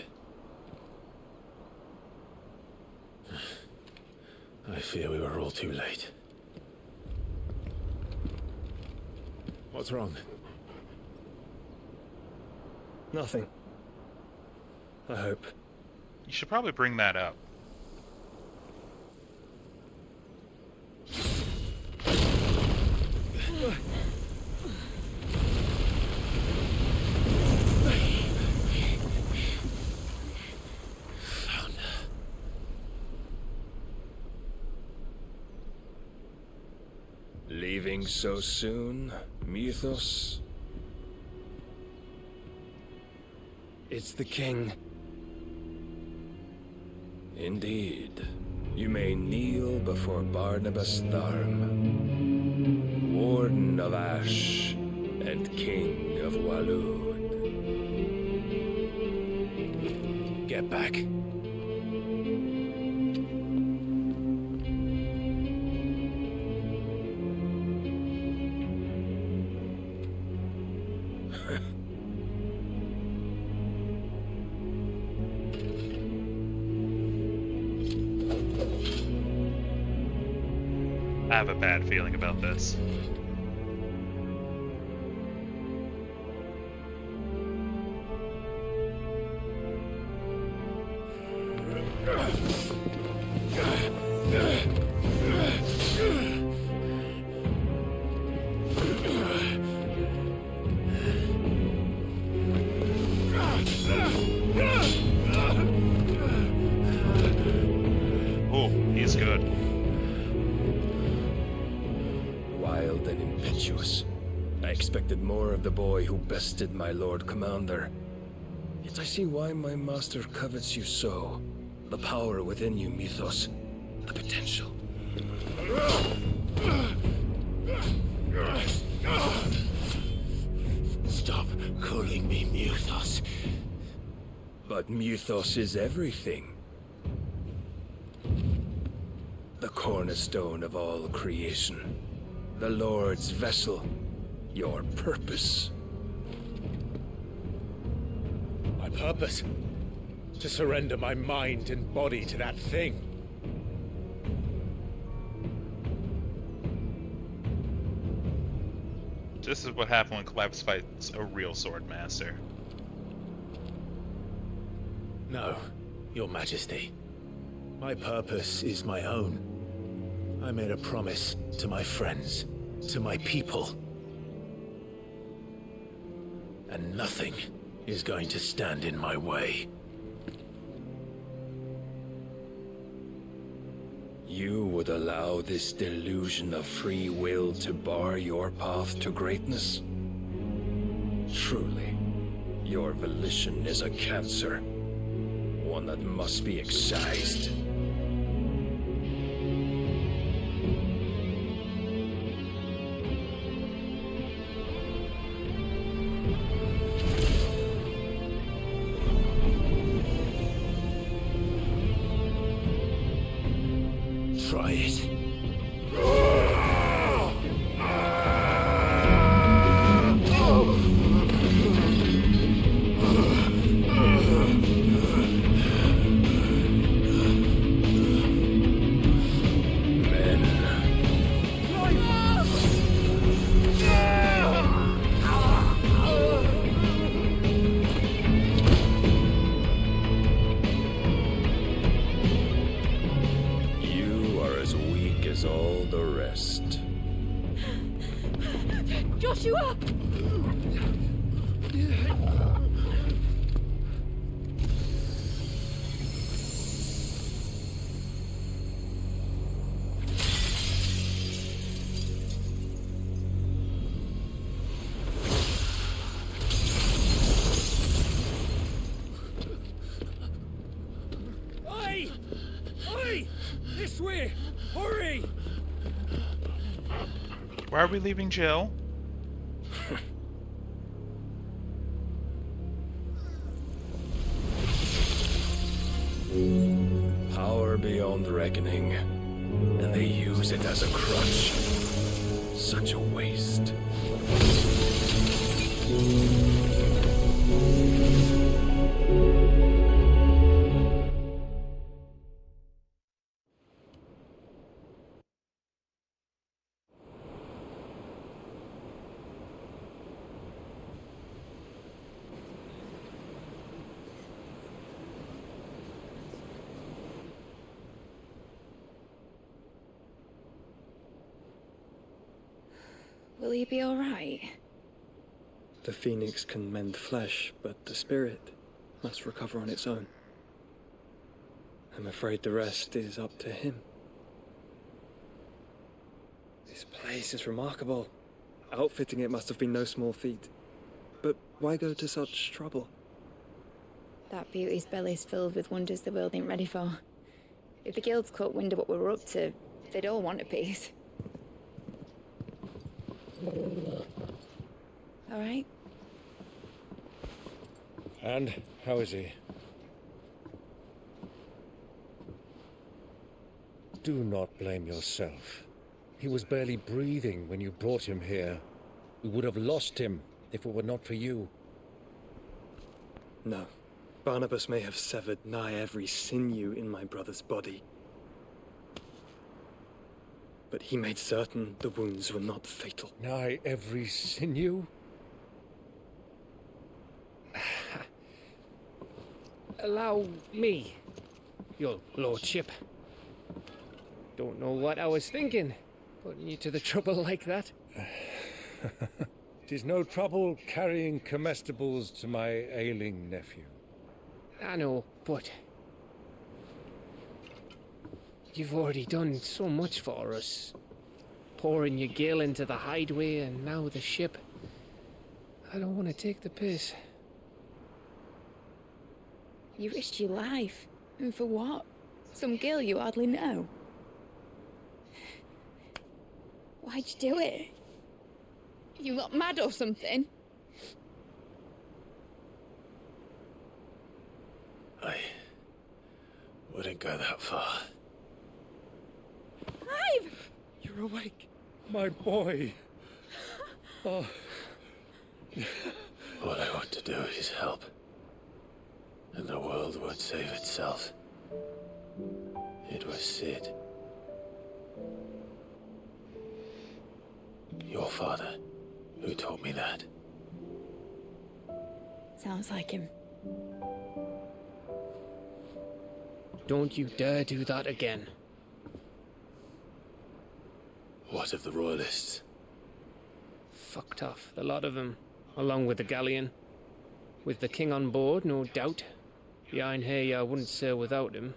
I fear we were all too late. What's wrong? Nothing. I hope. You should probably bring that up. Leaving so soon, Mythos? It's the king. Indeed. You may kneel before Barnabas Tharm, Warden of Ash and King of Waloed. Get back. I have a bad feeling about this. Oh, he's good. Wild and impetuous. I expected more of the boy who bested my Lord Commander. Yet I see why my master covets you so. The power within you, Mythos. The potential. Stop calling me Mythos. But Mythos is everything. The cornerstone of all creation. The Lord's vessel. Your purpose. My purpose? To surrender my mind and body to that thing. This is what happens when Collapse fights a real sword master. No, Your Majesty. My purpose is my own. I made a promise to my friends, to my people. And nothing is going to stand in my way. You would allow this delusion of free will to bar your path to greatness? Truly, your volition is a cancer. One that must be excised. Try it. Joshua! Oi! Oi! This way! Hurry! Why are we leaving Jill? Power beyond reckoning, and they use it as a crutch. Such a waste. Will he be alright? The phoenix can mend flesh, but the spirit must recover on its own. I'm afraid the rest is up to him. This place is remarkable. Outfitting it must have been no small feat. But why go to such trouble? That beauty's belly's filled with wonders the world ain't ready for. If the guilds caught wind of what we were up to, they'd all want a piece. All right? And how is he? Do not blame yourself. He was barely breathing when you brought him here. We would have lost him if it were not for you. No. Barnabas may have severed nigh every sinew in my brother's body. But he made certain the wounds were not fatal. Nigh every sinew? Allow me, your lordship. Don't know what I was thinking, putting you to the trouble like that. 'Tis no trouble carrying comestibles to my ailing nephew. I know, but you've already done so much for us. Pouring your gil into the hideaway and now the ship. I don't want to take the piss. You risked your life. And for what? Some girl you hardly know. Why'd you do it? You got mad or something? I wouldn't go that far. Clive! You're awake, my boy. Oh. All I want to do is help. And the world won't save itself. It was Sid. Your father, who taught me that. Sounds like him. Don't you dare do that again. What of the Royalists? Fucked off, the lot of them, along with the galleon. With the king on board, no doubt. The Iron Hair wouldn't sail without him.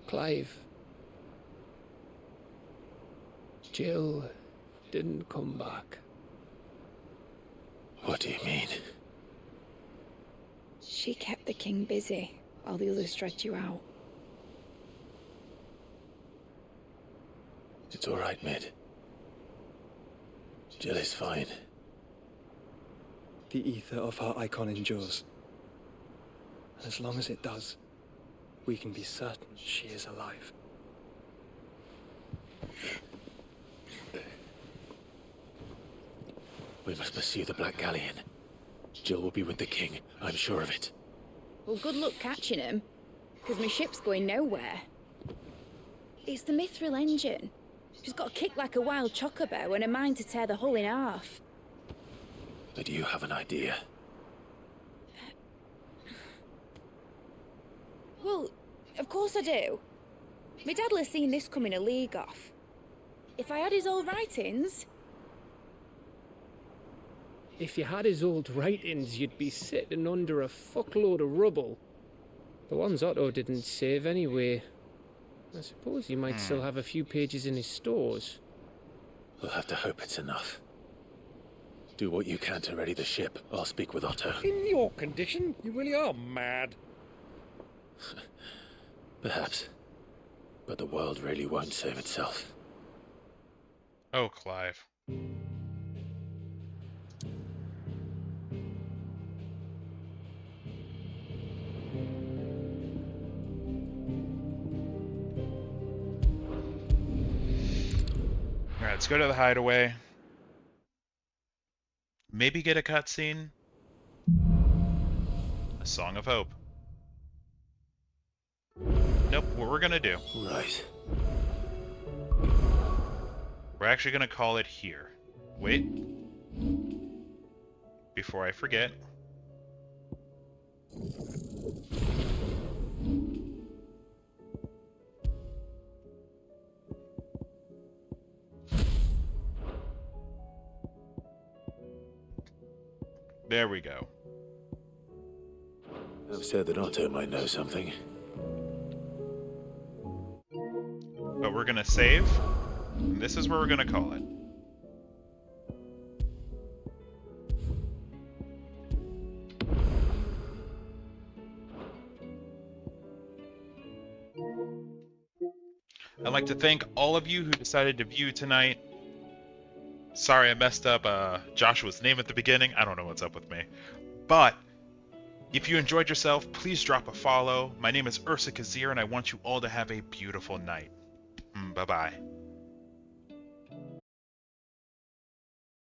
Clive. Jill didn't come back. What do you mean? She kept the king busy while the others dragged you out. It's all right, Mid. Jill is fine. The ether of her icon endures. And as long as it does, we can be certain she is alive. We must pursue the Black Galleon. Jill will be with the king, I'm sure of it. Well, good luck catching him, because my ship's going nowhere. It's the Mithril engine. She's got a kick like a wild chocobo and a mind to tear the hull in half. But you have an idea. Well, of course I do. My dad'll have seen this coming a league off. If I had his old writings... If you had his old writings, you'd be sitting under a fuckload of rubble. The ones Otto didn't save anyway. I suppose he might still have a few pages in his stores. We'll have to hope it's enough. Do what you can to ready the ship. I'll speak with Otto. In your condition, you really are mad. Perhaps. but the world really won't save itself. Oh, Clive. Alright, let's go to the hideaway. Maybe get a cutscene. A Song of Hope. Nope, what we're gonna do. Right. We're actually gonna call it here. Wait. Before I forget. There we go. I've said that Otto might know something. But we're gonna save. And this is where we're gonna call it. I'd like to thank all of you who decided to view tonight. Sorry I messed up Joshua's name at the beginning. I don't know what's up with me. But if you enjoyed yourself, please drop a follow. My name is Ursa Kazir, and I want you all to have a beautiful night. Bye-bye.